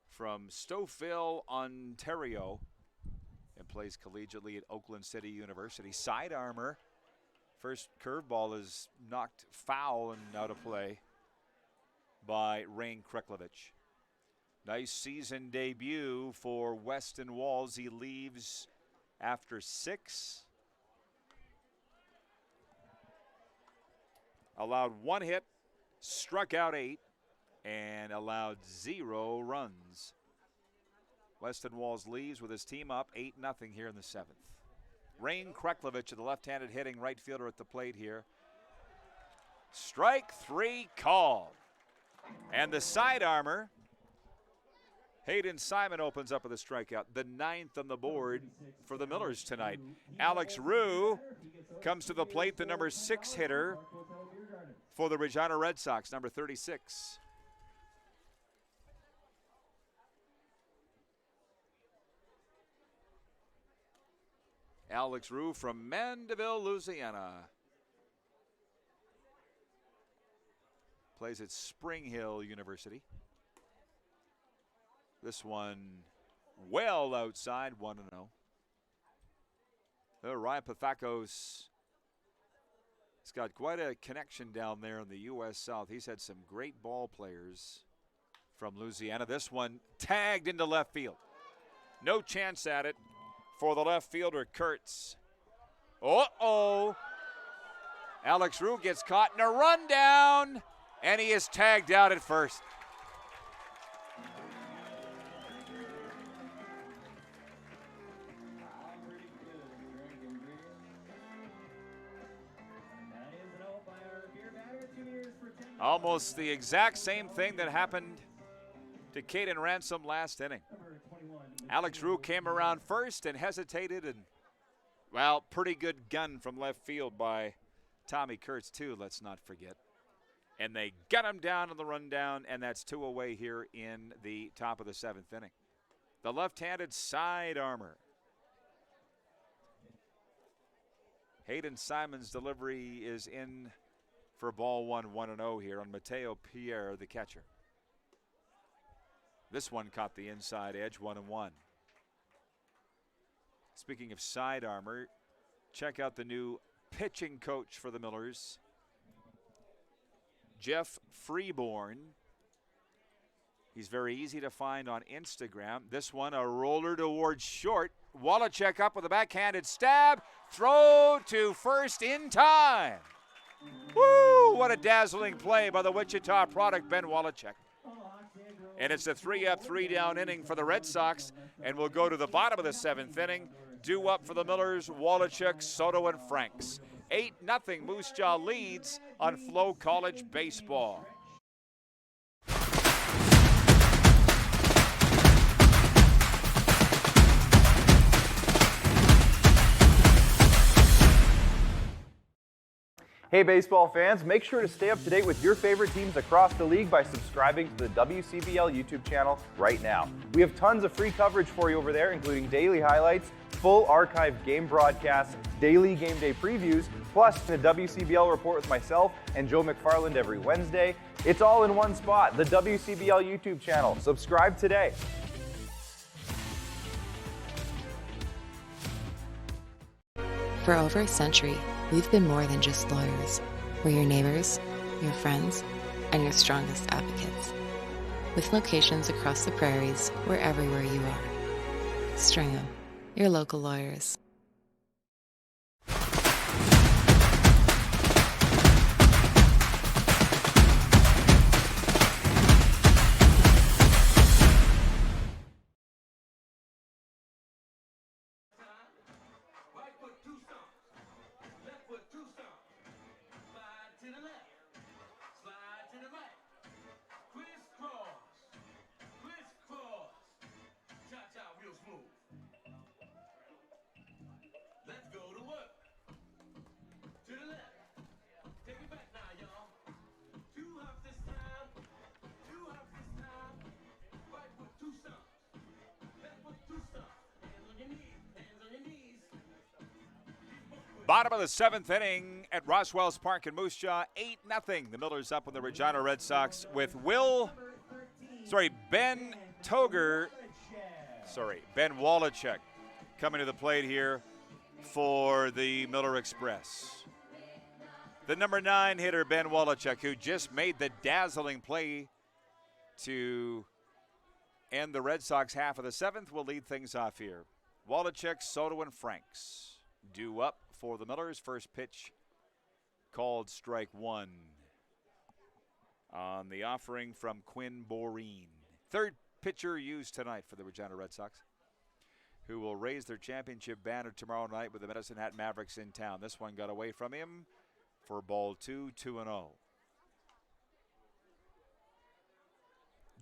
from Stouffville, Ontario. and plays collegiately at Oakland City University. Side armor. First curveball is knocked foul and out of play by Rain Kreklovich. Nice season debut for Weston Walls. He leaves after 6. Allowed 1 hit, struck out 8, and allowed 0 runs. Weston Walls leaves with his team up 8-0 here in the 7th. Rain Kreklovich, the left-handed hitting right fielder at the plate here. Strike 3 called. And the side armor, Hayden Simon, opens up with a strikeout, the 9th on the board for the Millers tonight. Alex Rue comes to the plate, the number 6 hitter for the Regina Red Sox, number 36. Alex Rue from Mandeville, Louisiana. Plays at Spring Hill University. This one well outside, 1-0. Ryan Pathakos has got quite a connection down there in the U.S. South. He's had some great ball players from Louisiana. This one tagged into left field. No chance at it for the left fielder, Kurtz. Uh-oh. Alex Rue gets caught in a rundown, and he is tagged out at first. Almost the exact same thing that happened to Caden Ransom last inning. Alex Rue came around first and hesitated, and, well, pretty good gun from left field by Tommy Kurtz, too, let's not forget. And they got him down on the rundown, and that's 2 away here in the top of the 7th inning. The left-handed side armor. Hayden Simon's delivery is in for ball 1, 1-0 here on Mateo Pierre, the catcher. This one caught the inside edge, 1-1. Speaking of side armor, check out the new pitching coach for the Millers, Jeff Freeborn. He's very easy to find on Instagram. This one, a roller towards short. Wallachek up with a backhanded stab. Throw to first in time. Woo! What a dazzling play by the Wichita product, Ben Wallachek. And it's a 3-up, 3-down inning for the Red Sox, and we'll go to the bottom of the 7th inning. Due up for the Millers, Wallachek, Soto, and Franks. 8-0 Moose Jaw leads on Flow College baseball. Hey baseball fans, make sure to stay up to date with your favorite teams across the league by subscribing to the WCBL YouTube channel right now. We have tons of free coverage for you over there, including daily highlights, full archived game broadcasts, daily game day previews, plus the WCBL report with myself and Joe McFarland every Wednesday. It's all in one spot, the WCBL YouTube channel. Subscribe today. For over a century, we've been more than just lawyers. We're your neighbors, your friends, and your strongest advocates. With locations across the prairies, we're everywhere you are. Stringham, your local lawyers. Bottom of the 7th inning at Roswell's Park in Moose Jaw, 8-0. The Millers up on the Regina Red Sox with Ben Wallachek coming to the plate here for the Miller Express. The number 9 hitter, Ben Wallachuk, who just made the dazzling play to end the Red Sox half of the 7th, will lead things off here. Wallachuk, Soto, and Franks due up for the Millers. First pitch called strike 1 on the offering from Quinn Boreen. Third pitcher used tonight for the Regina Red Sox, who will raise their championship banner tomorrow night with the Medicine Hat Mavericks in town. This one got away from him for ball 2, 2-0.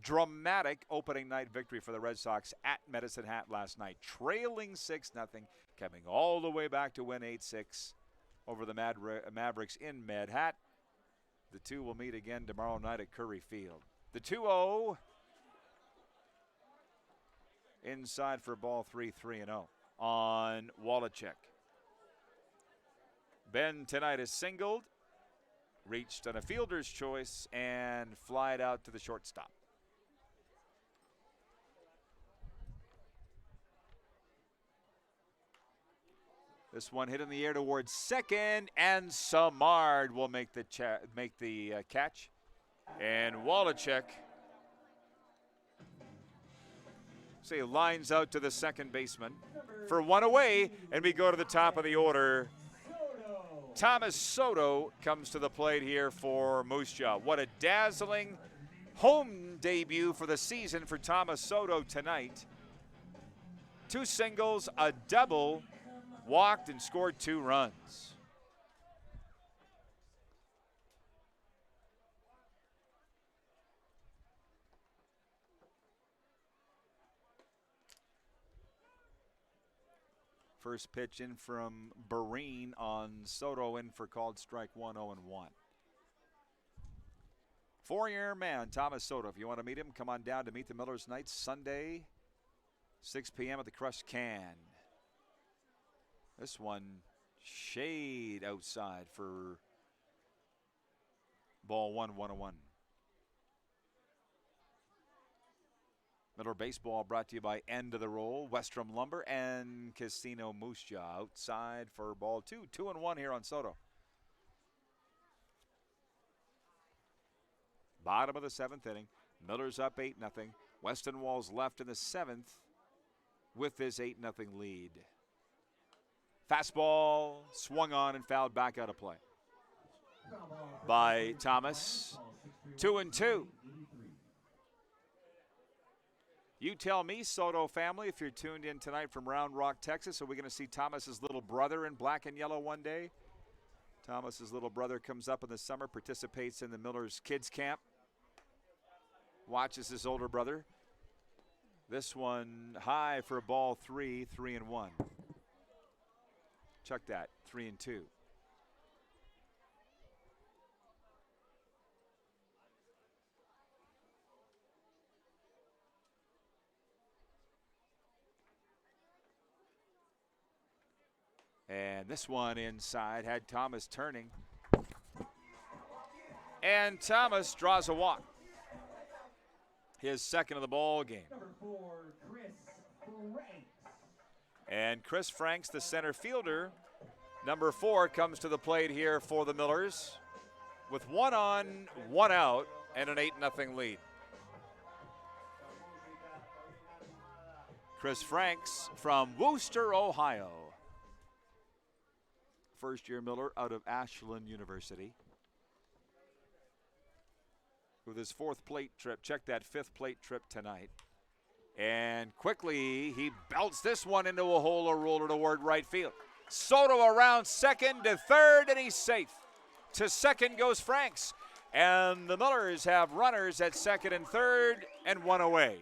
Dramatic opening night victory for the Red Sox at Medicine Hat last night, trailing 6-0, coming all the way back to win 8-6 over the Mavericks in Med Hat. The two will meet again tomorrow night at Curry Field. The 2-0 inside for ball 3, 3-0 on Wallachuk. Ben tonight is singled, reached on a fielder's choice, and flied out to the shortstop. This one hit in the air towards second, and Samard will make the catch. And Wallachuk lines out to the second baseman for one away, and we go to the top of the order. Thomas Soto comes to the plate here for Moose Jaw. What a dazzling home debut for the season for Thomas Soto tonight. 2 singles, a double, walked and scored 2 runs. First pitch in from Barine on Soto, in for called strike 1, 0-1. 4-year man, Thomas Soto. If you want to meet him, come on down to meet the Millers Knights Sunday, 6 p.m. at the Crushed Can. This one shade outside for ball 1, 1-1. Miller Baseball brought to you by End of the Roll, Westrom Lumber, and Casino Moose Jaw. Outside for ball 2, 2-1 here on Soto. Bottom of the 7th inning. Miller's up 8-0. Weston Walls left in the 7th with this 8-0 lead. Fastball swung on and fouled back out of play by Thomas. 2-2. You tell me, Soto family, if you're tuned in tonight from Round Rock, Texas, are we going to see Thomas's little brother in black and yellow one day? Thomas's little brother comes up in the summer, participates in the Millers Kids Camp, watches his older brother. This one high for ball 3, 3-1. Chuck that, 3-2. And this one inside had Thomas turning. And Thomas draws a walk. His second of the ball game. Number 4, Chris Franks. And Chris Franks, the center fielder, number 4, comes to the plate here for the Millers with 1 on, 1 out, and an 8-0 lead. Chris Franks from Wooster, Ohio. First-year Miller out of Ashland University. With his 4th plate trip, check that 5th plate trip tonight. And quickly, he belts this one into a hole or roller toward right field. Soto around second to third, and he's safe. To second goes Franks. And the Millers have runners at second and third, and 1 away.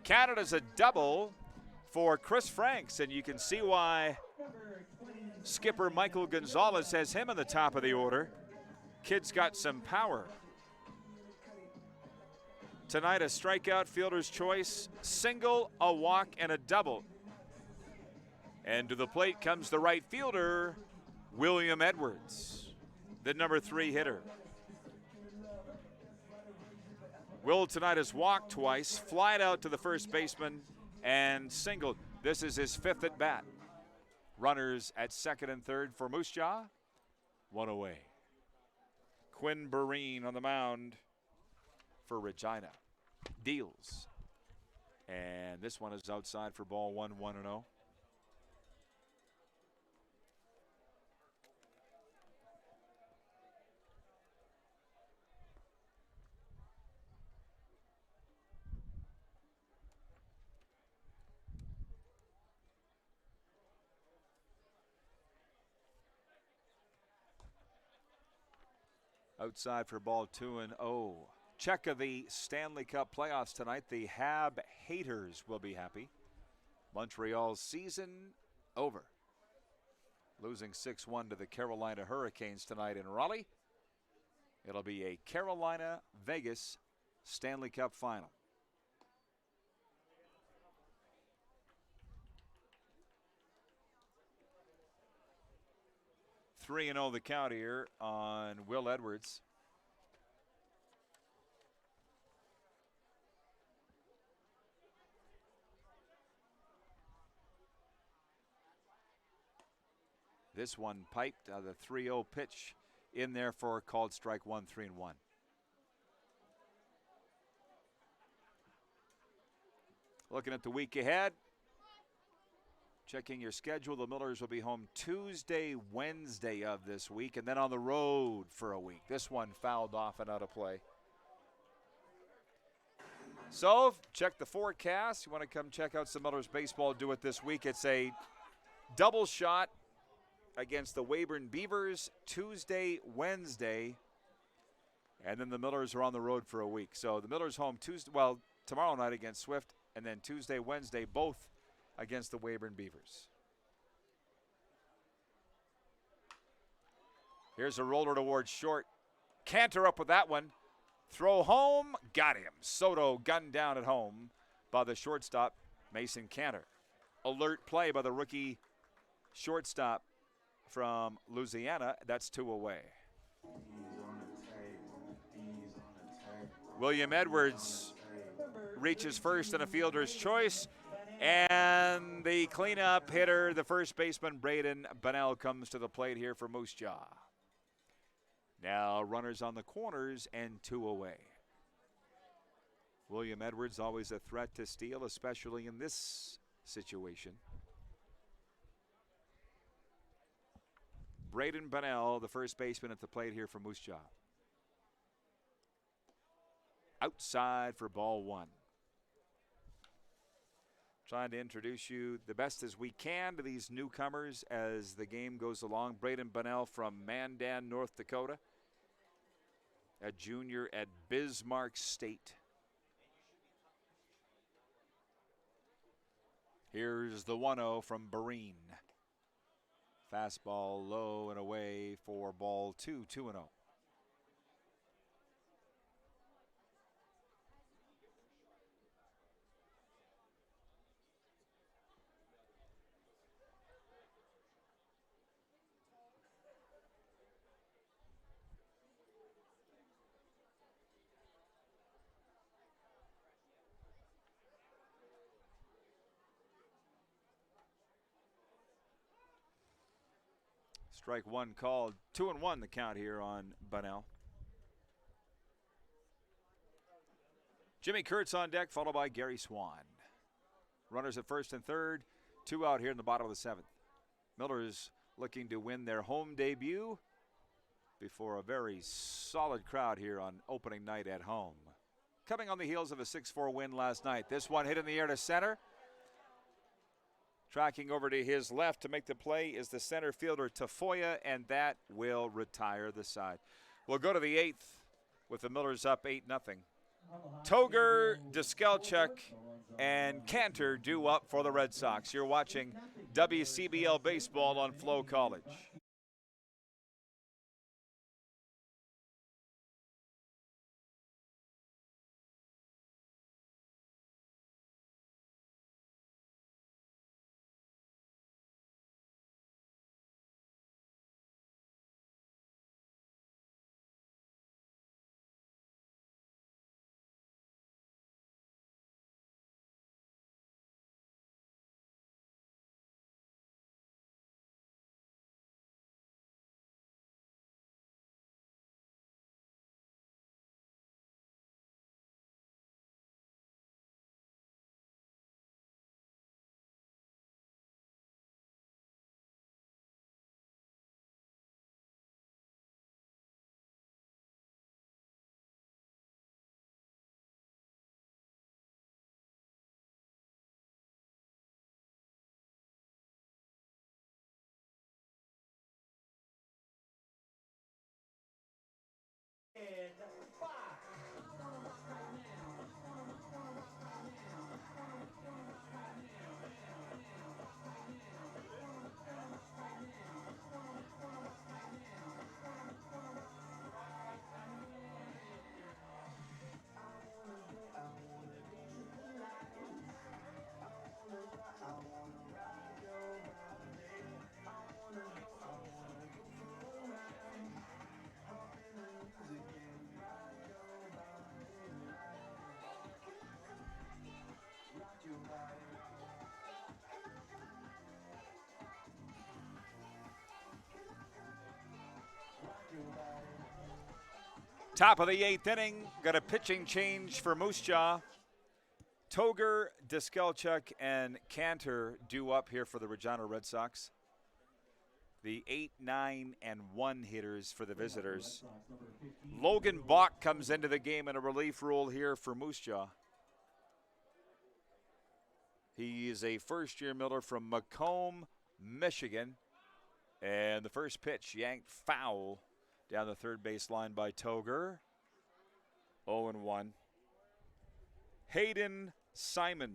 Canada's a double for Chris Franks, and you can see why skipper Michael Gonzalez has him in the top of the order. Kid's got some power. Tonight, a strikeout, fielder's choice, single, a walk, and a double. And to the plate comes the right fielder, William Edwards, the number 3 hitter. Will tonight has walked twice, flied out to the first baseman, and singled. This is his 5th at bat. Runners at second and third for Moose Jaw. One away. Quinn Bereen on the mound for Regina. Deals. And this one is outside for ball 1-1-0. Outside for ball 2-0. Check of the Stanley Cup playoffs tonight. The Hab haters will be happy. Montreal's season over. Losing 6-1 to the Carolina Hurricanes tonight in Raleigh. It'll be a Carolina-Vegas Stanley Cup final. Three and 0 the count here on Will Edwards. This one piped, the 3-0 pitch in there for a called strike one, 3-1. Looking at the week ahead, checking your schedule, the Millers will be home Tuesday, Wednesday of this week, and then on the road for a week. This one fouled off and out of play. So, check the forecast. You want to come check out some Millers baseball, do it this week. It's a double shot against the Weyburn Beavers Tuesday, Wednesday, and then the Millers are on the road for a week. So the Millers home tomorrow night against Swift, and then Tuesday, Wednesday, both against the Weyburn Beavers. Here's a roller towards short. Cantor up with that one. Throw home, got him. Soto gunned down at home by the shortstop, Mason Cantor. Alert play by the rookie shortstop from Louisiana. That's 2 away. William Edwards reaches first in a fielder's choice, and the cleanup hitter, the first baseman, Braden Bunnell, comes to the plate here for Moose Jaw. Now runners on the corners and 2 away. William Edwards always a threat to steal, especially in this situation. Braden Bunnell, the first baseman at the plate here for Moose Jaw. Outside for ball 1. Trying to introduce you the best as we can to these newcomers as the game goes along. Braden Bunnell from Mandan, North Dakota. A junior at Bismarck State. Here's the 1-0 from Bereen. Fastball low and away for ball 2, 2-0. Strike one called. 2-1 the count here on Bunnell. Jimmy Kurtz on deck, followed by Gary Swan. Runners at first and third. 2 out here in the bottom of the 7th. Millers looking to win their home debut before a very solid crowd here on opening night at home. Coming on the heels of a 6-4 win last night. This one hit in the air to center. Tracking over to his left to make the play is the center fielder Tafoya, and that will retire the side. We'll go to the 8th with the Millers up 8-0. Toger, Deskelchuk, and Cantor due up for the Red Sox. You're watching WCBL Baseball on Flow College. Top of the 8th inning, got a pitching change for Moose Jaw. Toger, Diskelchuk, and Cantor due up here for the Regina Red Sox. The 8, 9, and 1 hitters for the visitors. Logan Bach comes into the game in a relief role here for Moose Jaw. He is a first-year Miller from Macomb, Michigan. And the first pitch yanked foul down the third base line by Toger. 0-1. Hayden Simon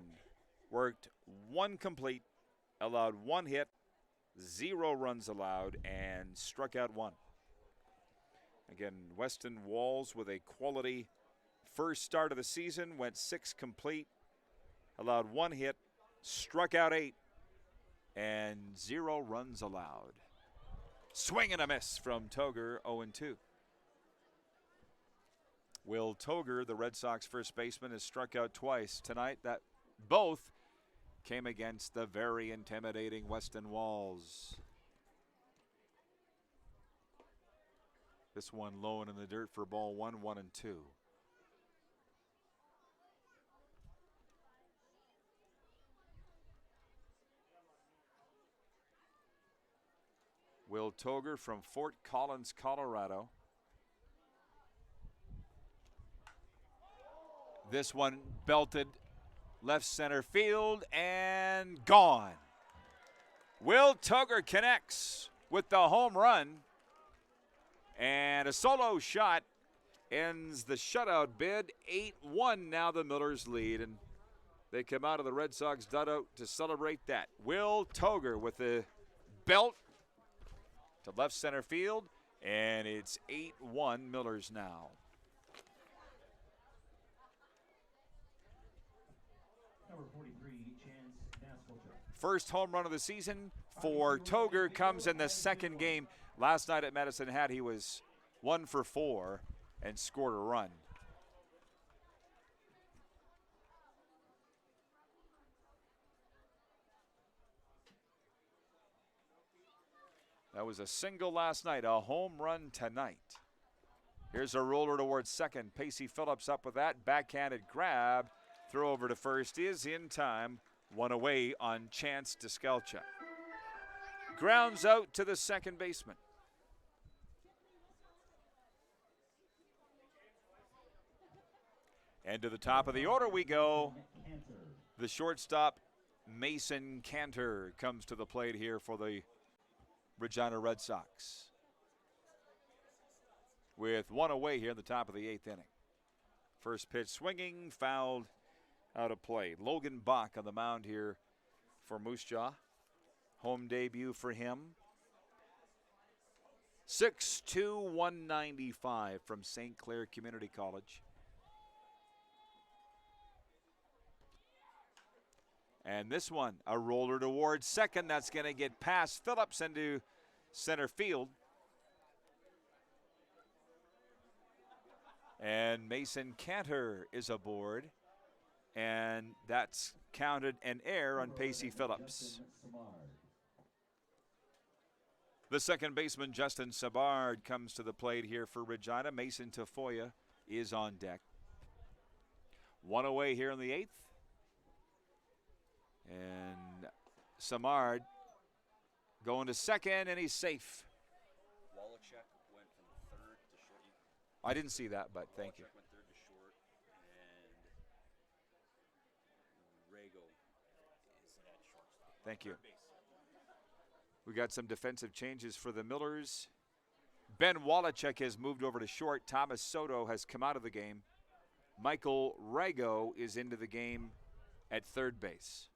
worked 1 complete, allowed 1 hit, 0 runs allowed, and struck out 1. Again, Weston Walls with a quality first start of the season, went 6 complete, allowed 1 hit, struck out 8, and 0 runs allowed. Swing and a miss from Toger, 0-2. Will Toger, the Red Sox first baseman, has struck out twice tonight. That both came against the very intimidating Weston Walls. This one low and in the dirt for ball 1, 1-2. Will Toger from Fort Collins, Colorado. This one belted left center field and gone. Will Toger connects with the home run, and a solo shot ends the shutout bid. 8-1 now the Millers lead, and they come out of the Red Sox dugout to celebrate that. Will Toger with the belt to left center field, and it's 8-1 Millers now. Number 43, Chance Naskelchuk. First home run of the season for Toger comes in the second game. Last night at Medicine Hat, he was 1 for 4 and scored a run. That was a single last night, a home run tonight. Here's a roller towards second. Pacey Phillips up with that. Backhanded grab. Throw over to first is in time. 1 away on Chance Diskelchuk. Grounds out to the second baseman. And to the top of the order we go. The shortstop, Mason Cantor, comes to the plate here for the Regina Red Sox. With 1 away here in the top of the 8th inning. First pitch swinging, fouled out of play. Logan Bach on the mound here for Moose Jaw. Home debut for him. 6'2", 195 from St. Clair Community College. And this one, a roller towards second. That's going to get past Phillips into center field. And Mason Cantor is aboard. And that's counted an error on Pacey Phillips. The second baseman, Justin Savard, comes to the plate here for Regina. Mason Tafoya is on deck. 1 away here in the 8th. And Samard going to second, and he's safe. Wallachek went from third to short. I didn't see that, but thank you. Went third to short, and Rago is at shortstop. Thank you. We got some defensive changes for the Millers. Ben Wallachek has moved over to short. Thomas Soto has come out of the game. Michael Rago is into the game at third base.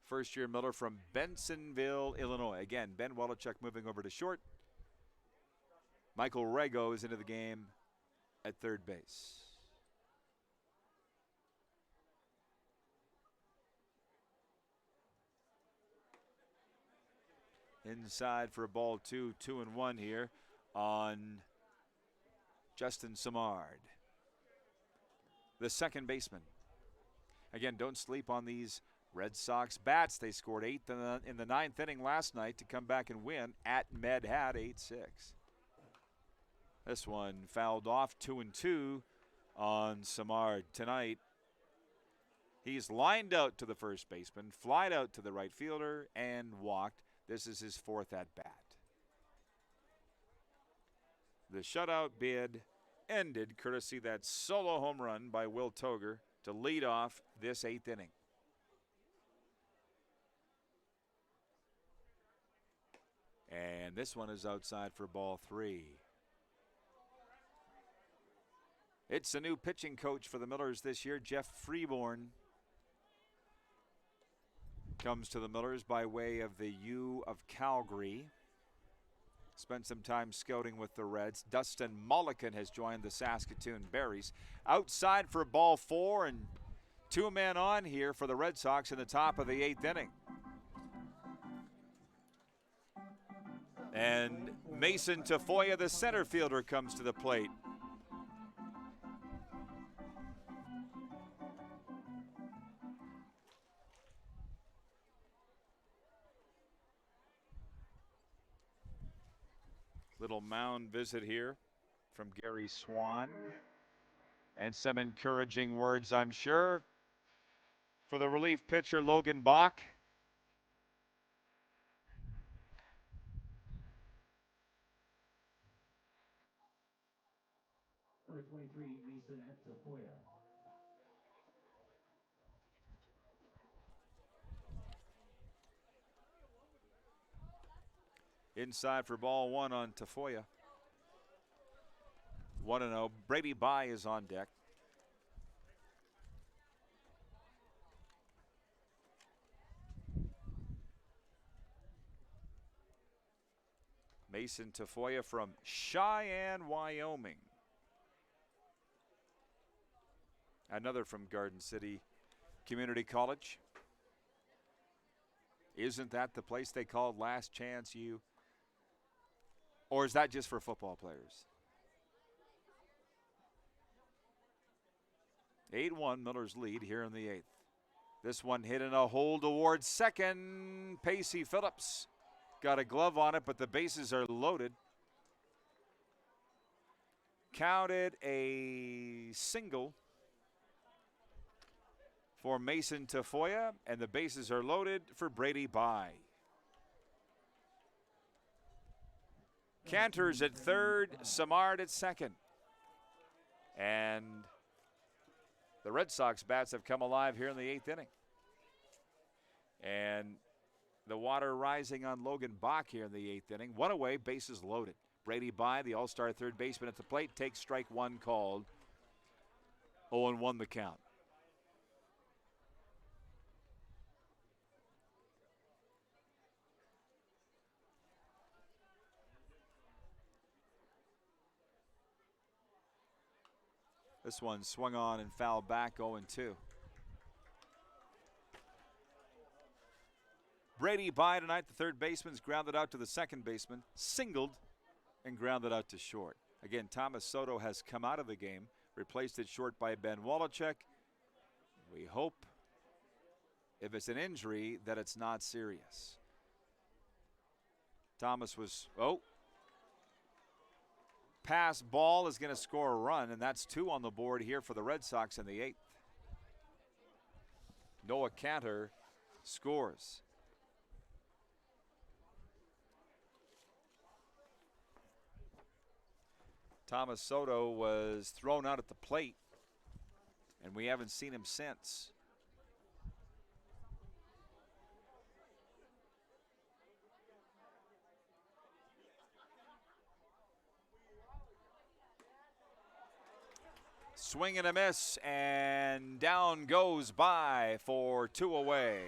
First-year Miller from Bensonville, Illinois. Again, Ben Wallachek moving over to short. Michael Rago is into the game at third base. Inside for a ball 2, 2-1 here on Justin Samard, the second baseman. Again, don't sleep on these Red Sox bats. They scored 8 in the 9th inning last night to come back and win at Med Hat 8-6. This one fouled off, 2-2 on Samard tonight. He's lined out to the first baseman, flied out to the right fielder, and walked. This is his fourth at bat. The shutout bid ended courtesy that solo home run by Will Toger to lead off this 8th inning. And this one is outside for ball 3. It's a new pitching coach for the Millers this year. Jeff Freeborn comes to the Millers by way of the U of Calgary. Spent some time scouting with the Reds. Dustin Mulliken has joined the Saskatoon Berries. Outside for ball 4, and 2 men on here for the Red Sox in the top of the 8th inning. And Mason Tafoya, the center fielder, comes to the plate. Little mound visit here from Gary Swan. And some encouraging words, I'm sure, for the relief pitcher, Logan Bach. Number 23, Mason Tafoya. Inside for ball 1 on Tafoya. 1-0. Brady Bye is on deck. Mason Tafoya from Cheyenne, Wyoming. Another from Garden City Community College. Isn't that the place they called Last Chance U? Or is that just for football players? 8-1, Miller's lead here in the 8th. This one hit in a hole towards second. Pacey Phillips got a glove on it, but the bases are loaded. Counted a single for Mason Tafoya, and the bases are loaded for Brady Bye. Cantor's at third, Samard at second. And the Red Sox bats have come alive here in the 8th inning. And the water rising on Logan Bach here in the 8th inning. One away, bases loaded. Brady Bye, the all-star third baseman at the plate, takes strike 1 called. 0-1 the count. This one swung on and fouled back, 0-2. Brady Bye tonight, the third baseman's grounded out to the second baseman, singled and grounded out to short. Again, Thomas Soto has come out of the game, replaced at short by Ben Wolochek. We hope, if it's an injury, that it's not serious. Thomas was, pass ball is going to score a run, and that's 2 on the board here for the Red Sox in the 8th. Noah Cantor scores. Thomas Soto was thrown out at the plate, and we haven't seen him since. Swing and a miss, and down goes Bye for 2 away.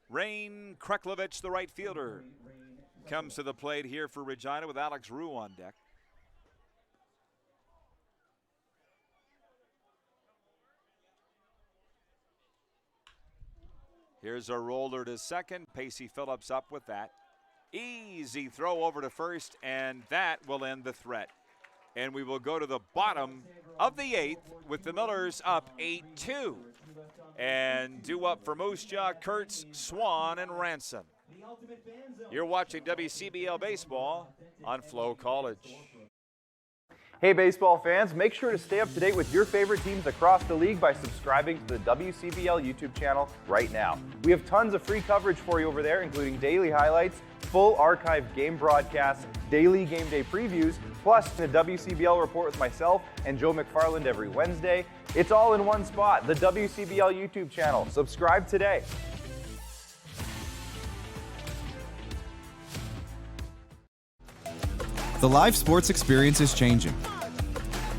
Rain Kreklovich, the right fielder, comes to the plate here for Regina with Alex Rue on deck. Here's a roller to second. Pacey Phillips up with that. Easy throw over to first, and that will end the threat. And we will go to the bottom of the 8th with the Millers up 8-2. And due up for Moose Jaw, Kurtz, Swan, and Ransom. You're watching WCBL Baseball on Flow College. Hey baseball fans, make sure to stay up to date with your favorite teams across the league by subscribing to the WCBL YouTube channel right now. We have tons of free coverage for you over there, including daily highlights, full archived game broadcasts, daily game day previews, plus the WCBL report with myself and Joe McFarland every Wednesday. It's all in one spot, the WCBL YouTube channel. Subscribe today. The live sports experience is changing.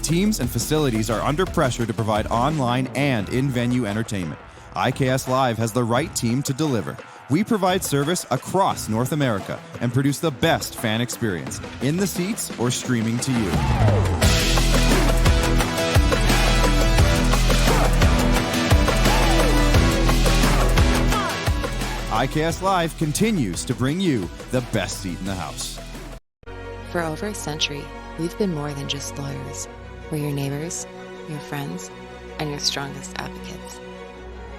Teams and facilities are under pressure to provide online and in-venue entertainment. IKS Live has the right team to deliver. We provide service across North America and produce the best fan experience, in the seats or streaming to you. IKS Live continues to bring you the best seat in the house. For over a century, we've been more than just lawyers. We're your neighbors, your friends, and your strongest advocates.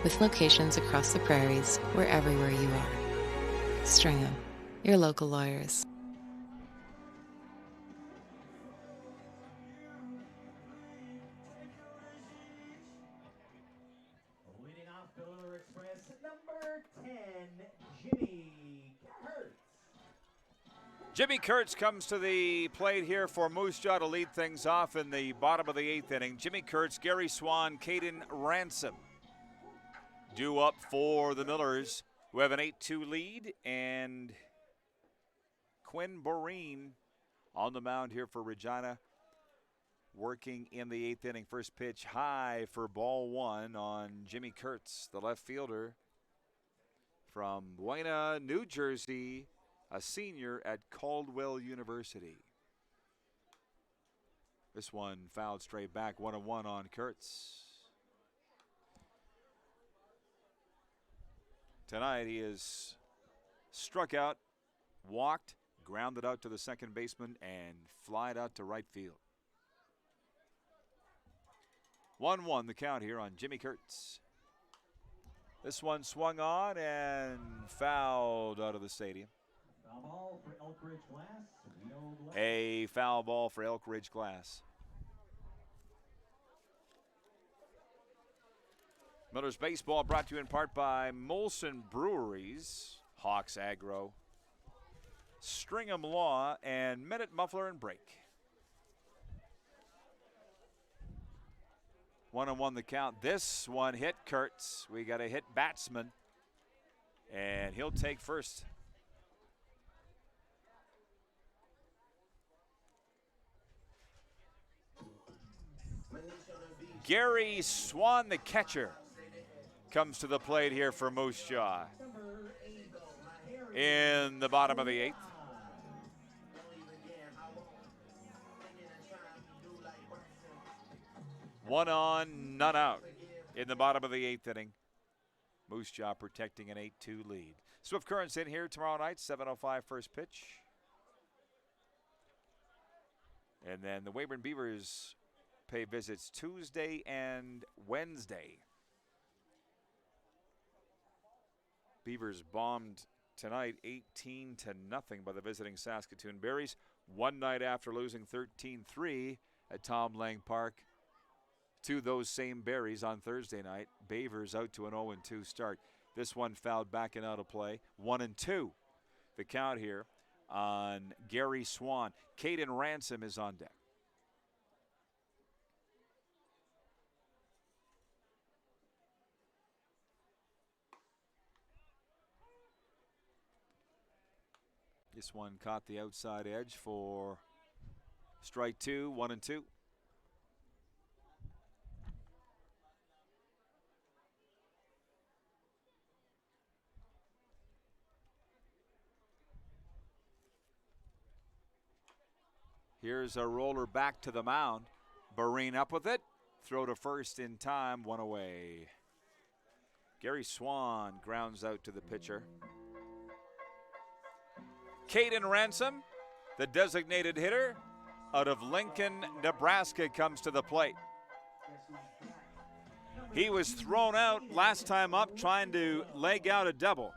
With locations across the prairies, we're everywhere you are. Stringham, your local lawyers. Leading off the Lunar Express, number 10, Jimmy Kurtz. Jimmy Kurtz comes to the plate here for Moose Jaw to lead things off in the bottom of the 8th inning. Jimmy Kurtz, Gary Swan, Caden Ransom due up for the Millers, who have an 8-2 lead, and Quinn Boreen on the mound here for Regina, working in the 8th inning. First pitch high for ball 1 on Jimmy Kurtz, the left fielder from Buena, New Jersey, a senior at Caldwell University. This one fouled straight back, 1-1 on Kurtz. Tonight he is struck out, walked, grounded out to the second baseman, and flied out to right field. 1-1 the count here on Jimmy Kurtz. This one swung on and fouled out of the stadium. Foul ball for Elk Ridge Glass. No Glass. A foul ball for Elk Ridge Glass. Miller's Baseball brought to you in part by Molson Breweries, Hawks Agro, Stringham Law, and Minute Muffler and Brake. 1-1 the count. This one hit Kurtz. We got a hit batsman, and he'll take first. Gary Swan, the catcher, comes to the plate here for Moose Jaw in the bottom of the 8th. One on, none out in the bottom of the 8th inning. Moose Jaw protecting an 8-2 lead. Swift Currents in here tomorrow night, 7:05 first pitch. And then the Weyburn Beavers pay visits Tuesday and Wednesday. Beavers bombed tonight 18-0 by the visiting Saskatoon Berries. One night after losing 13-3 at Tom Lang Park to those same Berries on Thursday night. Beavers out to an 0-2 start. This one fouled back and out of play. 1-2 the count here on Gary Swan. Caden Ransom is on deck. This one caught the outside edge for strike 2, 1-2. Here's a roller back to the mound. Boreen up with it. Throw to first in time, one away. Gary Swan grounds out to the pitcher. Caden Ransom, the designated hitter out of Lincoln, Nebraska, comes to the plate. He was thrown out last time up trying to leg out a double.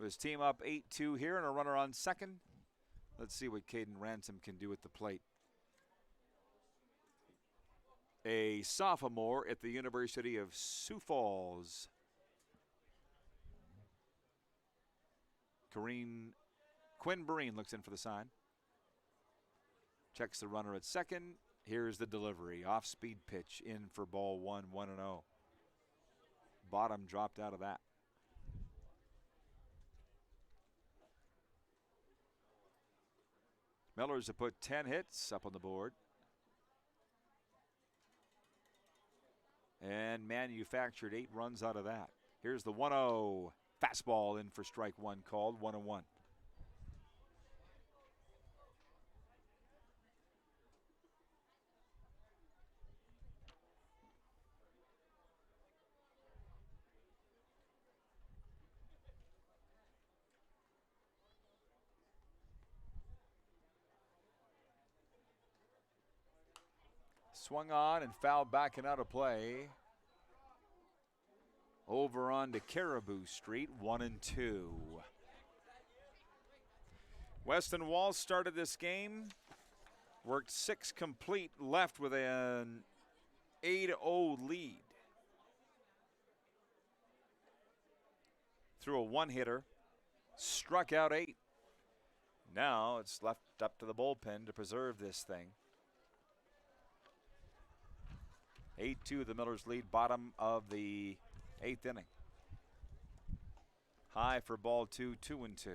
With his team up 8-2 here and a runner on second. Let's see what Caden Ransom can do at the plate. A sophomore at the University of Sioux Falls. Quinn Breen looks in for the sign. Checks the runner at second. Here's the delivery. Off-speed pitch in for ball 1, 1-0. Bottom dropped out of that. Millers have put 10 hits up on the board. And manufactured 8 runs out of that. Here's the 1-0. Fastball in for strike 1 called, 1-1. Swung on and fouled back and out of play. Over on to Caribou Street, 1-2. Weston Walls started this game, worked 6 complete, left with an 8-0 lead. Threw a 1-hitter, struck out 8. Now it's left up to the bullpen to preserve this thing. 8-2, the Millers lead, bottom of the 8th inning. High for ball 2, 2-2.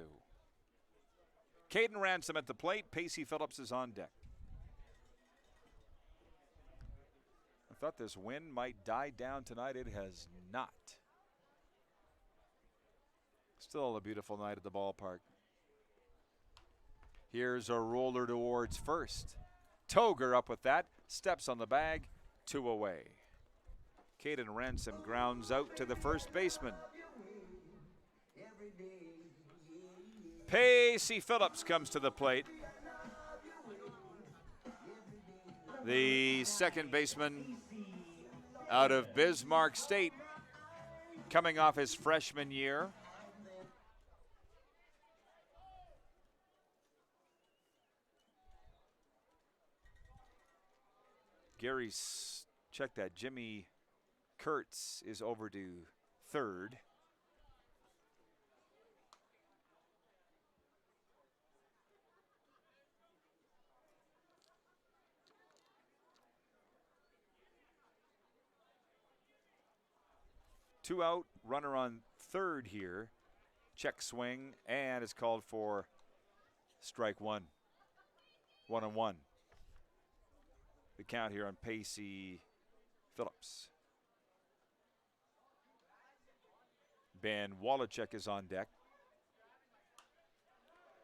Caden Ransom at the plate. Pacey Phillips is on deck. I thought this wind might die down tonight. It has not. Still a beautiful night at the ballpark. Here's a roller towards first. Toger up with that. Steps on the bag. 2 away. Caden Ransom grounds out to the first baseman. Pacey Phillips comes to the plate. The second baseman out of Bismarck State, coming off his freshman year. Gary's, check that, Jimmy Kurtz is over to third. Two out, runner on third here. Check swing, and it's called for strike 1. 1-1. The count here on Pacey Phillips. Ben Wallachek is on deck.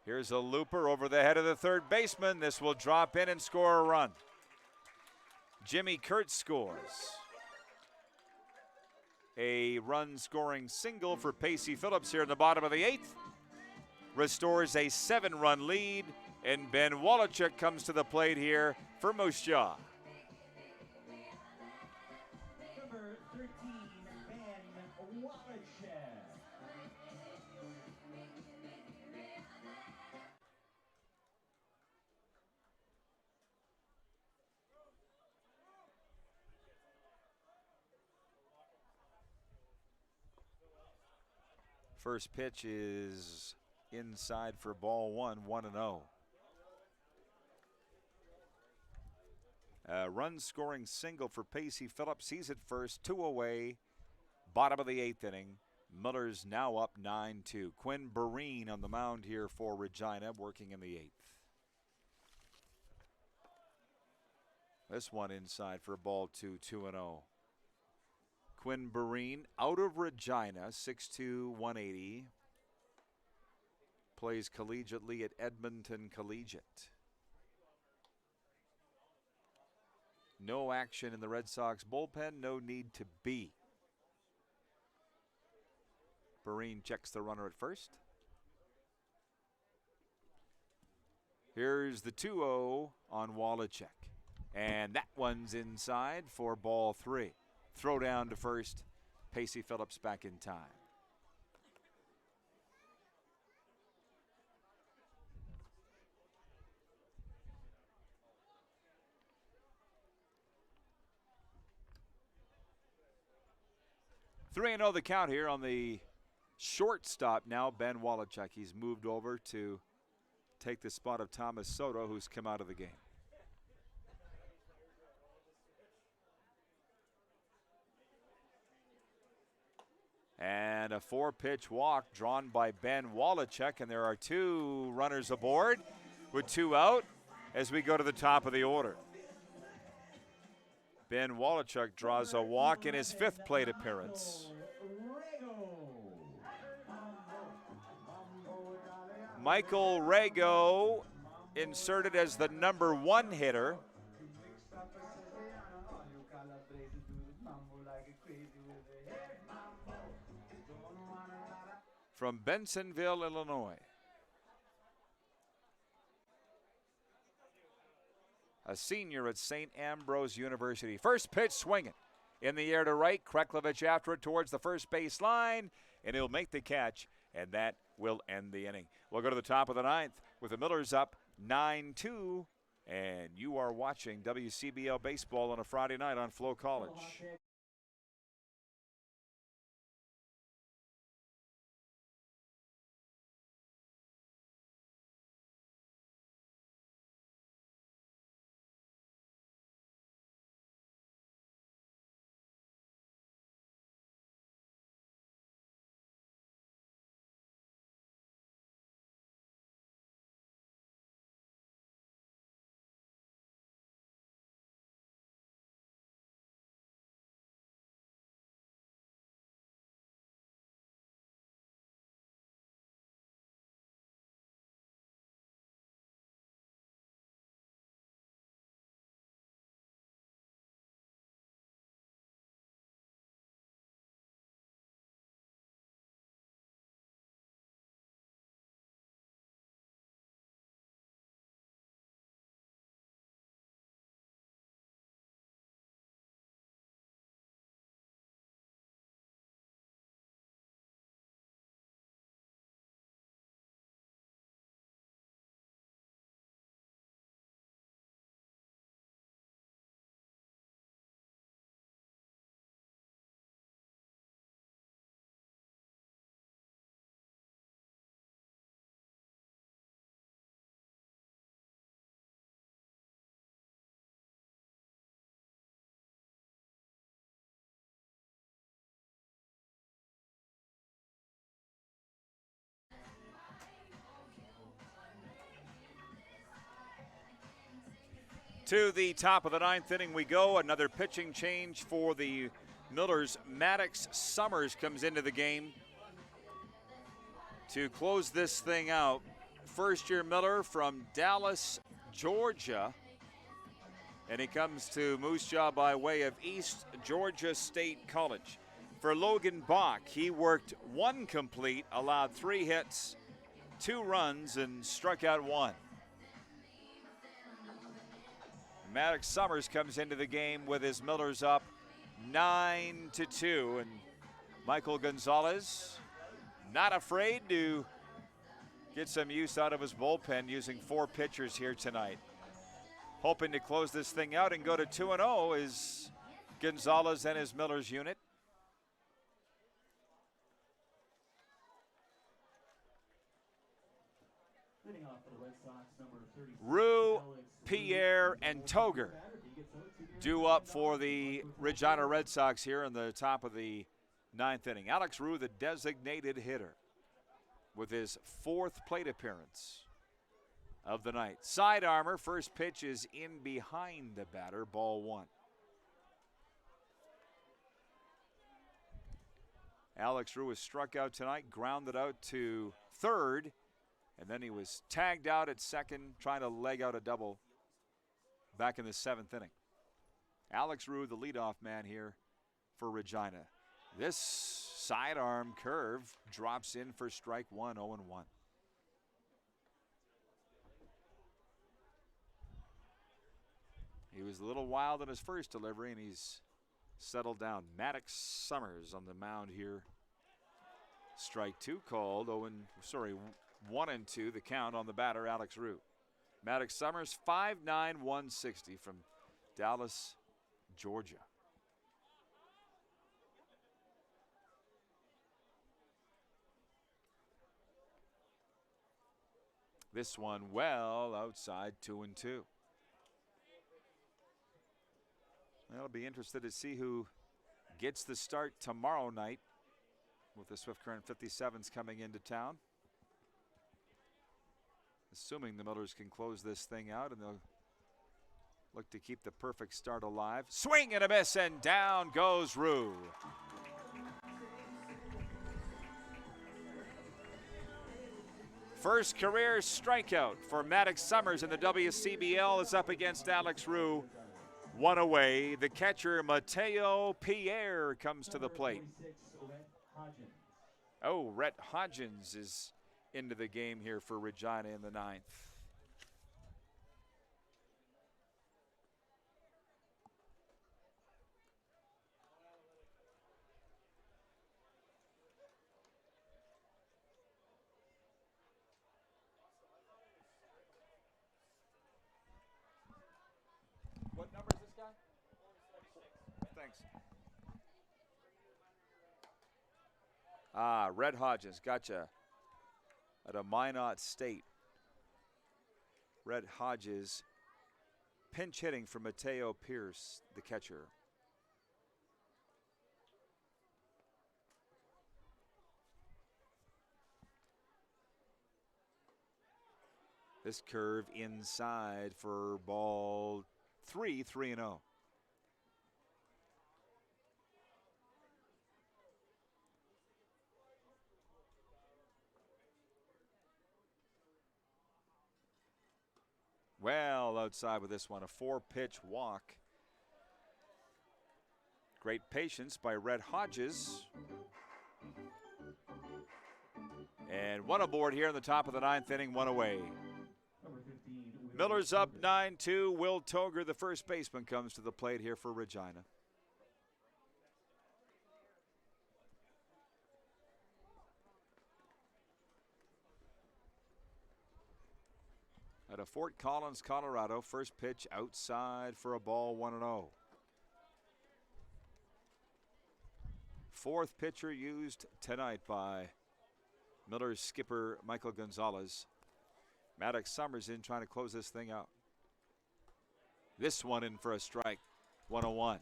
Here's a looper over the head of the third baseman. This will drop in and score a run. Jimmy Kurtz scores. A run-scoring single for Pacey Phillips here in the bottom of the 8th. Restores a 7-run lead, and Ben Wallachek comes to the plate here for Moose Jaw. Number 13, Ben Wallachek. First pitch is inside for ball 1, 1-0. A run-scoring single for Pacey Phillips. He's at first, 2 away. Bottom of the 8th inning. Miller's now up 9-2. Quinn Breen on the mound here for Regina, working in the 8th. This one inside for ball 2, 2-0. Quinn Breen out of Regina, 6'2", 180. Plays collegiately at Edmonton Collegiate. No action in the Red Sox bullpen, no need to be. Breen checks the runner at first. Here's the 2-0 on Wallachek. And that one's inside for ball 3. Throw down to first. Pacey Phillips back in time. 3-0 the count here on the shortstop now, Ben Wallachuk. He's moved over to take the spot of Thomas Soto, who's come out of the game. And a 4-pitch walk drawn by Ben Wallachuk, and there are 2 runners aboard with 2 out as we go to the top of the order. Ben Wallachuk draws a walk in his 5th plate appearance. Michael Rago inserted as the number 1 hitter. From Bensonville, Illinois. A senior at St. Ambrose University. First pitch swinging. In the air to right, Kreklovich after it towards the first base line, and he'll make the catch, and that will end the inning. We'll go to the top of the 9th with the Millers up 9-2, and you are watching WCBL baseball on a Friday night on Flow College. To the top of the 9th inning we go. Another pitching change for the Millers. Maddox Summers comes into the game to close this thing out. First-year Miller from Dallas, Georgia. And he comes to Moose Jaw by way of East Georgia State College. For Logan Bach, he worked 1 complete, allowed 3 hits, 2 runs, and struck out 1. Maddox Summers comes into the game with his Millers up 9-2, and Michael Gonzalez not afraid to get some use out of his bullpen using 4 pitchers here tonight. Hoping to close this thing out and go to 2-0 is Gonzalez and his Millers unit. Rue, Pierre, and Toger due up for the Regina Red Sox here in the top of the 9th inning. Alex Rue, the designated hitter, with his 4th plate appearance of the night. Side armor, first pitch is in behind the batter, ball 1. Alex Rue was struck out tonight, grounded out to 3rd, and then he was tagged out at 2nd, trying to leg out a double back in the 7th inning. Alex Rue, the leadoff man here for Regina. This sidearm curve drops in for strike 1, 0-1. He was a little wild in his first delivery, and he's settled down. Maddox Summers on the mound here. Strike 2 called. 1-2 the count on the batter, Alex Rue. Maddox Summers, 5'9", 160 from Dallas, Georgia. This one well outside, 2-2. I'll be interested to see who gets the start tomorrow night with the Swift Current 57s coming into town. Assuming the Millers can close this thing out, and they'll look to keep the perfect start alive. Swing and a miss, and down goes Rue. First career strikeout for Maddox Summers in the WCBL is up against Alex Rue. One away. The catcher, Mateo Pierre, comes to the plate. Oh, Rhett Hodgins is into the game here for Regina in the 9th. What number is this guy? Thanks. Red Hodgins, gotcha. At a Minot State. Red Hodges pinch hitting for Mateo Pierce, the catcher. This curve inside for ball 3-0. Well outside with this one, a 4-pitch walk. Great patience by Red Hodges. And one aboard here in the top of the 9th inning, one away. Miller's up 9-2. Will Toger, the first baseman, comes to the plate here for Regina. At a Fort Collins, Colorado, first pitch outside for a ball, 1-0. Fourth pitcher used tonight by Miller's skipper, Michael Gonzalez. Maddox Summers in trying to close this thing out. This one in for a strike, 1-1.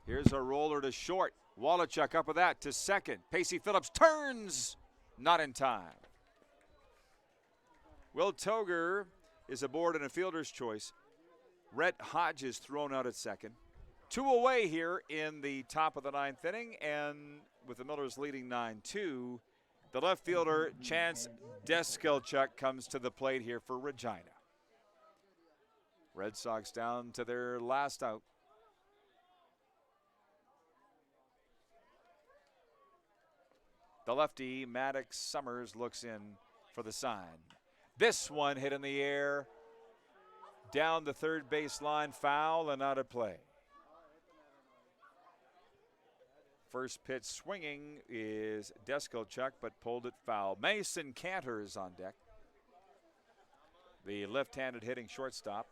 Here's a roller to short. Wallachuk up with that to second. Pacey Phillips turns, not in time. Will Toger is aboard in a fielder's choice. Rhett Hodges thrown out at second. 2 away here in the top of the 9th inning, and with the Millers leading 9-2, the left fielder, Chance Deskelchuk, comes to the plate here for Regina. Red Sox down to their last out. The lefty, Maddox Summers, looks in for the sign. This one hit in the air, down the third baseline, foul and out of play. First pitch swinging is Deskelchuk, but pulled it foul. Mason Cantor is on deck. The left-handed hitting shortstop.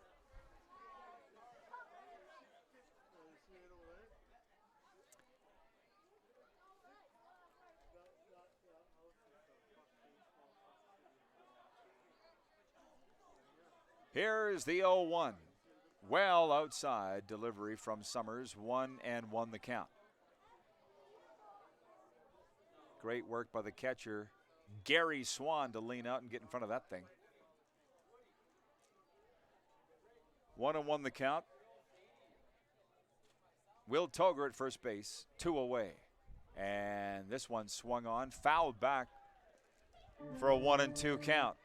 Here's the 0-1. Well outside delivery from Summers, 1-1 the count. Great work by the catcher, Gary Swan, to lean out and get in front of that thing. 1-1 the count. Will Toger at first base, 2 away. And this one swung on, fouled back for a 1-2 count.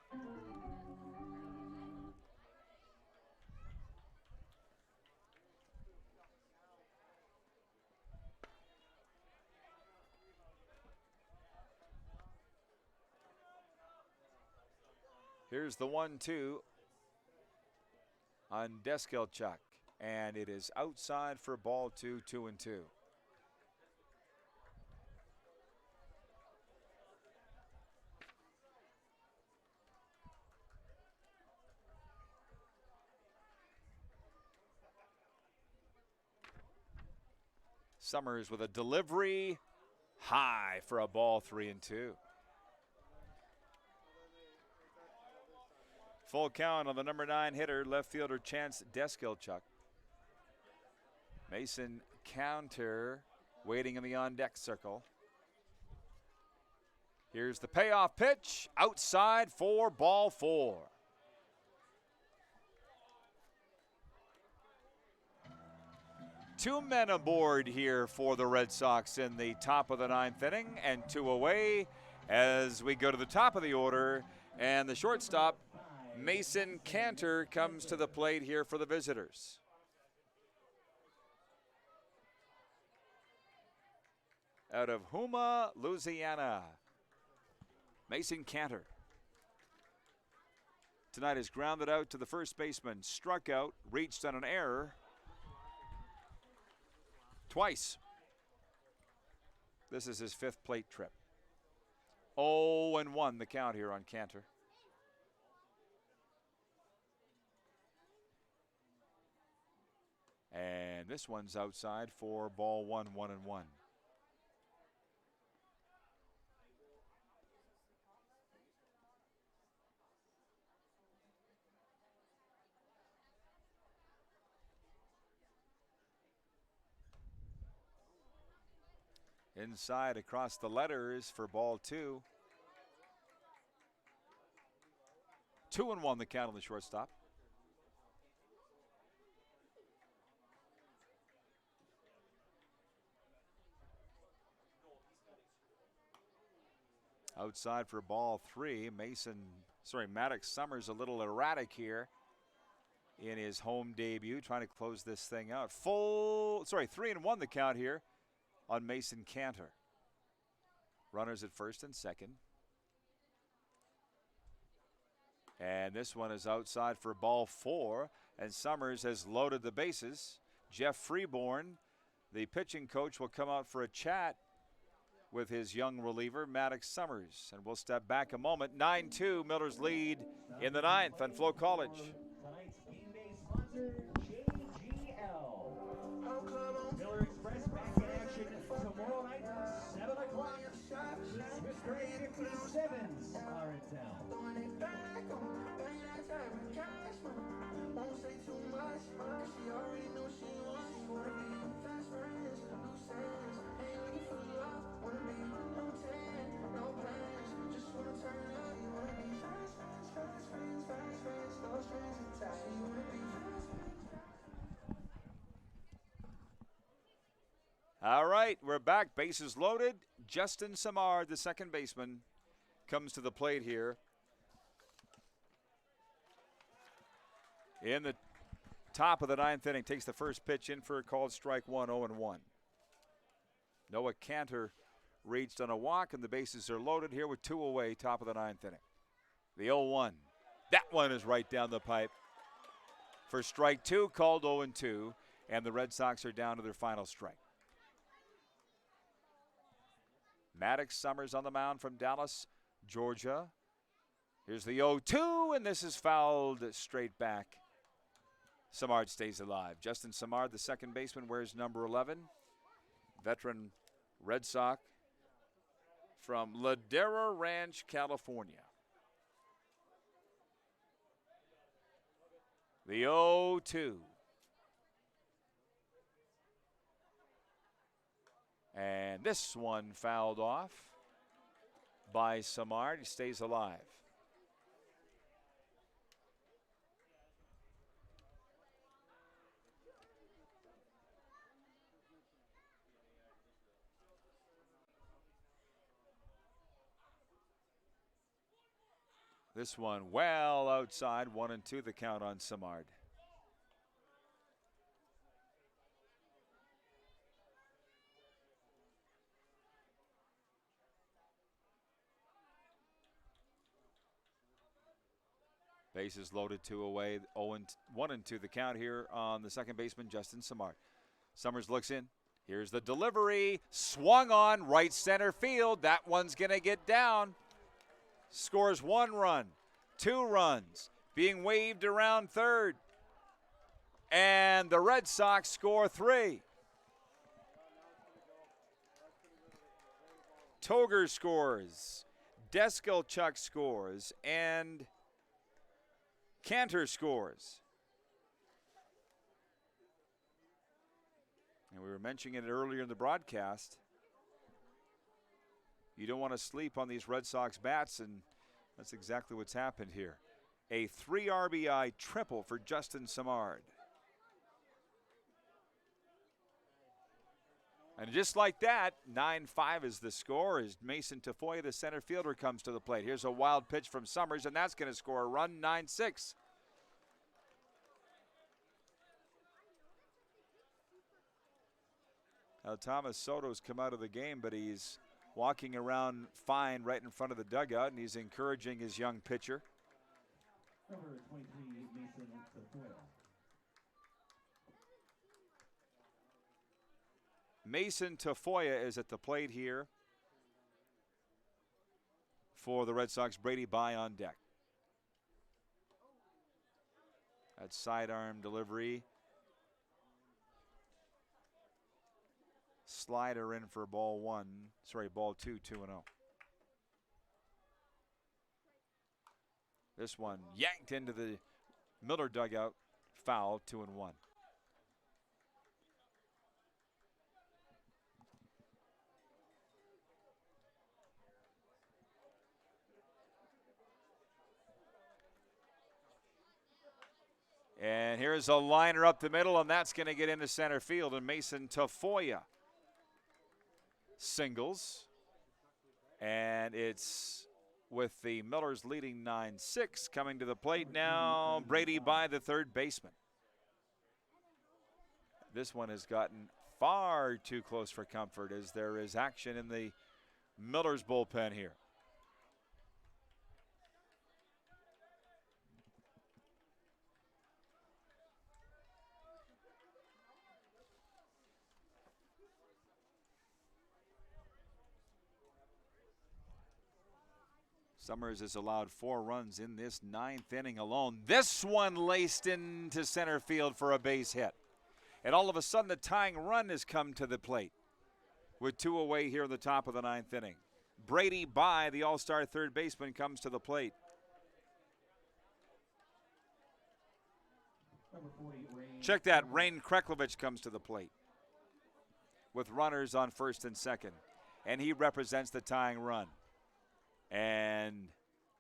Here's the 1-2 on Deskelchuk, and it is outside for ball 2, 2-2. Summers with a delivery high for a ball, 3-2. Full count on the number 9 hitter, left fielder Chance Deskilchuk. Mason Cantor waiting in the on-deck circle. Here's the payoff pitch, outside for ball 4. Two men aboard here for the Red Sox in the top of the 9th inning, and 2 away as we go to the top of the order, and the shortstop, Mason Cantor, comes to the plate here for the visitors. Out of Houma, Louisiana, Mason Cantor. Tonight is grounded out to the first baseman, struck out, reached on an error twice. This is his 5th plate trip. 0-1 the count here on Cantor. And this one's outside for ball 1, 1-1. Inside across the letters for ball 2. 2-1 the count on the shortstop. Outside for ball 3. Maddox Summers a little erratic here in his home debut, trying to close this thing out. 3-1 the count here on Mason Cantor. Runners at first and second. And this one is outside for ball 4, and Summers has loaded the bases. Jeff Freeborn, the pitching coach, will come out for a chat with his young reliever, Maddox Summers. And we'll step back a moment. 9-2, Miller's lead in the 9th on Flow College. Tonight's game day sponsor, JGL. Miller Express back in action tomorrow night, 7 o'clock. The Swiss Grade 57s are in town. All right, we're back. Bases loaded. Justin Samard, the second baseman, comes to the plate here. In the top of the 9th inning, takes the first pitch in for a called strike 1, 0-1. Noah Cantor reached on a walk, and the bases are loaded here with 2 away, top of the 9th inning. The 0-1. That one is right down the pipe for strike 2, called 0-2, and the Red Sox are down to their final strike. Maddox Summers on the mound from Dallas, Georgia. Here's the 0-2, and this is fouled straight back. Samard stays alive. Justin Samard, the second baseman, wears number 11. Veteran Red Sox from Ladera Ranch, California. The 0-2. And this one fouled off by Samard. He stays alive. This one well outside, 1-2 the count on Samard. Bases loaded, 2 away, 1-2 the count here on the second baseman, Justin Samard. Summers looks in. Here's the delivery, swung on right center field. That one's gonna get down. Scores 1 run, 2 runs, being waved around third. And the Red Sox score 3. Toger scores. Deskelchuk scores. And Cantor scores. And we were mentioning it earlier in the broadcast. You don't want to sleep on these Red Sox bats, and that's exactly what's happened here. A 3 RBI triple for Justin Samard. And just like that, 9-5 is the score as Mason Tafoya, the center fielder, comes to the plate. Here's a wild pitch from Summers, and that's going to score a run, 9-6. Now, Thomas Soto's come out of the game, but he's walking around fine right in front of the dugout, and he's encouraging his young pitcher. Number 23, Mason Tafoya. Mason Tafoya is at the plate here for the Red Sox. Brady Bye on deck. That sidearm delivery. Slider in for ball 2, 2-0. This one yanked into the Miller dugout, foul, 2-1. And here's a liner up the middle, and that's going to get into center field. And Mason Tafoya singles. And it's with the Millers leading 9-6. Coming to the plate now, Brady Bye, the third baseman. This one has gotten far too close for comfort as there is action in the Millers bullpen here. Summers has allowed 4 runs in this 9th inning alone. This one laced into center field for a base hit. And all of a sudden the tying run has come to the plate with 2 away here in the top of the 9th inning. Brady Bye, the all-star third baseman, comes to the plate. Check that, Rain Kreklovich comes to the plate with runners on first and second. And he represents the tying run. And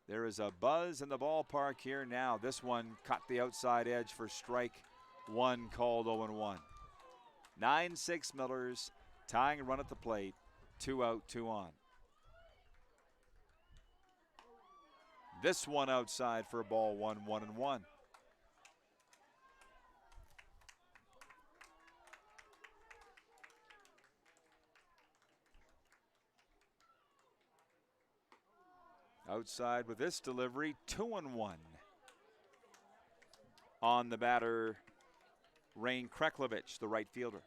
there is a buzz in the ballpark here now. This one caught the outside edge for strike 1, called 0-1. 9-6 Millers, tying a run at the plate, 2 out, 2 on. This one outside for ball 1, 1-1. Outside with this delivery, 2-1. On the batter, Rain Kreklovich, the right fielder.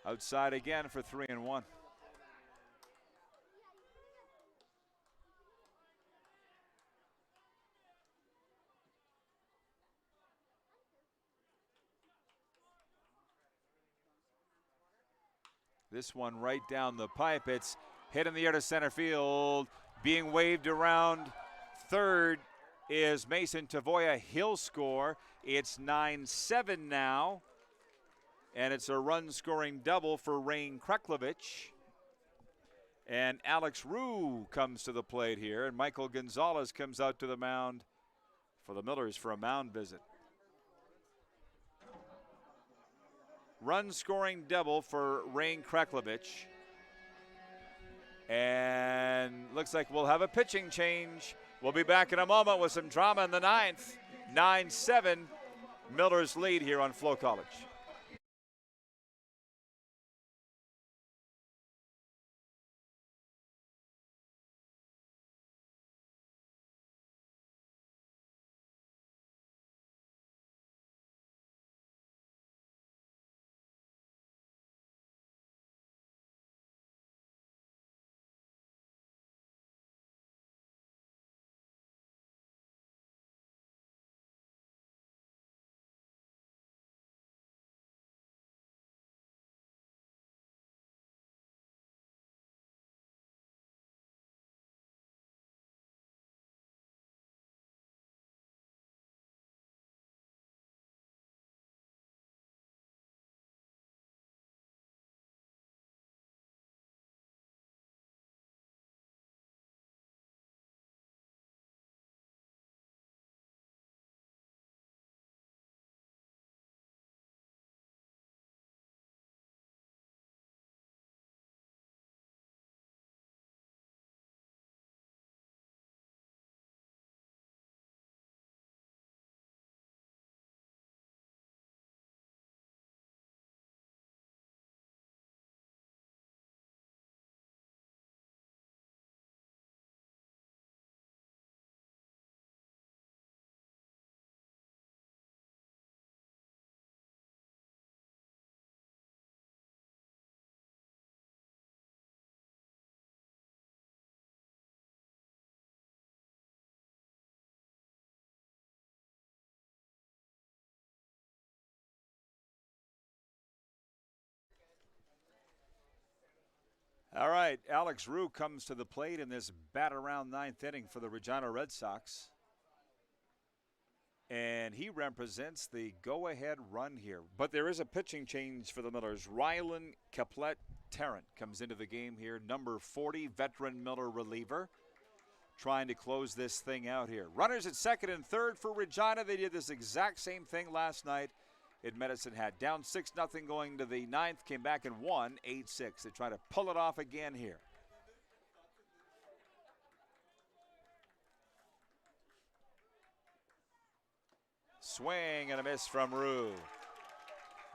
Outside again for 3-1. This one right down the pipe. It's hit in the air to center field. Being waved around third is Mason Tafoya. He'll score. It's 9-7 now. And it's a run-scoring double for Rain Kreklovich. And Alex Rue comes to the plate here. And Michael Gonzalez comes out to the mound for the Millers for a mound visit. Run-scoring double for Rain Kreklovich. And looks like we'll have a pitching change. We'll be back in a moment with some drama in the 9th. 9-7, Millers lead here on Flow College. All right, Alex Rue comes to the plate in this bat-around ninth inning for the Regina Red Sox. And he represents the go-ahead run here. But there is a pitching change for the Millers. Rylan Caplet-Tarrant comes into the game here, number 40, veteran Miller reliever, trying to close this thing out here. Runners at second and third for Regina. They did this exact same thing last night in Medicine Hat. Down 6-0 going to the ninth, came back and won 8-6. They try to pull it off again here. Swing and a miss from Rue.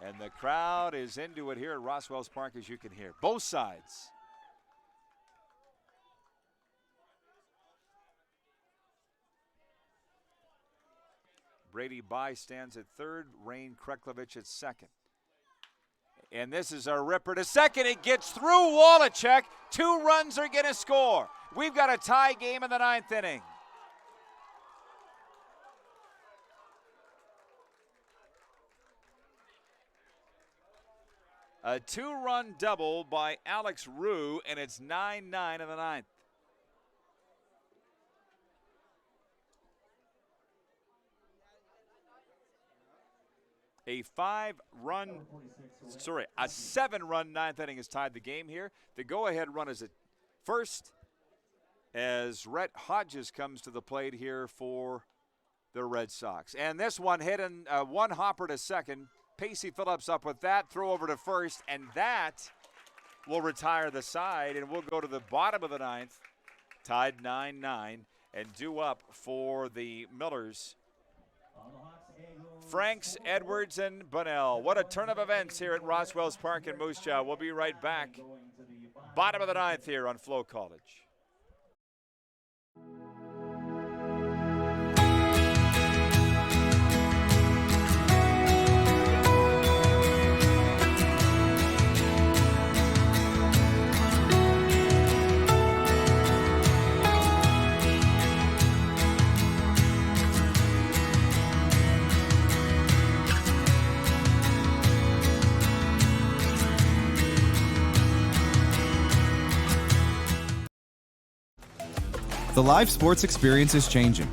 And the crowd is into it here at Roswell's Park, as you can hear. Both sides. Brady By stands at third. Rain Kreklovich at second. And this is a ripper to second. It gets through Wallachek. 2 runs are going to score. We've got a tie game in the ninth inning. A 2-run double by Alex Rue, and it's 9-9 in the ninth. A 7-run ninth inning has tied the game here. The go-ahead run is at first as Rhett Hodges comes to the plate here for the Red Sox. And this one hit in one hopper to second. Pacey Phillips up with that, throw over to first, and that will retire the side, and we'll go to the bottom of the ninth, tied 9-9, and due up for the Millers. Franks, Edwards, and Bunnell. What a turn of events here at Roswell's Park in Moose Jaw. We'll be right back. Bottom of the ninth here on Flow College. The live sports experience is changing.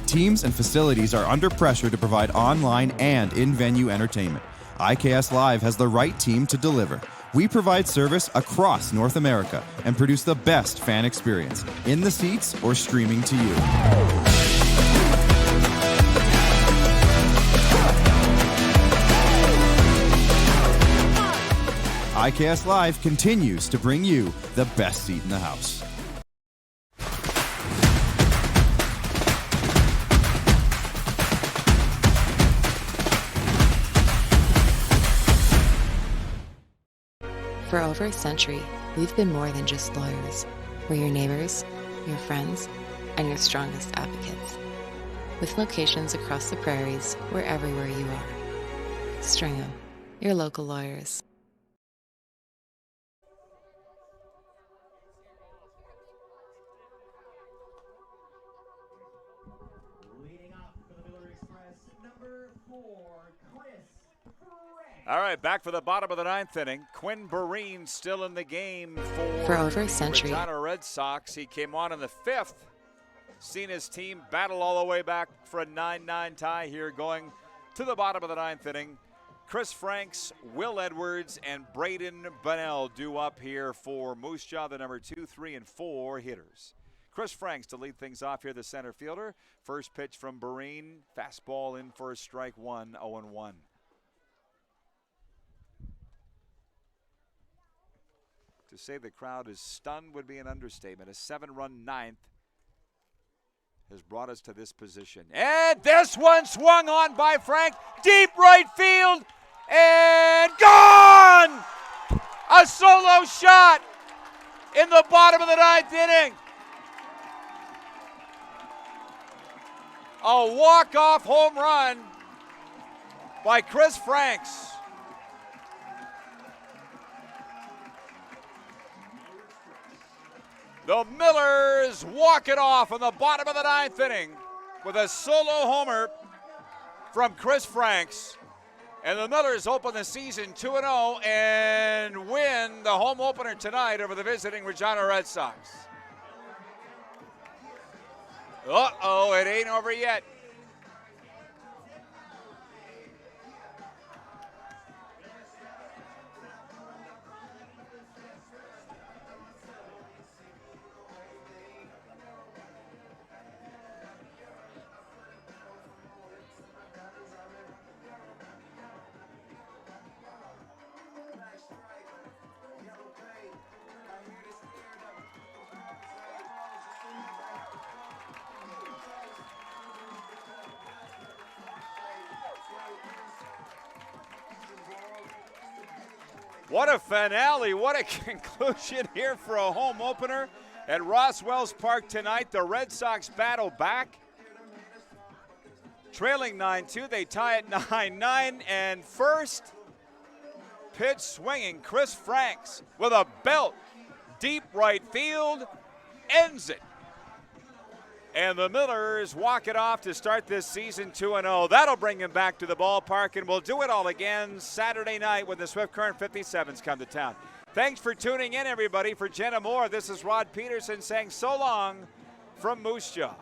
Teams and facilities are under pressure to provide online and in-venue entertainment. IKS Live has the right team to deliver. We provide service across North America and produce the best fan experience, in the seats or streaming to you. IKS Live continues to bring you the best seat in the house. For over a century, we've been more than just lawyers. We're your neighbors, your friends, and your strongest advocates. With locations across the prairies, we're everywhere you are. Stringham, your local lawyers. Leading off for the Miller Express, number 4, Chris Franks. All right, back for the bottom of the ninth inning. Quinn Barine still in the game For over a century. Regina Red Sox. He came on in the fifth. Seen his team battle all the way back for a 9-9 tie here, going to the bottom of the ninth inning. Chris Franks, Will Edwards, and Braden Bunnell due up here for Moose Jaw, the number 2, 3, and 4 hitters. Chris Franks to lead things off here, the center fielder. First pitch from Barine, fastball in for a strike one, 0-1. To say the crowd is stunned would be an understatement. A 7-run ninth has brought us to this position. And this one swung on by Frank. Deep right field. And gone! A solo shot in the bottom of the ninth inning. A walk-off home run by Chris Franks. The Millers walk it off in the bottom of the ninth inning with a solo homer from Chris Franks. And the Millers open the season 2-0 and win the home opener tonight over the visiting Regina Red Sox. Uh-oh, it ain't over yet. What a finale, what a conclusion here for a home opener at Roswell's Park tonight. The Red Sox battle back. Trailing 9-2, they tie at 9-9, and first pitch swinging, Chris Franks with a belt, deep right field, ends it. And the Millers walk it off to start this season 2-0. That'll bring him back to the ballpark, and we'll do it all again Saturday night when the Swift Current 57s come to town. Thanks for tuning in, everybody. For Jenna Moore, this is Rod Peterson saying so long from Moose Jaw.